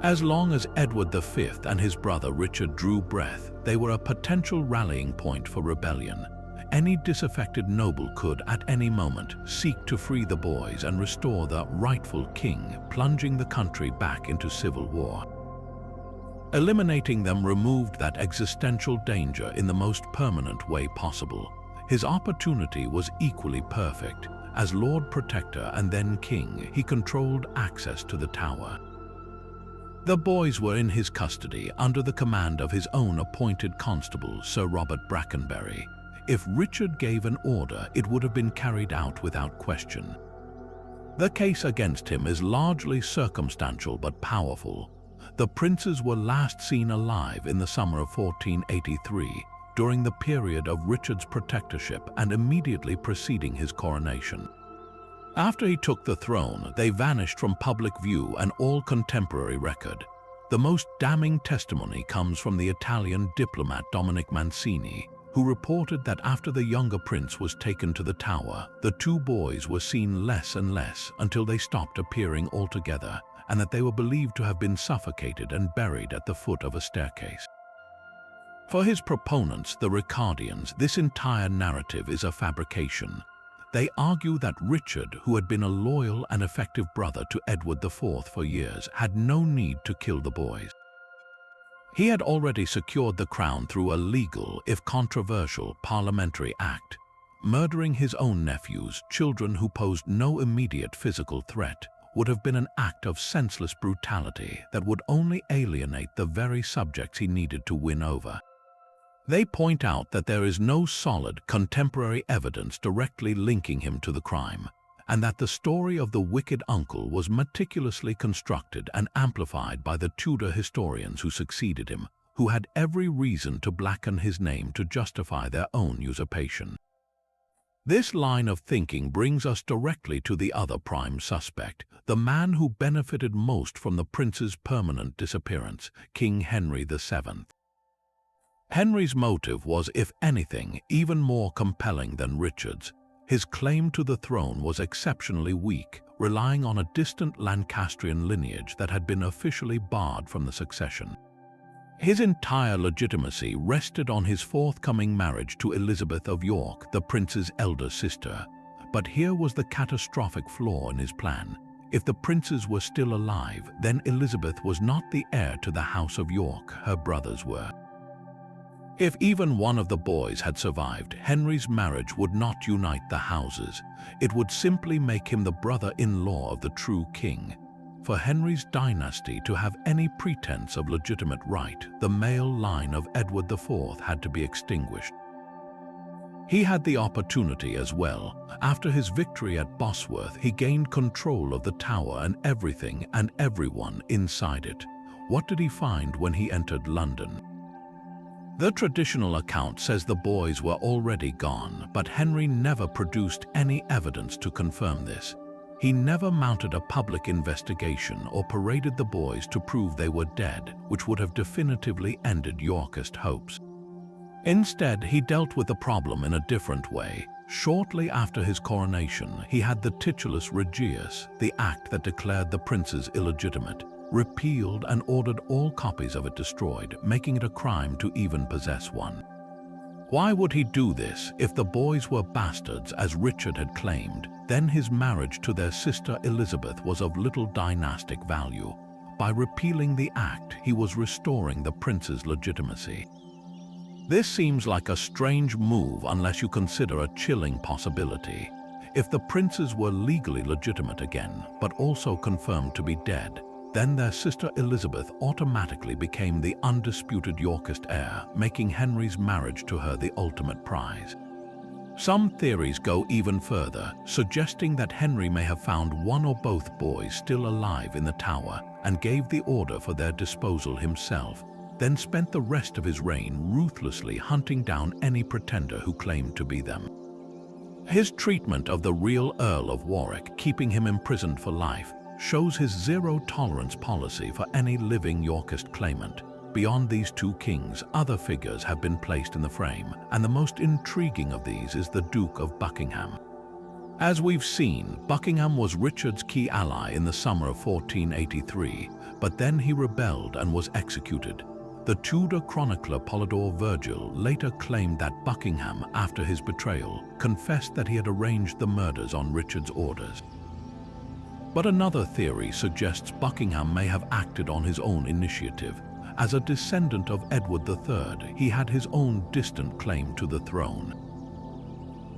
As long as Edward V and his brother Richard drew breath, they were a potential rallying point for rebellion. Any disaffected noble could, at any moment, seek to free the boys and restore the rightful king, plunging the country back into civil war. Eliminating them removed that existential danger in the most permanent way possible. His opportunity was equally perfect. As Lord Protector and then King, he controlled access to the Tower. The boys were in his custody under the command of his own appointed constable, Sir Robert Brackenbury. If Richard gave an order, it would have been carried out without question. The case against him is largely circumstantial but powerful. The princes were last seen alive in the summer of 1483, during the period of Richard's protectorship and immediately preceding his coronation. After he took the throne, they vanished from public view and all contemporary record. The most damning testimony comes from the Italian diplomat Dominic Mancini, who reported that after the younger prince was taken to the Tower, the two boys were seen less and less until they stopped appearing altogether, and that they were believed to have been suffocated and buried at the foot of a staircase. For his proponents, the Ricardians, this entire narrative is a fabrication. They argue that Richard, who had been a loyal and effective brother to Edward IV for years, had no need to kill the boys. He had already secured the crown through a legal, if controversial, parliamentary act, murdering his own nephews, children who posed no immediate physical threat, would have been an act of senseless brutality that would only alienate the very subjects he needed to win over. They point out that there is no solid contemporary evidence directly linking him to the crime, and that the story of the wicked uncle was meticulously constructed and amplified by the Tudor historians who succeeded him, who had every reason to blacken his name to justify their own usurpation. This line of thinking brings us directly to the other prime suspect, the man who benefited most from the prince's permanent disappearance, King Henry VII. Henry's motive was, if anything, even more compelling than Richard's. His claim to the throne was exceptionally weak, relying on a distant Lancastrian lineage that had been officially barred from the succession. His entire legitimacy rested on his forthcoming marriage to Elizabeth of York, the prince's elder sister. But here was the catastrophic flaw in his plan. If the princes were still alive, then Elizabeth was not the heir to the House of York, her brothers were. If even one of the boys had survived, Henry's marriage would not unite the houses. It would simply make him the brother-in-law of the true king. For Henry's dynasty to have any pretense of legitimate right, the male line of Edward IV had to be extinguished. He had the opportunity as well. After his victory at Bosworth, he gained control of the tower and everything and everyone inside it. What did he find when he entered London? The traditional account says the boys were already gone, but Henry never produced any evidence to confirm this. He never mounted a public investigation or paraded the boys to prove they were dead, which would have definitively ended Yorkist hopes. Instead, he dealt with the problem in a different way. Shortly after his coronation, he had the Titulus Regius, the act that declared the princes illegitimate, repealed and ordered all copies of it destroyed, making it a crime to even possess one. Why would he do this if the boys were bastards, as Richard had claimed? Then his marriage to their sister Elizabeth was of little dynastic value. By repealing the act, he was restoring the prince's legitimacy. This seems like a strange move unless you consider a chilling possibility. If the princes were legally legitimate again, but also confirmed to be dead, then their sister Elizabeth automatically became the undisputed Yorkist heir, making Henry's marriage to her the ultimate prize. Some theories go even further, suggesting that Henry may have found one or both boys still alive in the tower and gave the order for their disposal himself, then spent the rest of his reign ruthlessly hunting down any pretender who claimed to be them. His treatment of the real Earl of Warwick, keeping him imprisoned for life, shows his zero-tolerance policy for any living Yorkist claimant. Beyond these two kings, other figures have been placed in the frame, and the most intriguing of these is the Duke of Buckingham. As we've seen, Buckingham was Richard's key ally in the summer of 1483, but then he rebelled and was executed. The Tudor chronicler Polydore Virgil later claimed that Buckingham, after his betrayal, confessed that he had arranged the murders on Richard's orders. But another theory suggests Buckingham may have acted on his own initiative. As a descendant of Edward III, he had his own distant claim to the throne.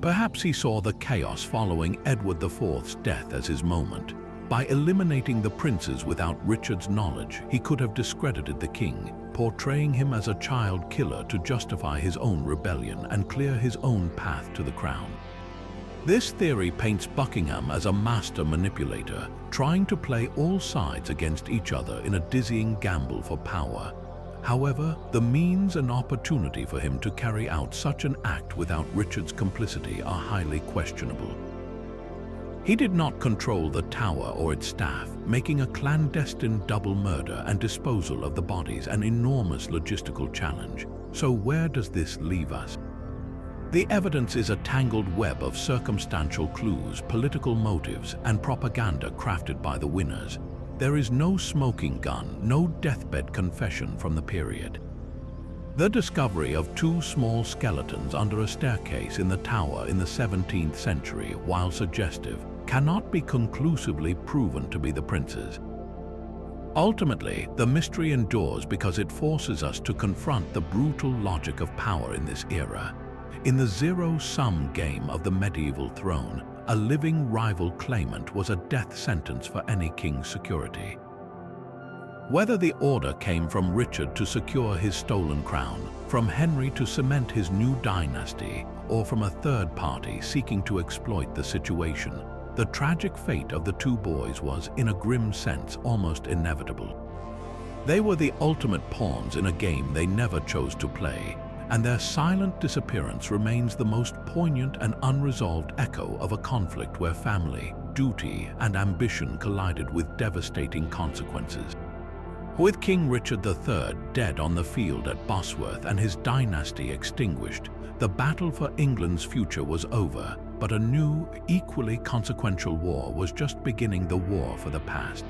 Perhaps he saw the chaos following Edward IV's death as his moment. By eliminating the princes without Richard's knowledge, he could have discredited the king, portraying him as a child killer to justify his own rebellion and clear his own path to the crown. This theory paints Buckingham as a master manipulator, trying to play all sides against each other in a dizzying gamble for power. However, the means and opportunity for him to carry out such an act without Richard's complicity are highly questionable. He did not control the tower or its staff, making a clandestine double murder and disposal of the bodies an enormous logistical challenge. So where does this leave us? The evidence is a tangled web of circumstantial clues, political motives, and propaganda crafted by the winners. There is no smoking gun, no deathbed confession from the period. The discovery of two small skeletons under a staircase in the tower in the 17th century, while suggestive, cannot be conclusively proven to be the princes. Ultimately, the mystery endures because it forces us to confront the brutal logic of power in this era. In the zero-sum game of the medieval throne, a living rival claimant was a death sentence for any king's security. Whether the order came from Richard to secure his stolen crown, from Henry to cement his new dynasty, or from a third party seeking to exploit the situation, the tragic fate of the two boys was, in a grim sense, almost inevitable. They were the ultimate pawns in a game they never chose to play, and their silent disappearance remains the most poignant and unresolved echo of a conflict where family, duty, and ambition collided with devastating consequences. With King Richard III dead on the field at Bosworth and his dynasty extinguished, the battle for England's future was over, but a new, equally consequential war was just beginning: the war for the past.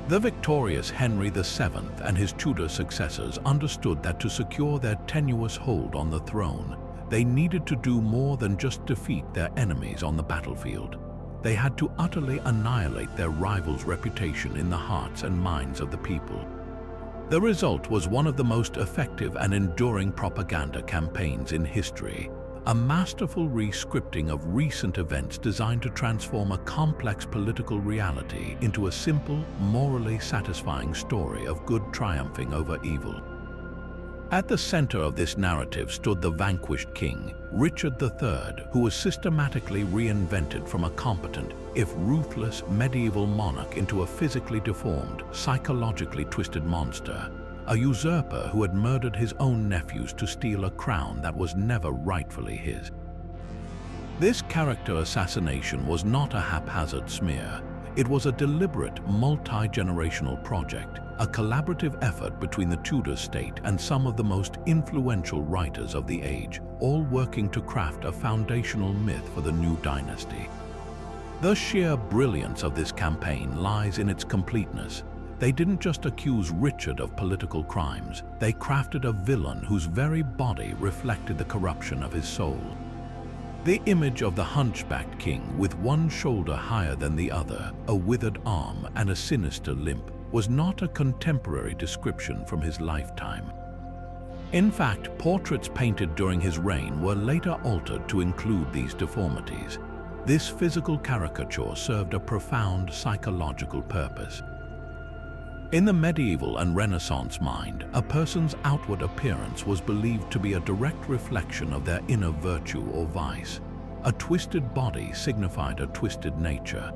The victorious Henry VII and his Tudor successors understood that to secure their tenuous hold on the throne, they needed to do more than just defeat their enemies on the battlefield. They had to utterly annihilate their rivals' reputation in the hearts and minds of the people. The result was one of the most effective and enduring propaganda campaigns in history, a masterful re-scripting of recent events designed to transform a complex political reality into a simple, morally satisfying story of good triumphing over evil. At the center of this narrative stood the vanquished king, Richard III, who was systematically reinvented from a competent, if ruthless, medieval monarch into a physically deformed, psychologically twisted monster, a usurper who had murdered his own nephews to steal a crown that was never rightfully his. This character assassination was not a haphazard smear. It was a deliberate, multi-generational project, a collaborative effort between the Tudor state and some of the most influential writers of the age, all working to craft a foundational myth for the new dynasty. The sheer brilliance of this campaign lies in its completeness. They didn't just accuse Richard of political crimes, they crafted a villain whose very body reflected the corruption of his soul. The image of the hunchbacked king with one shoulder higher than the other, a withered arm, and a sinister limp was not a contemporary description from his lifetime. In fact, portraits painted during his reign were later altered to include these deformities. This physical caricature served a profound psychological purpose. In the medieval and Renaissance mind, a person's outward appearance was believed to be a direct reflection of their inner virtue or vice. A twisted body signified a twisted nature.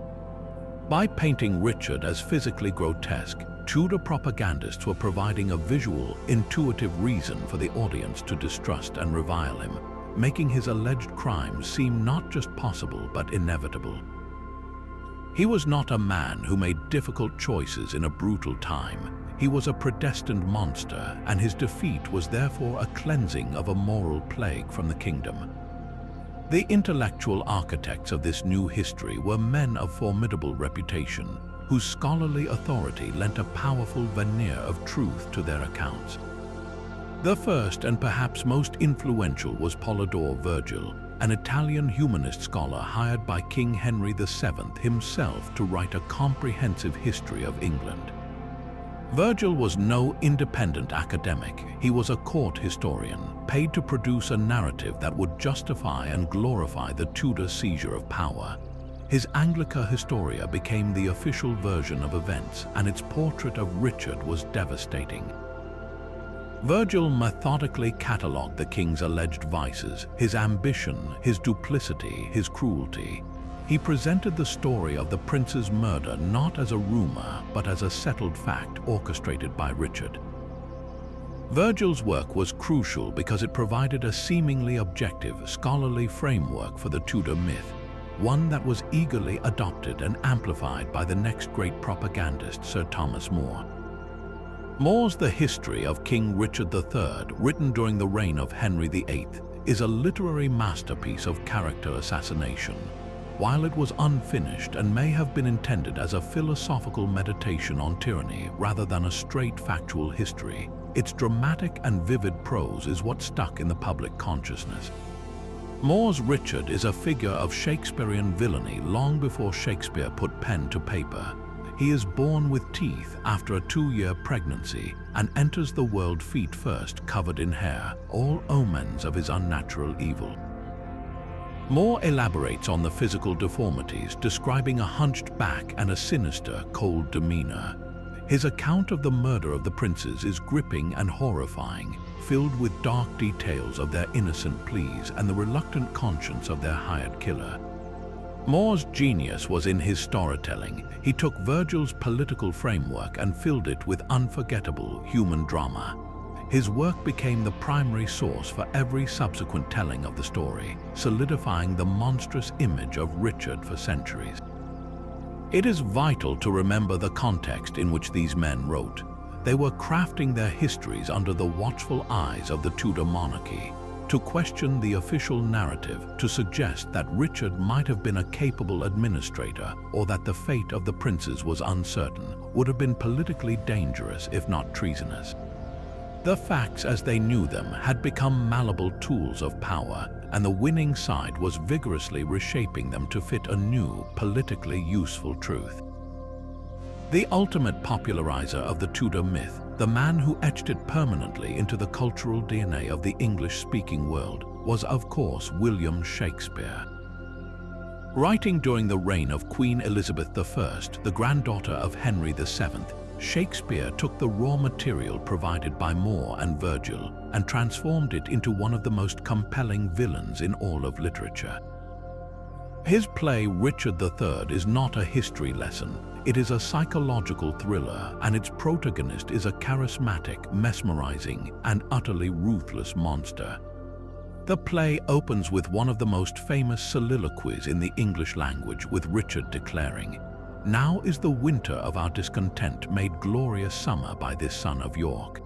By painting Richard as physically grotesque, Tudor propagandists were providing a visual, intuitive reason for the audience to distrust and revile him, making his alleged crimes seem not just possible but inevitable. He was not a man who made difficult choices in a brutal time. He was a predestined monster, and his defeat was therefore a cleansing of a moral plague from the kingdom. The intellectual architects of this new history were men of formidable reputation, whose scholarly authority lent a powerful veneer of truth to their accounts. The first and perhaps most influential was Polydore Virgil, an Italian humanist scholar hired by King Henry VII himself to write a comprehensive history of England. Virgil was no independent academic. He was a court historian, paid to produce a narrative that would justify and glorify the Tudor seizure of power. His Anglica Historia became the official version of events, and its portrait of Richard was devastating. Virgil methodically catalogued the king's alleged vices, his ambition, his duplicity, his cruelty. He presented the story of the prince's murder not as a rumor, but as a settled fact orchestrated by Richard. Virgil's work was crucial because it provided a seemingly objective, scholarly framework for the Tudor myth, one that was eagerly adopted and amplified by the next great propagandist, Sir Thomas More. More's The History of King Richard III, written during the reign of Henry VIII, is a literary masterpiece of character assassination. While it was unfinished and may have been intended as a philosophical meditation on tyranny rather than a straight factual history, its dramatic and vivid prose is what stuck in the public consciousness. More's Richard is a figure of Shakespearean villainy long before Shakespeare put pen to paper. He is born with teeth after a 2-year pregnancy and enters the world feet first, covered in hair, all omens of his unnatural evil. More elaborates on the physical deformities, describing a hunched back and a sinister, cold demeanor. His account of the murder of the princes is gripping and horrifying, filled with dark details of their innocent pleas and the reluctant conscience of their hired killer. More's genius was in his storytelling. He took Virgil's political framework and filled it with unforgettable human drama. His work became the primary source for every subsequent telling of the story, solidifying the monstrous image of Richard for centuries. It is vital to remember the context in which these men wrote. They were crafting their histories under the watchful eyes of the Tudor monarchy. To question the official narrative, to suggest that Richard might have been a capable administrator or that the fate of the princes was uncertain, would have been politically dangerous if not treasonous. The facts as they knew them had become malleable tools of power, and the winning side was vigorously reshaping them to fit a new, politically useful truth. The ultimate popularizer of the Tudor myth, the man who etched it permanently into the cultural DNA of the English-speaking world, was of course William Shakespeare. Writing during the reign of Queen Elizabeth I, the granddaughter of Henry VII, Shakespeare took the raw material provided by Moore and Virgil and transformed it into one of the most compelling villains in all of literature. His play Richard III is not a history lesson. It is a psychological thriller, and its protagonist is a charismatic, mesmerizing, and utterly ruthless monster. The play opens with one of the most famous soliloquies in the English language, with Richard declaring, "Now is the winter of our discontent made glorious summer by this son of York."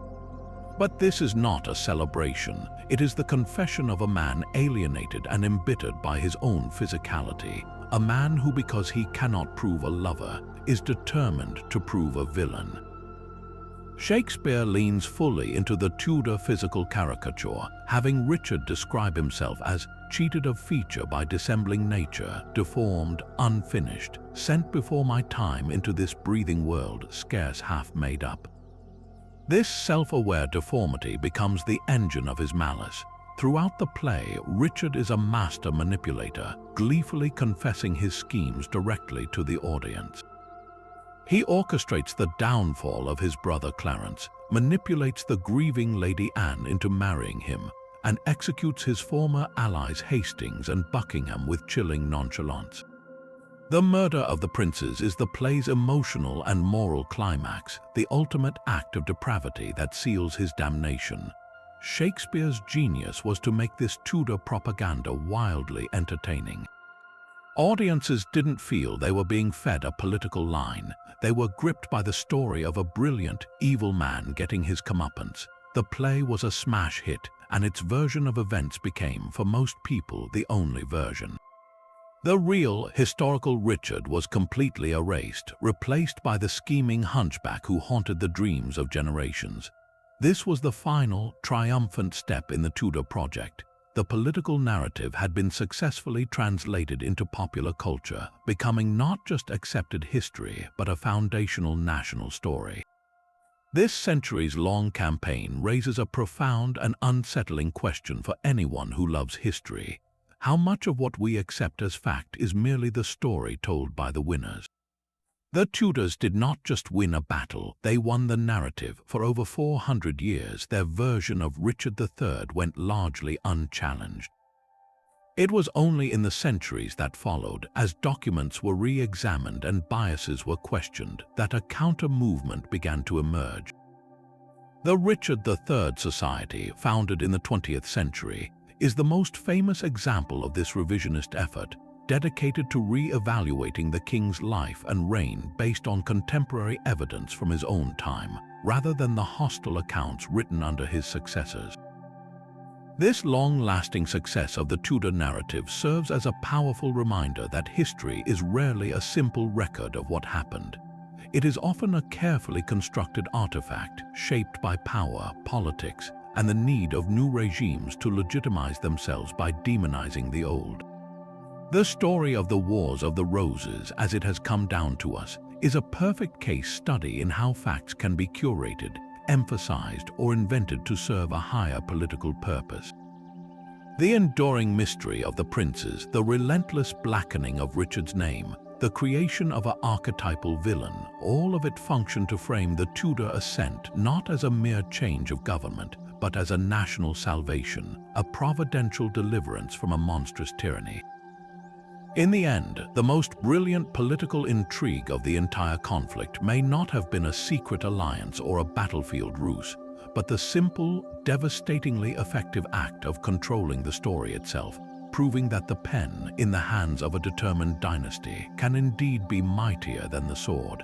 But this is not a celebration. It is the confession of a man alienated and embittered by his own physicality, a man who, because he cannot prove a lover, is determined to prove a villain. Shakespeare leans fully into the Tudor physical caricature, having Richard describe himself as cheated of feature by dissembling nature, deformed, unfinished, sent before my time into this breathing world scarce half made up. This self-aware deformity becomes the engine of his malice. Throughout the play, Richard is a master manipulator, gleefully confessing his schemes directly to the audience. He orchestrates the downfall of his brother Clarence, manipulates the grieving Lady Anne into marrying him, and executes his former allies Hastings and Buckingham with chilling nonchalance. The murder of the princes is the play's emotional and moral climax, the ultimate act of depravity that seals his damnation. Shakespeare's genius was to make this Tudor propaganda wildly entertaining. Audiences didn't feel they were being fed a political line. They were gripped by the story of a brilliant, evil man getting his comeuppance. The play was a smash hit, and its version of events became, for most people, the only version. The real, historical Richard was completely erased, replaced by the scheming hunchback who haunted the dreams of generations. This was the final, triumphant step in the Tudor project. The political narrative had been successfully translated into popular culture, becoming not just accepted history, but a foundational national story. This centuries-long campaign raises a profound and unsettling question for anyone who loves history. How much of what we accept as fact is merely the story told by the winners? The Tudors did not just win a battle, they won the narrative. For over 400 years, their version of Richard III went largely unchallenged. It was only in the centuries that followed, as documents were re-examined and biases were questioned, that a counter-movement began to emerge. The Richard III Society, founded in the 20th century, is the most famous example of this revisionist effort, dedicated to re-evaluating the king's life and reign based on contemporary evidence from his own time, rather than the hostile accounts written under his successors. This long-lasting success of the Tudor narrative serves as a powerful reminder that history is rarely a simple record of what happened. It is often a carefully constructed artifact shaped by power, politics, and the need of new regimes to legitimize themselves by demonizing the old. The story of the Wars of the Roses, as it has come down to us, is a perfect case study in how facts can be curated, emphasized, or invented to serve a higher political purpose. The enduring mystery of the princes, the relentless blackening of Richard's name, the creation of an archetypal villain, all of it functioned to frame the Tudor ascent not as a mere change of government, but as a national salvation, a providential deliverance from a monstrous tyranny. In the end, the most brilliant political intrigue of the entire conflict may not have been a secret alliance or a battlefield ruse, but the simple, devastatingly effective act of controlling the story itself, proving that the pen in the hands of a determined dynasty can indeed be mightier than the sword.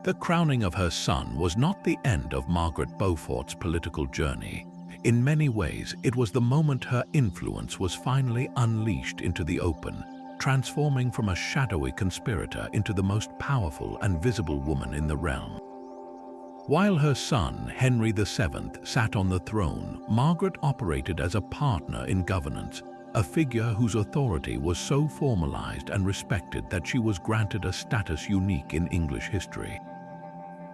The crowning of her son was not the end of Margaret Beaufort's political journey. In many ways, it was the moment her influence was finally unleashed into the open, transforming from a shadowy conspirator into the most powerful and visible woman in the realm. While her son, Henry VII, sat on the throne, Margaret operated as a partner in governance, a figure whose authority was so formalized and respected that she was granted a status unique in English history.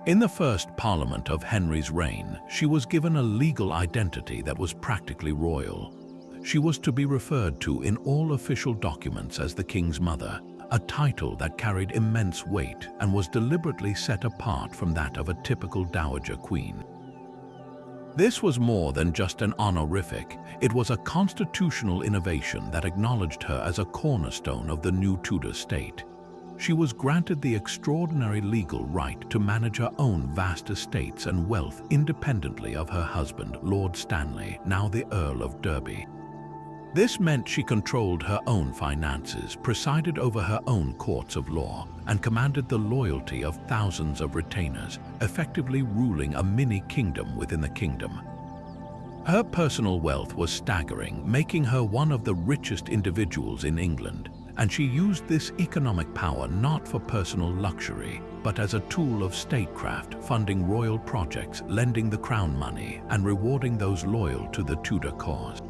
In the first Parliament of Henry's reign, she was given a legal identity that was practically royal. She was to be referred to in all official documents as the King's Mother, a title that carried immense weight and was deliberately set apart from that of a typical dowager queen. This was more than just an honorific, it was a constitutional innovation that acknowledged her as a cornerstone of the new Tudor state. She was granted the extraordinary legal right to manage her own vast estates and wealth independently of her husband, Lord Stanley, now the Earl of Derby. This meant she controlled her own finances, presided over her own courts of law, and commanded the loyalty of thousands of retainers, effectively ruling a mini-kingdom within the kingdom. Her personal wealth was staggering, making her one of the richest individuals in England, and she used this economic power not for personal luxury, but as a tool of statecraft, funding royal projects, lending the crown money, and rewarding those loyal to the Tudor cause.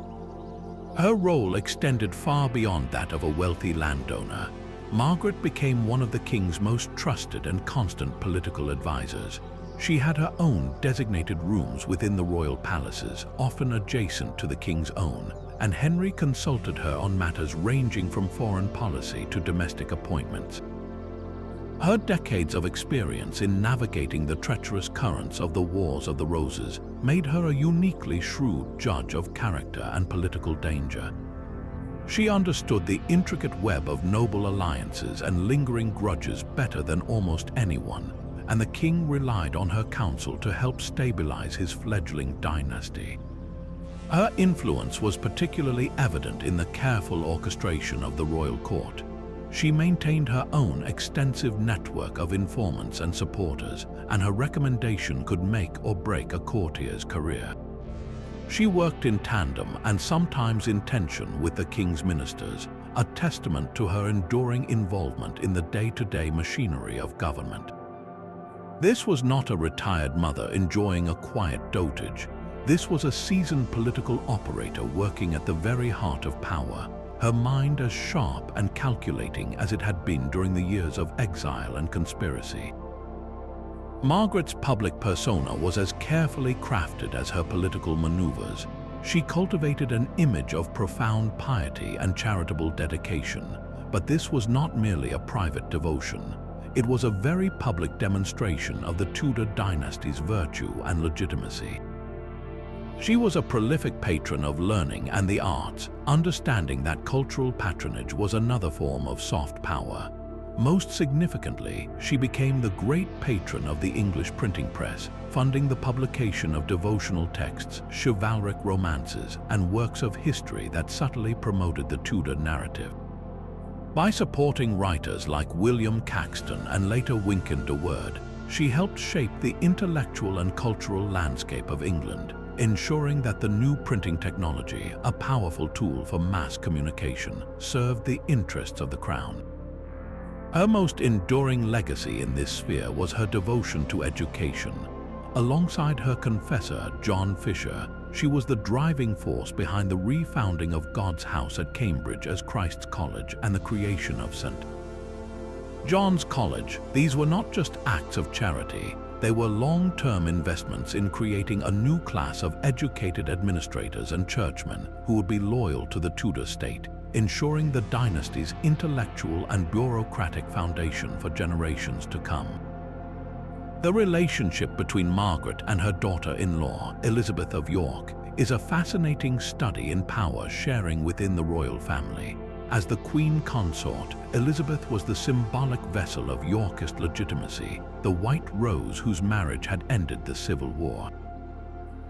Her role extended far beyond that of a wealthy landowner. Margaret became one of the king's most trusted and constant political advisors. She had her own designated rooms within the royal palaces, often adjacent to the king's own, and Henry consulted her on matters ranging from foreign policy to domestic appointments. Her decades of experience in navigating the treacherous currents of the Wars of the Roses made her a uniquely shrewd judge of character and political danger. She understood the intricate web of noble alliances and lingering grudges better than almost anyone, and the king relied on her counsel to help stabilize his fledgling dynasty. Her influence was particularly evident in the careful orchestration of the royal court. She maintained her own extensive network of informants and supporters, and her recommendation could make or break a courtier's career. She worked in tandem and sometimes in tension with the king's ministers, a testament to her enduring involvement in the day-to-day machinery of government. This was not a retired mother enjoying a quiet dotage. This was a seasoned political operator working at the very heart of power, her mind as sharp and calculating as it had been during the years of exile and conspiracy. Margaret's public persona was as carefully crafted as her political maneuvers. She cultivated an image of profound piety and charitable dedication, but this was not merely a private devotion. It was a very public demonstration of the Tudor dynasty's virtue and legitimacy. She was a prolific patron of learning and the arts, understanding that cultural patronage was another form of soft power. Most significantly, she became the great patron of the English printing press, funding the publication of devotional texts, chivalric romances, and works of history that subtly promoted the Tudor narrative. By supporting writers like William Caxton and later Wynkyn de Worde, she helped shape the intellectual and cultural landscape of England, ensuring that the new printing technology, a powerful tool for mass communication, served the interests of the crown. Her most enduring legacy in this sphere was her devotion to education. Alongside her confessor, John Fisher, she was the driving force behind the refounding of God's House at Cambridge as Christ's College and the creation of St. John's College. These were not just acts of charity, they were long-term investments in creating a new class of educated administrators and churchmen who would be loyal to the Tudor state, ensuring the dynasty's intellectual and bureaucratic foundation for generations to come. The relationship between Margaret and her daughter-in-law, Elizabeth of York, is a fascinating study in power sharing within the royal family. As the Queen Consort, Elizabeth was the symbolic vessel of Yorkist legitimacy, the white rose whose marriage had ended the Civil War.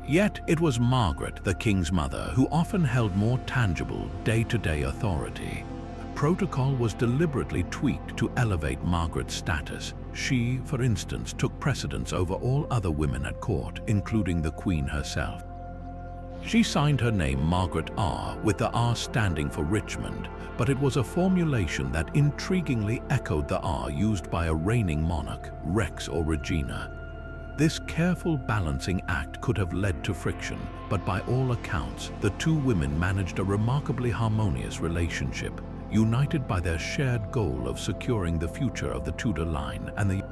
Yet it was Margaret, the king's mother, who often held more tangible, day-to-day authority. Protocol was deliberately tweaked to elevate Margaret's status. She, for instance, took precedence over all other women at court, including the Queen herself. She signed her name Margaret R, with the R standing for Richmond, but it was a formulation that intriguingly echoed the R used by a reigning monarch, Rex or Regina. This careful balancing act could have led to friction, but by all accounts, the two women managed a remarkably harmonious relationship, united by their shared goal of securing the future of the Tudor line and the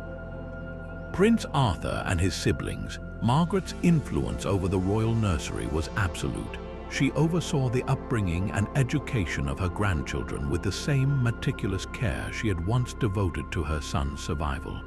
Prince Arthur and his siblings. Margaret's influence over the royal nursery was absolute. She oversaw the upbringing and education of her grandchildren with the same meticulous care she had once devoted to her son's survival.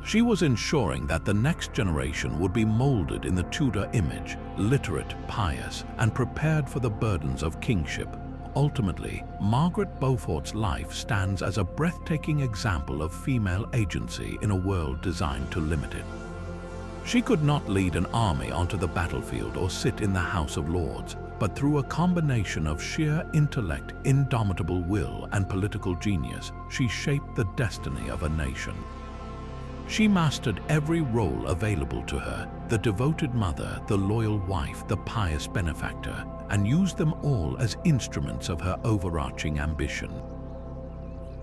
She was ensuring that the next generation would be molded in the Tudor image, literate, pious, and prepared for the burdens of kingship. Ultimately, Margaret Beaufort's life stands as a breathtaking example of female agency in a world designed to limit it. She could not lead an army onto the battlefield or sit in the House of Lords, but through a combination of sheer intellect, indomitable will, and political genius, she shaped the destiny of a nation. She mastered every role available to her, the devoted mother, the loyal wife, the pious benefactor, and used them all as instruments of her overarching ambition.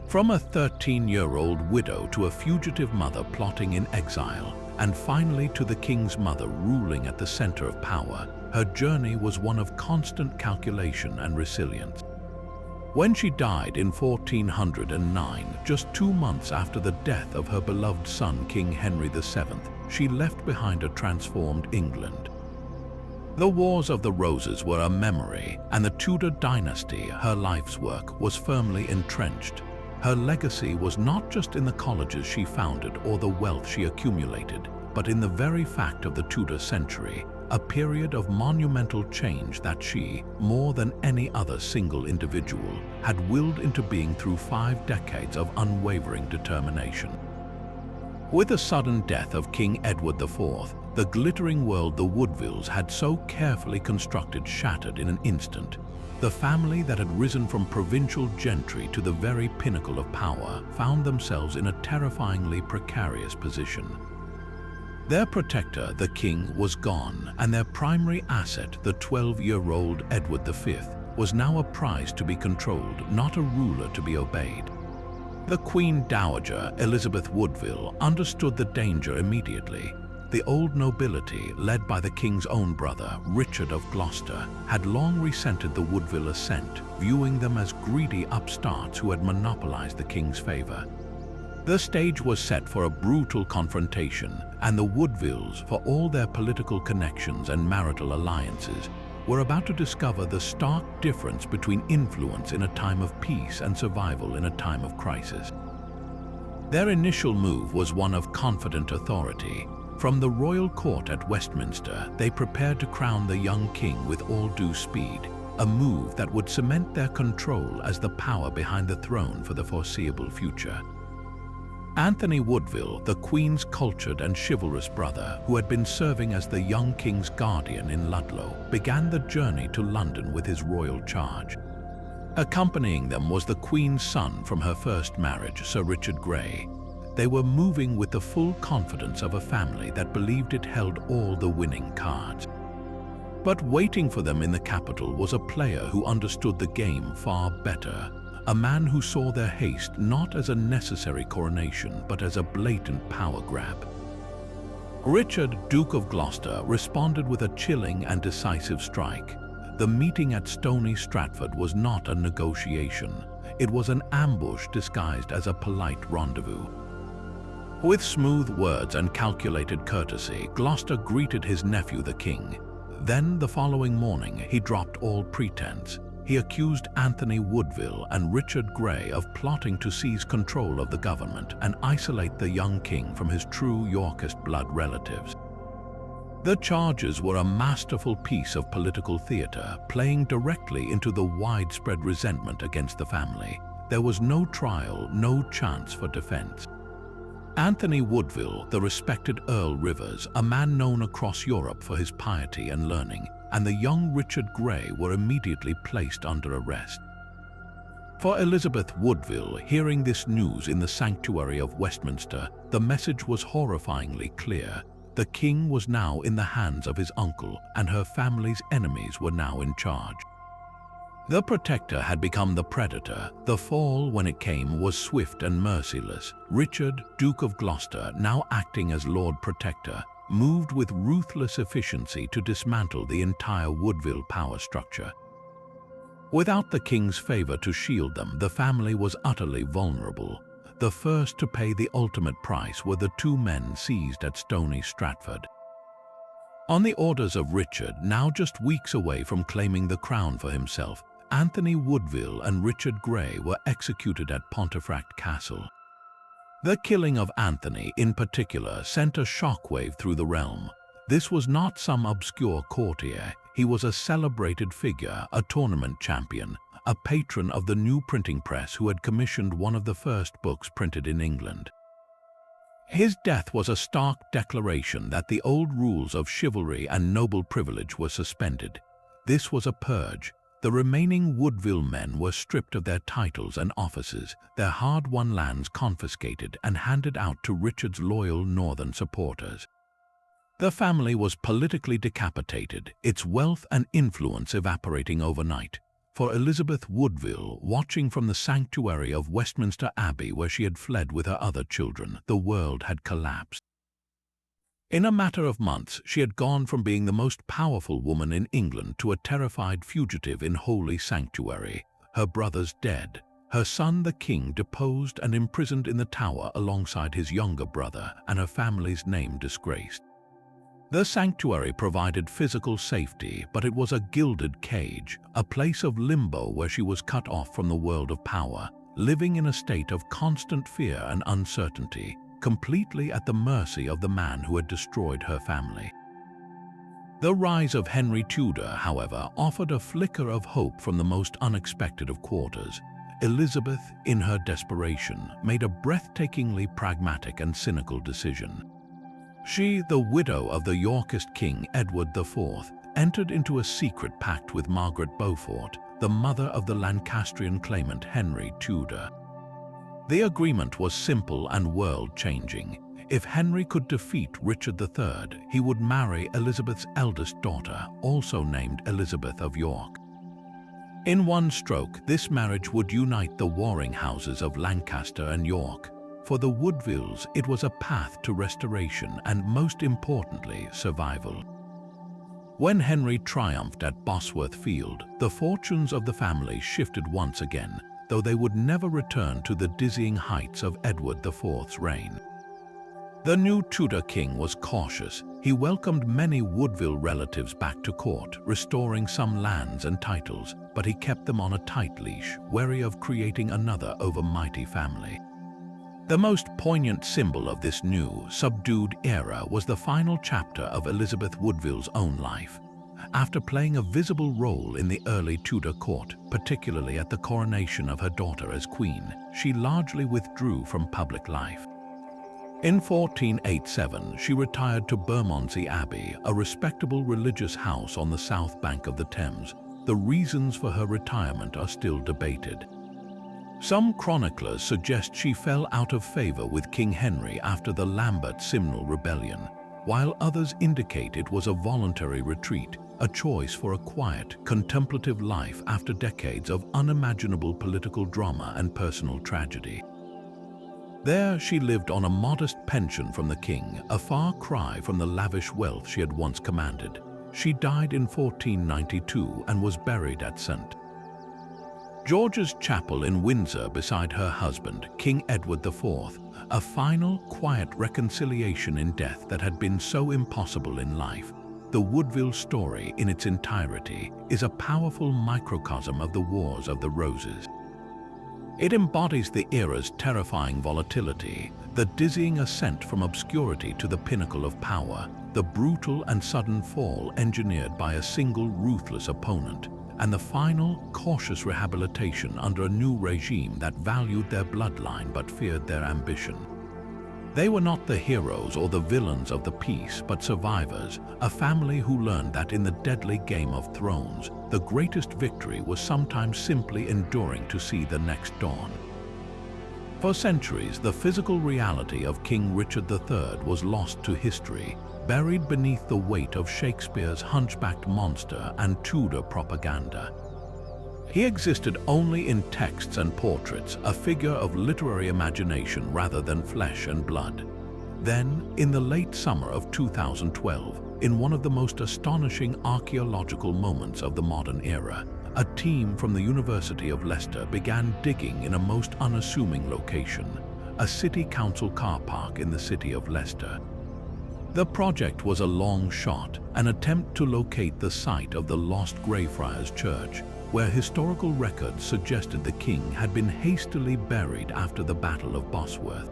From a 13-year-old widow to a fugitive mother plotting in exile, and finally to the king's mother ruling at the center of power, her journey was one of constant calculation and resilience. When she died in 1409, just 2 months after the death of her beloved son King Henry VII, she left behind a transformed England. The Wars of the Roses were a memory, and the Tudor dynasty, her life's work, was firmly entrenched. Her legacy was not just in the colleges she founded or the wealth she accumulated, but in the very fact of the Tudor century, a period of monumental change that she, more than any other single individual, had willed into being through 5 decades of unwavering determination. With the sudden death of King Edward IV, the glittering world the Woodvilles had so carefully constructed shattered in an instant. The family that had risen from provincial gentry to the very pinnacle of power found themselves in a terrifyingly precarious position. Their protector, the king, was gone, and their primary asset, the 12-year-old Edward V, was now a prize to be controlled, not a ruler to be obeyed. The Queen Dowager, Elizabeth Woodville, understood the danger immediately. The old nobility, led by the king's own brother, Richard of Gloucester, had long resented the Woodville ascent, viewing them as greedy upstarts who had monopolized the king's favor. The stage was set for a brutal confrontation, and the Woodvilles, for all their political connections and marital alliances, were about to discover the stark difference between influence in a time of peace and survival in a time of crisis. Their initial move was one of confident authority. From the royal court at Westminster, they prepared to crown the young king with all due speed, a move that would cement their control as the power behind the throne for the foreseeable future. Anthony Woodville, the Queen's cultured and chivalrous brother, who had been serving as the young king's guardian in Ludlow, began the journey to London with his royal charge. Accompanying them was the Queen's son from her first marriage, Sir Richard Grey. They were moving with the full confidence of a family that believed it held all the winning cards. But waiting for them in the capital was a player who understood the game far better. A man who saw their haste not as a necessary coronation, but as a blatant power grab. Richard, Duke of Gloucester, responded with a chilling and decisive strike. The meeting at Stony Stratford was not a negotiation. It was an ambush disguised as a polite rendezvous. With smooth words and calculated courtesy, Gloucester greeted his nephew the king. Then, the following morning, he dropped all pretense. he accused Anthony Woodville and Richard Grey of plotting to seize control of the government and isolate the young king from his true Yorkist blood relatives. The charges were a masterful piece of political theatre, playing directly into the widespread resentment against the family. There was no trial, no chance for defense. Anthony Woodville, the respected Earl Rivers, a man known across Europe for his piety and learning, and the young Richard Grey were immediately placed under arrest. For Elizabeth Woodville, hearing this news in the sanctuary of Westminster, the message was horrifyingly clear. The king was now in the hands of his uncle, and her family's enemies were now in charge. The protector had become the predator. The fall, when it came, was swift and merciless. Richard, Duke of Gloucester, now acting as Lord Protector, moved with ruthless efficiency to dismantle the entire Woodville power structure. Without the king's favor to shield them, the family was utterly vulnerable. The first to pay the ultimate price were the two men seized at Stony Stratford. On the orders of Richard, now just weeks away from claiming the crown for himself, Anthony Woodville and Richard Grey were executed at Pontefract Castle. The killing of Anthony, in particular, sent a shockwave through the realm. This was not some obscure courtier. He was a celebrated figure, a tournament champion, a patron of the new printing press who had commissioned one of the first books printed in England. His death was a stark declaration that the old rules of chivalry and noble privilege were suspended. This was a purge. The remaining Woodville men were stripped of their titles and offices, their hard-won lands confiscated and handed out to Richard's loyal northern supporters. The family was politically decapitated, its wealth and influence evaporating overnight. For Elizabeth Woodville, watching from the sanctuary of Westminster Abbey where she had fled with her other children, the world had collapsed. In a matter of months, she had gone from being the most powerful woman in England to a terrified fugitive in holy sanctuary. Her brothers dead, her son the king deposed and imprisoned in the Tower alongside his younger brother, and her family's name disgraced. The sanctuary provided physical safety, but it was a gilded cage, a place of limbo where she was cut off from the world of power, living in a state of constant fear and uncertainty, completely at the mercy of the man who had destroyed her family. The rise of Henry Tudor, however, offered a flicker of hope from the most unexpected of quarters. Elizabeth, in her desperation, made a breathtakingly pragmatic and cynical decision. She, the widow of the Yorkist king Edward IV, entered into a secret pact with Margaret Beaufort, the mother of the Lancastrian claimant Henry Tudor. The agreement was simple and world-changing. If Henry could defeat Richard III, he would marry Elizabeth's eldest daughter, also named Elizabeth of York. In one stroke, this marriage would unite the warring houses of Lancaster and York. For the Woodvilles, it was a path to restoration and, most importantly, survival. When Henry triumphed at Bosworth Field, the fortunes of the family shifted once again, though they would never return to the dizzying heights of Edward IV's reign. The new Tudor king was cautious. He welcomed many Woodville relatives back to court, restoring some lands and titles, but he kept them on a tight leash, wary of creating another overmighty family. The most poignant symbol of this new, subdued era was the final chapter of Elizabeth Woodville's own life. After playing a visible role in the early Tudor court, particularly at the coronation of her daughter as queen, she largely withdrew from public life. In 1487, she retired to Bermondsey Abbey, a respectable religious house on the south bank of the Thames. The reasons for her retirement are still debated. Some chroniclers suggest she fell out of favor with King Henry after the Lambert-Simnel rebellion, while others indicate it was a voluntary retreat, a choice for a quiet, contemplative life after decades of unimaginable political drama and personal tragedy. There she lived on a modest pension from the king, a far cry from the lavish wealth she had once commanded. She died in 1492 and was buried at St. George's Chapel in Windsor beside her husband, King Edward IV, a final, quiet reconciliation in death that had been so impossible in life. the Woodville story in its entirety is a powerful microcosm of the Wars of the Roses. It embodies the era's terrifying volatility, the dizzying ascent from obscurity to the pinnacle of power, the brutal and sudden fall engineered by a single ruthless opponent, and the final, cautious rehabilitation under a new regime that valued their bloodline but feared their ambition. They were not the heroes or the villains of the piece, but survivors, a family who learned that in the deadly Game of Thrones, the greatest victory was sometimes simply enduring to see the next dawn. For centuries, the physical reality of King Richard III was lost to history, buried beneath the weight of Shakespeare's hunchbacked monster and Tudor propaganda. He existed only in texts and portraits, a figure of literary imagination rather than flesh and blood. Then, in the late summer of 2012, in one of the most astonishing archaeological moments of the modern era, a team from the University of Leicester began digging in a most unassuming location, a city council car park in the city of Leicester. The project was a long shot, an attempt to locate the site of the lost Greyfriars Church, where historical records suggested the king had been hastily buried after the Battle of Bosworth.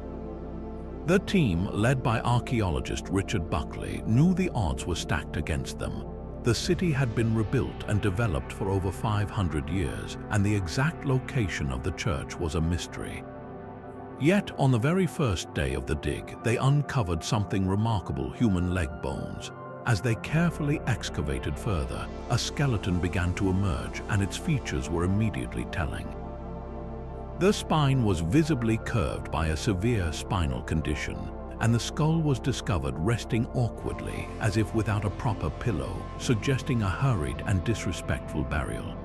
The team, led by archaeologist Richard Buckley, knew the odds were stacked against them. The city had been rebuilt and developed for over 500 years, and the exact location of the church was a mystery. Yet, on the very first day of the dig, they uncovered something remarkable: human leg bones. As they carefully excavated further, a skeleton began to emerge, and its features were immediately telling. The spine was visibly curved by a severe spinal condition, and the skull was discovered resting awkwardly, as if without a proper pillow, suggesting a hurried and disrespectful burial.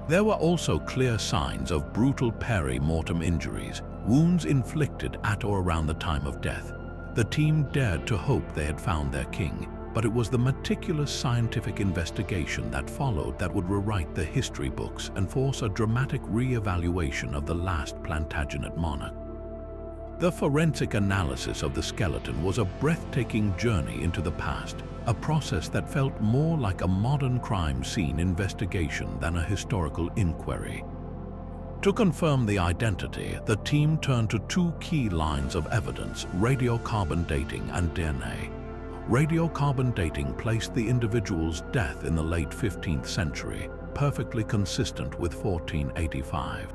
There were also clear signs of brutal peri-mortem injuries, wounds inflicted at or around the time of death. The team dared to hope they had found their king, but it was the meticulous scientific investigation that followed that would rewrite the history books and force a dramatic re-evaluation of the last Plantagenet monarch. The forensic analysis of the skeleton was a breathtaking journey into the past, a process that felt more like a modern crime scene investigation than a historical inquiry. To confirm the identity, the team turned to two key lines of evidence: radiocarbon dating and DNA. Radiocarbon dating placed the individual's death in the late 15th century, perfectly consistent with 1485.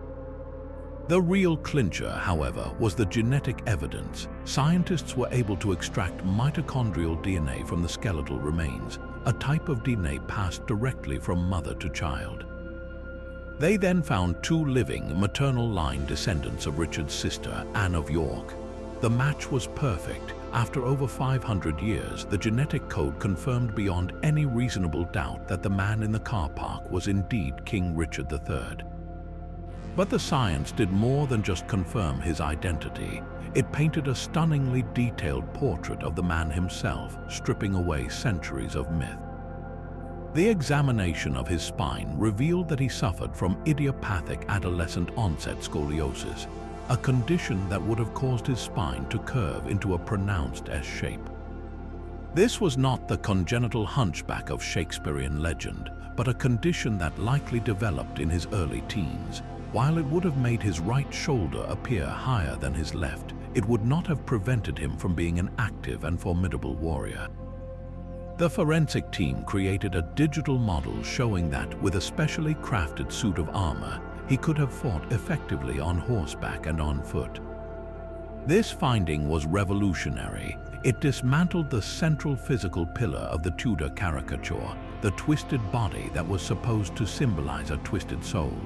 The real clincher, however, was the genetic evidence. Scientists were able to extract mitochondrial DNA from the skeletal remains, a type of DNA passed directly from mother to child. They then found two living, maternal line descendants of Richard's sister, Anne of York. The match was perfect. After over 500 years, the genetic code confirmed beyond any reasonable doubt that the man in the car park was indeed King Richard III. But the science did more than just confirm his identity. It painted a stunningly detailed portrait of the man himself, stripping away centuries of myth. The examination of his spine revealed that he suffered from idiopathic adolescent onset scoliosis, a condition that would have caused his spine to curve into a pronounced S shape. This was not the congenital hunchback of Shakespearean legend, but a condition that likely developed in his early teens. While it would have made his right shoulder appear higher than his left, it would not have prevented him from being an active and formidable warrior. The forensic team created a digital model showing that, with a specially crafted suit of armor, he could have fought effectively on horseback and on foot. This finding was revolutionary. It dismantled the central physical pillar of the Tudor caricature, the twisted body that was supposed to symbolize a twisted soul.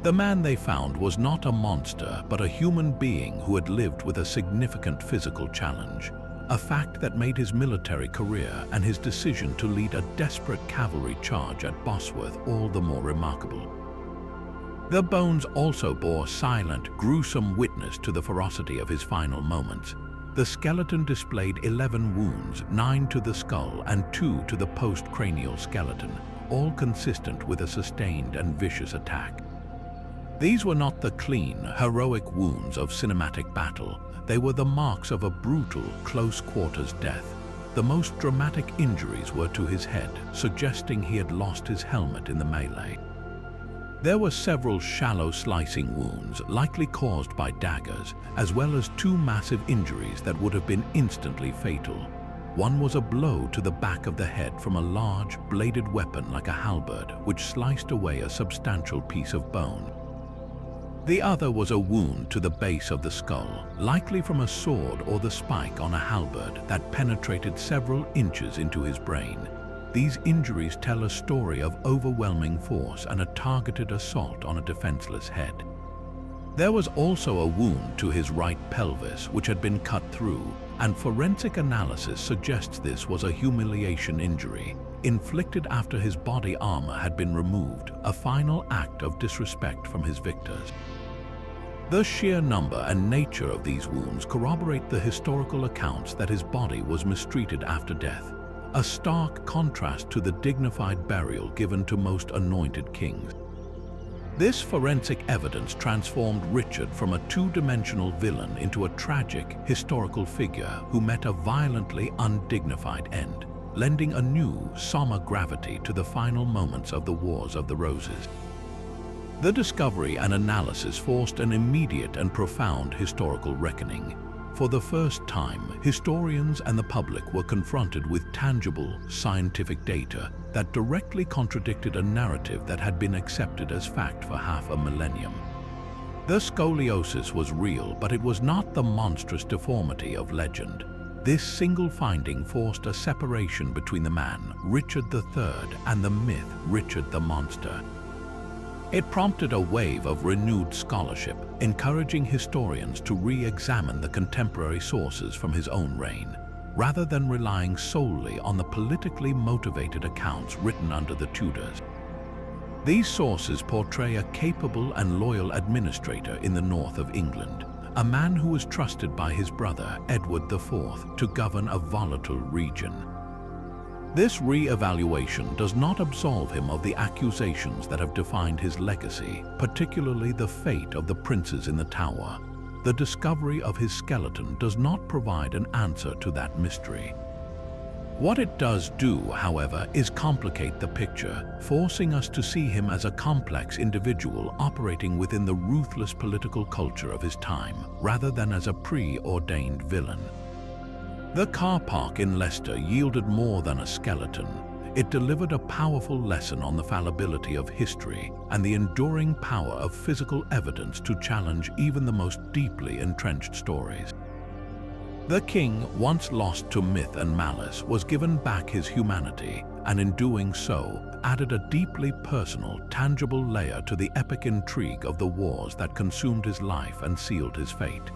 The man they found was not a monster, but a human being who had lived with a significant physical challenge, a fact that made his military career and his decision to lead a desperate cavalry charge at Bosworth all the more remarkable. The bones also bore silent, gruesome witness to the ferocity of his final moments. The skeleton displayed 11 wounds, 9 to the skull and 2 to the post-cranial skeleton, all consistent with a sustained and vicious attack. These were not the clean, heroic wounds of cinematic battle. They were the marks of a brutal, close-quarters death. The most dramatic injuries were to his head, suggesting he had lost his helmet in the melee. There were several shallow slicing wounds, likely caused by daggers, as well as two massive injuries that would have been instantly fatal. One was a blow to the back of the head from a large, bladed weapon like a halberd, which sliced away a substantial piece of bone. The other was a wound to the base of the skull, likely from a sword or the spike on a halberd that penetrated several inches into his brain. These injuries tell a story of overwhelming force and a targeted assault on a defenseless head. There was also a wound to his right pelvis, which had been cut through, and forensic analysis suggests this was a humiliation injury, inflicted after his body armor had been removed, a final act of disrespect from his victors. The sheer number and nature of these wounds corroborate the historical accounts that his body was mistreated after death, a stark contrast to the dignified burial given to most anointed kings. This forensic evidence transformed Richard from a two-dimensional villain into a tragic, historical figure who met a violently undignified end, lending a new, somber gravity to the final moments of the Wars of the Roses. The discovery and analysis forced an immediate and profound historical reckoning. For the first time, historians and the public were confronted with tangible, scientific data that directly contradicted a narrative that had been accepted as fact for half a millennium. The scoliosis was real, but it was not the monstrous deformity of legend. This single finding forced a separation between the man, Richard III, and the myth, Richard the Monster. It prompted a wave of renewed scholarship, encouraging historians to re-examine the contemporary sources from his own reign, rather than relying solely on the politically motivated accounts written under the Tudors. These sources portray a capable and loyal administrator in the north of England, a man who was trusted by his brother, Edward IV, to govern a volatile region. This re-evaluation does not absolve him of the accusations that have defined his legacy, particularly the fate of the princes in the Tower. The discovery of his skeleton does not provide an answer to that mystery. What it does do, however, is complicate the picture, forcing us to see him as a complex individual operating within the ruthless political culture of his time, rather than as a preordained villain. The car park in Leicester yielded more than a skeleton. It delivered a powerful lesson on the fallibility of history and the enduring power of physical evidence to challenge even the most deeply entrenched stories. The king, once lost to myth and malice, was given back his humanity, and in doing so, added a deeply personal, tangible layer to the epic intrigue of the wars that consumed his life and sealed his fate.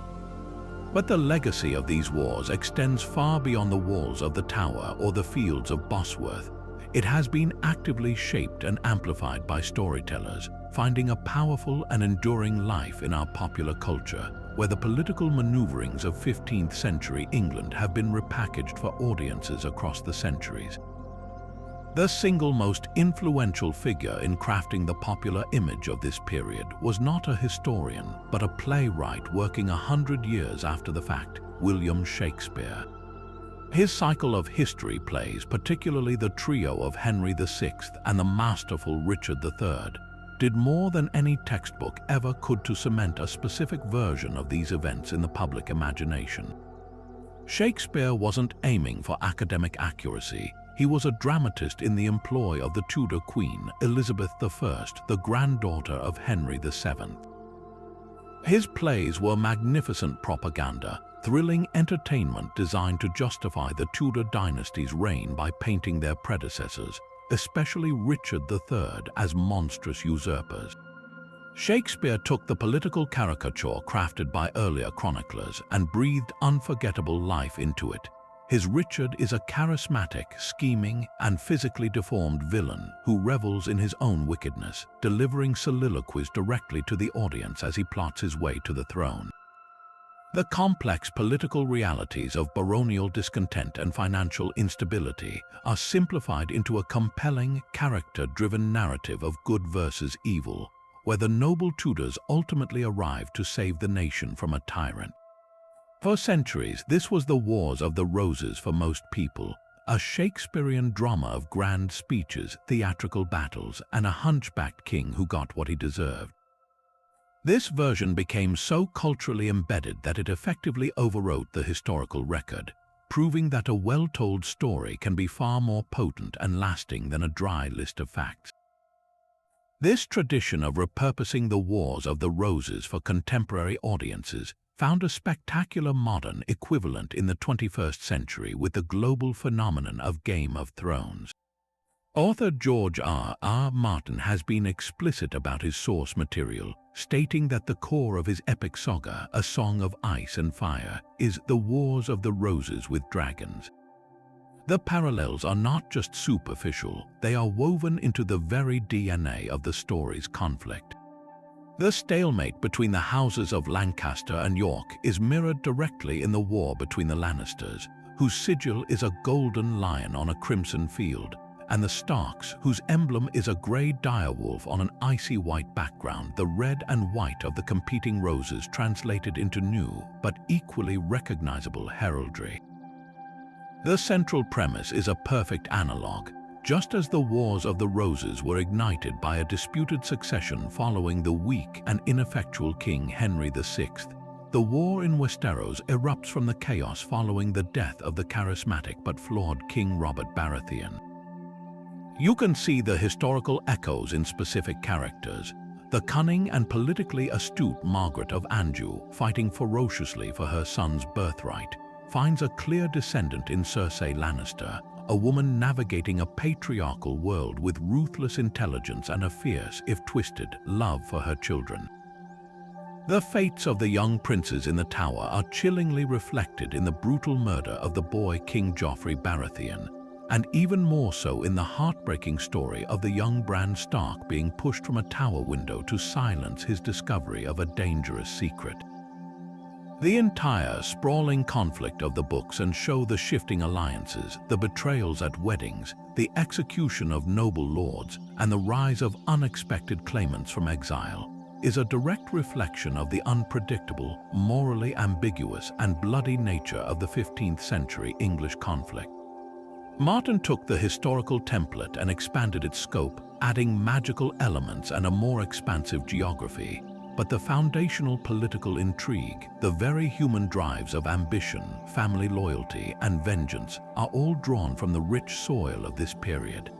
But the legacy of these wars extends far beyond the walls of the Tower or the fields of Bosworth. It has been actively shaped and amplified by storytellers, finding a powerful and enduring life in our popular culture, where the political maneuverings of 15th century England have been repackaged for audiences across the centuries. The single most influential figure in crafting the popular image of this period was not a historian, but a playwright working 100 years after the fact, William Shakespeare. His cycle of history plays, particularly the trio of Henry VI and the masterful Richard III, did more than any textbook ever could to cement a specific version of these events in the public imagination. Shakespeare wasn't aiming for academic accuracy. He was a dramatist in the employ of the Tudor Queen, Elizabeth I, the granddaughter of Henry VII. His plays were magnificent propaganda, thrilling entertainment designed to justify the Tudor dynasty's reign by painting their predecessors, especially Richard III, as monstrous usurpers. Shakespeare took the political caricature crafted by earlier chroniclers and breathed unforgettable life into it. His Richard is a charismatic, scheming, and physically deformed villain who revels in his own wickedness, delivering soliloquies directly to the audience as he plots his way to the throne. The complex political realities of baronial discontent and financial instability are simplified into a compelling, character-driven narrative of good versus evil, where the noble Tudors ultimately arrive to save the nation from a tyrant. For centuries, this was the Wars of the Roses for most people, a Shakespearean drama of grand speeches, theatrical battles, and a hunchbacked king who got what he deserved. This version became so culturally embedded that it effectively overwrote the historical record, proving that a well-told story can be far more potent and lasting than a dry list of facts. This tradition of repurposing the Wars of the Roses for contemporary audiences found a spectacular modern equivalent in the 21st century with the global phenomenon of Game of Thrones. Author George R.R. Martin has been explicit about his source material, stating that the core of his epic saga, A Song of Ice and Fire, is the Wars of the Roses with dragons. The parallels are not just superficial, they are woven into the very DNA of the story's conflict. The stalemate between the houses of Lancaster and York is mirrored directly in the war between the Lannisters, whose sigil is a golden lion on a crimson field, and the Starks, whose emblem is a grey direwolf on an icy white background, the red and white of the competing roses translated into new, but equally recognizable heraldry. The central premise is a perfect analogue. Just as the Wars of the Roses were ignited by a disputed succession following the weak and ineffectual King Henry VI, the war in Westeros erupts from the chaos following the death of the charismatic but flawed King Robert Baratheon. You can see the historical echoes in specific characters. The cunning and politically astute Margaret of Anjou, fighting ferociously for her son's birthright, finds a clear descendant in Cersei Lannister, a woman navigating a patriarchal world with ruthless intelligence and a fierce, if twisted, love for her children. The fates of the young princes in the Tower are chillingly reflected in the brutal murder of the boy King Joffrey Baratheon, and even more so in the heartbreaking story of the young Bran Stark being pushed from a tower window to silence his discovery of a dangerous secret. The entire sprawling conflict of the books and show the shifting alliances, the betrayals at weddings, the execution of noble lords, and the rise of unexpected claimants from exile, is a direct reflection of the unpredictable, morally ambiguous, and bloody nature of the 15th century English conflict. Martin took the historical template and expanded its scope, adding magical elements and a more expansive geography. But the foundational political intrigue, the very human drives of ambition, family loyalty, and vengeance are all drawn from the rich soil of this period.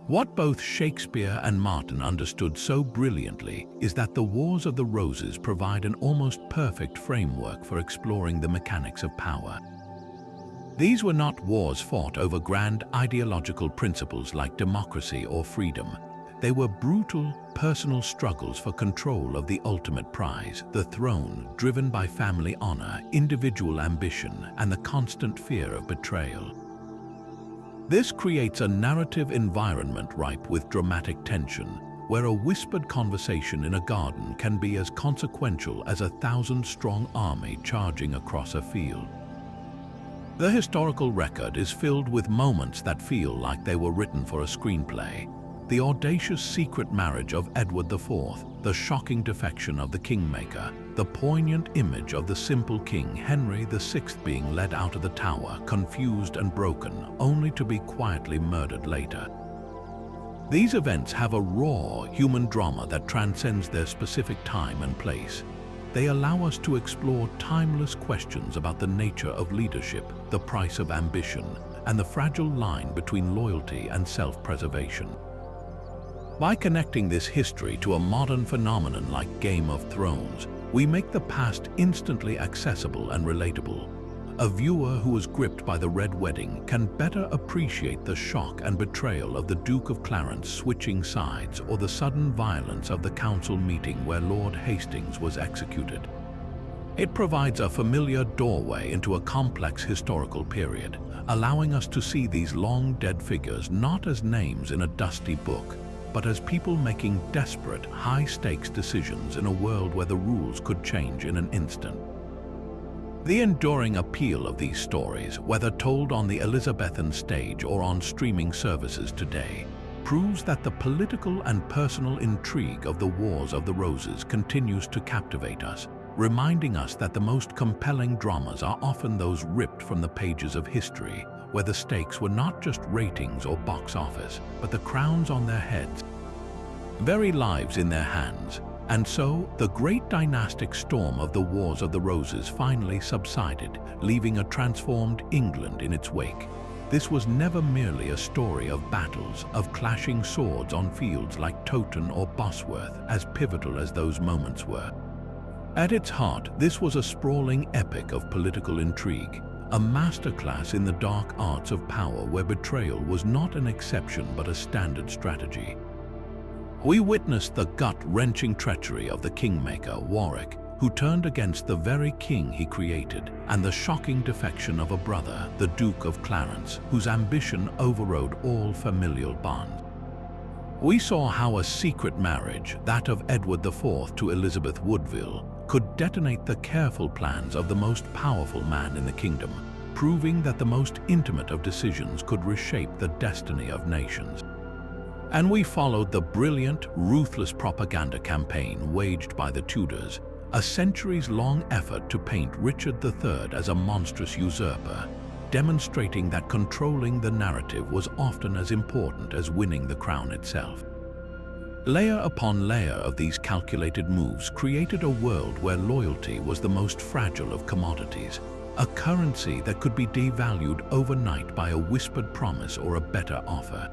What both Shakespeare and Martin understood so brilliantly is that the Wars of the Roses provide an almost perfect framework for exploring the mechanics of power. These were not wars fought over grand ideological principles like democracy or freedom. They were brutal, personal struggles for control of the ultimate prize, the throne, driven by family honor, individual ambition, and the constant fear of betrayal. This creates a narrative environment ripe with dramatic tension, where a whispered conversation in a garden can be as consequential as a 1,000-strong army charging across a field. The historical record is filled with moments that feel like they were written for a screenplay. The audacious secret marriage of Edward IV, the shocking defection of the Kingmaker, the poignant image of the simple King Henry VI being led out of the Tower, confused and broken, only to be quietly murdered later. These events have a raw human drama that transcends their specific time and place. They allow us to explore timeless questions about the nature of leadership, the price of ambition, and the fragile line between loyalty and self-preservation. By connecting this history to a modern phenomenon like Game of Thrones, we make the past instantly accessible and relatable. A viewer who was gripped by the Red Wedding can better appreciate the shock and betrayal of the Duke of Clarence switching sides or the sudden violence of the council meeting where Lord Hastings was executed. It provides a familiar doorway into a complex historical period, allowing us to see these long-dead figures not as names in a dusty book, but as people making desperate, high-stakes decisions in a world where the rules could change in an instant. The enduring appeal of these stories, whether told on the Elizabethan stage or on streaming services today, proves that the political and personal intrigue of the Wars of the Roses continues to captivate us, reminding us that the most compelling dramas are often those ripped from the pages of history, where the stakes were not just ratings or box office, but the crowns on their heads, very lives in their hands. And so, the great dynastic storm of the Wars of the Roses finally subsided, leaving a transformed England in its wake. This was never merely a story of battles, of clashing swords on fields like Towton or Bosworth, as pivotal as those moments were. At its heart, this was a sprawling epic of political intrigue, a masterclass in the dark arts of power where betrayal was not an exception but a standard strategy. We witnessed the gut-wrenching treachery of the Kingmaker, Warwick, who turned against the very king he created, and the shocking defection of a brother, the Duke of Clarence, whose ambition overrode all familial bonds. We saw how a secret marriage, that of Edward IV to Elizabeth Woodville, could detonate the careful plans of the most powerful man in the kingdom, proving that the most intimate of decisions could reshape the destiny of nations. And we followed the brilliant, ruthless propaganda campaign waged by the Tudors, a centuries-long effort to paint Richard III as a monstrous usurper, demonstrating that controlling the narrative was often as important as winning the crown itself. Layer upon layer of these calculated moves created a world where loyalty was the most fragile of commodities, a currency that could be devalued overnight by a whispered promise or a better offer.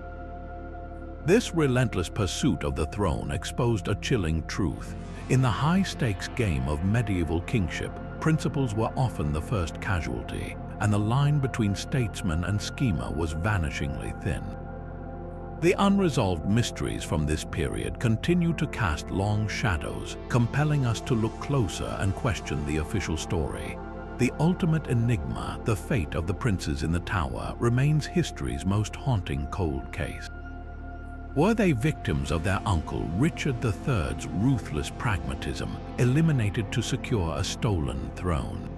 This relentless pursuit of the throne exposed a chilling truth. In the high-stakes game of medieval kingship, principles were often the first casualty, and the line between statesman and schemer was vanishingly thin. The unresolved mysteries from this period continue to cast long shadows, compelling us to look closer and question the official story. The ultimate enigma, the fate of the princes in the Tower, remains history's most haunting cold case. Were they victims of their uncle Richard III's ruthless pragmatism, eliminated to secure a stolen throne?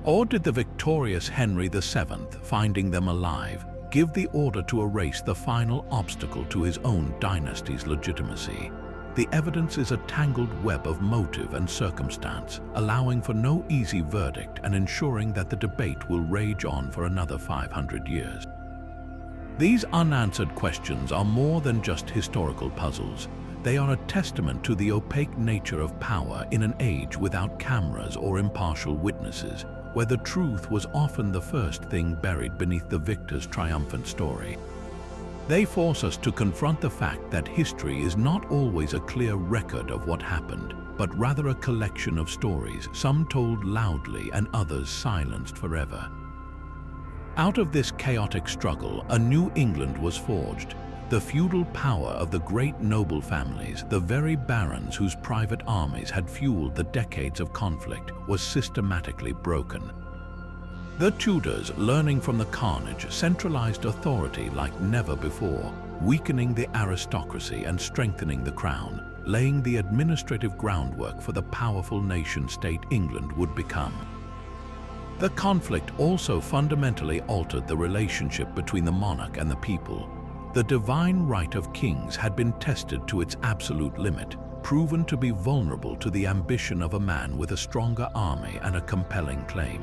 Or did the victorious Henry VII, finding them alive, give the order to erase the final obstacle to his own dynasty's legitimacy? The evidence is a tangled web of motive and circumstance, allowing for no easy verdict and ensuring that the debate will rage on for another 500 years. These unanswered questions are more than just historical puzzles. They are a testament to the opaque nature of power in an age without cameras or impartial witnesses, where the truth was often the first thing buried beneath the victor's triumphant story. They force us to confront the fact that history is not always a clear record of what happened, but rather a collection of stories, some told loudly and others silenced forever. Out of this chaotic struggle, a new England was forged. The feudal power of the great noble families, the very barons whose private armies had fueled the decades of conflict, was systematically broken. The Tudors, learning from the carnage, centralized authority like never before, weakening the aristocracy and strengthening the crown, laying the administrative groundwork for the powerful nation-state England would become. The conflict also fundamentally altered the relationship between the monarch and the people. The divine right of kings had been tested to its absolute limit, proven to be vulnerable to the ambition of a man with a stronger army and a compelling claim.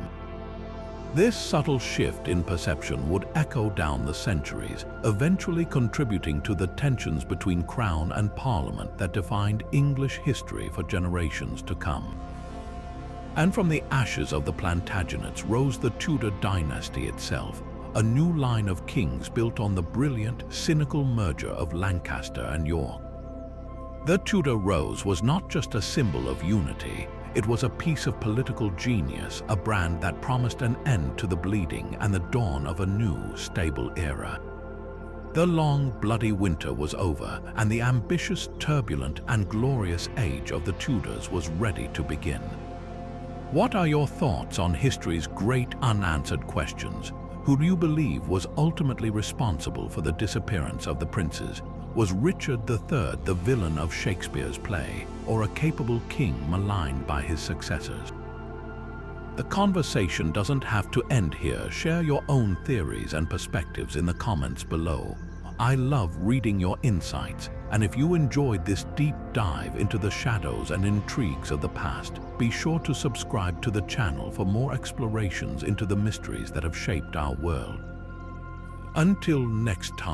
This subtle shift in perception would echo down the centuries, eventually contributing to the tensions between crown and parliament that defined English history for generations to come. And from the ashes of the Plantagenets rose the Tudor dynasty itself, a new line of kings built on the brilliant, cynical merger of Lancaster and York. The Tudor rose was not just a symbol of unity, it was a piece of political genius, a brand that promised an end to the bleeding and the dawn of a new, stable era. The long, bloody winter was over, and the ambitious, turbulent, and glorious age of the Tudors was ready to begin. What are your thoughts on history's great unanswered questions? Who do you believe was ultimately responsible for the disappearance of the princes? Was Richard III the villain of Shakespeare's play, or a capable king maligned by his successors? The conversation doesn't have to end here. Share your own theories and perspectives in the comments below. I love reading your insights. And if you enjoyed this deep dive into the shadows and intrigues of the past, be sure to subscribe to the channel for more explorations into the mysteries that have shaped our world. Until next time.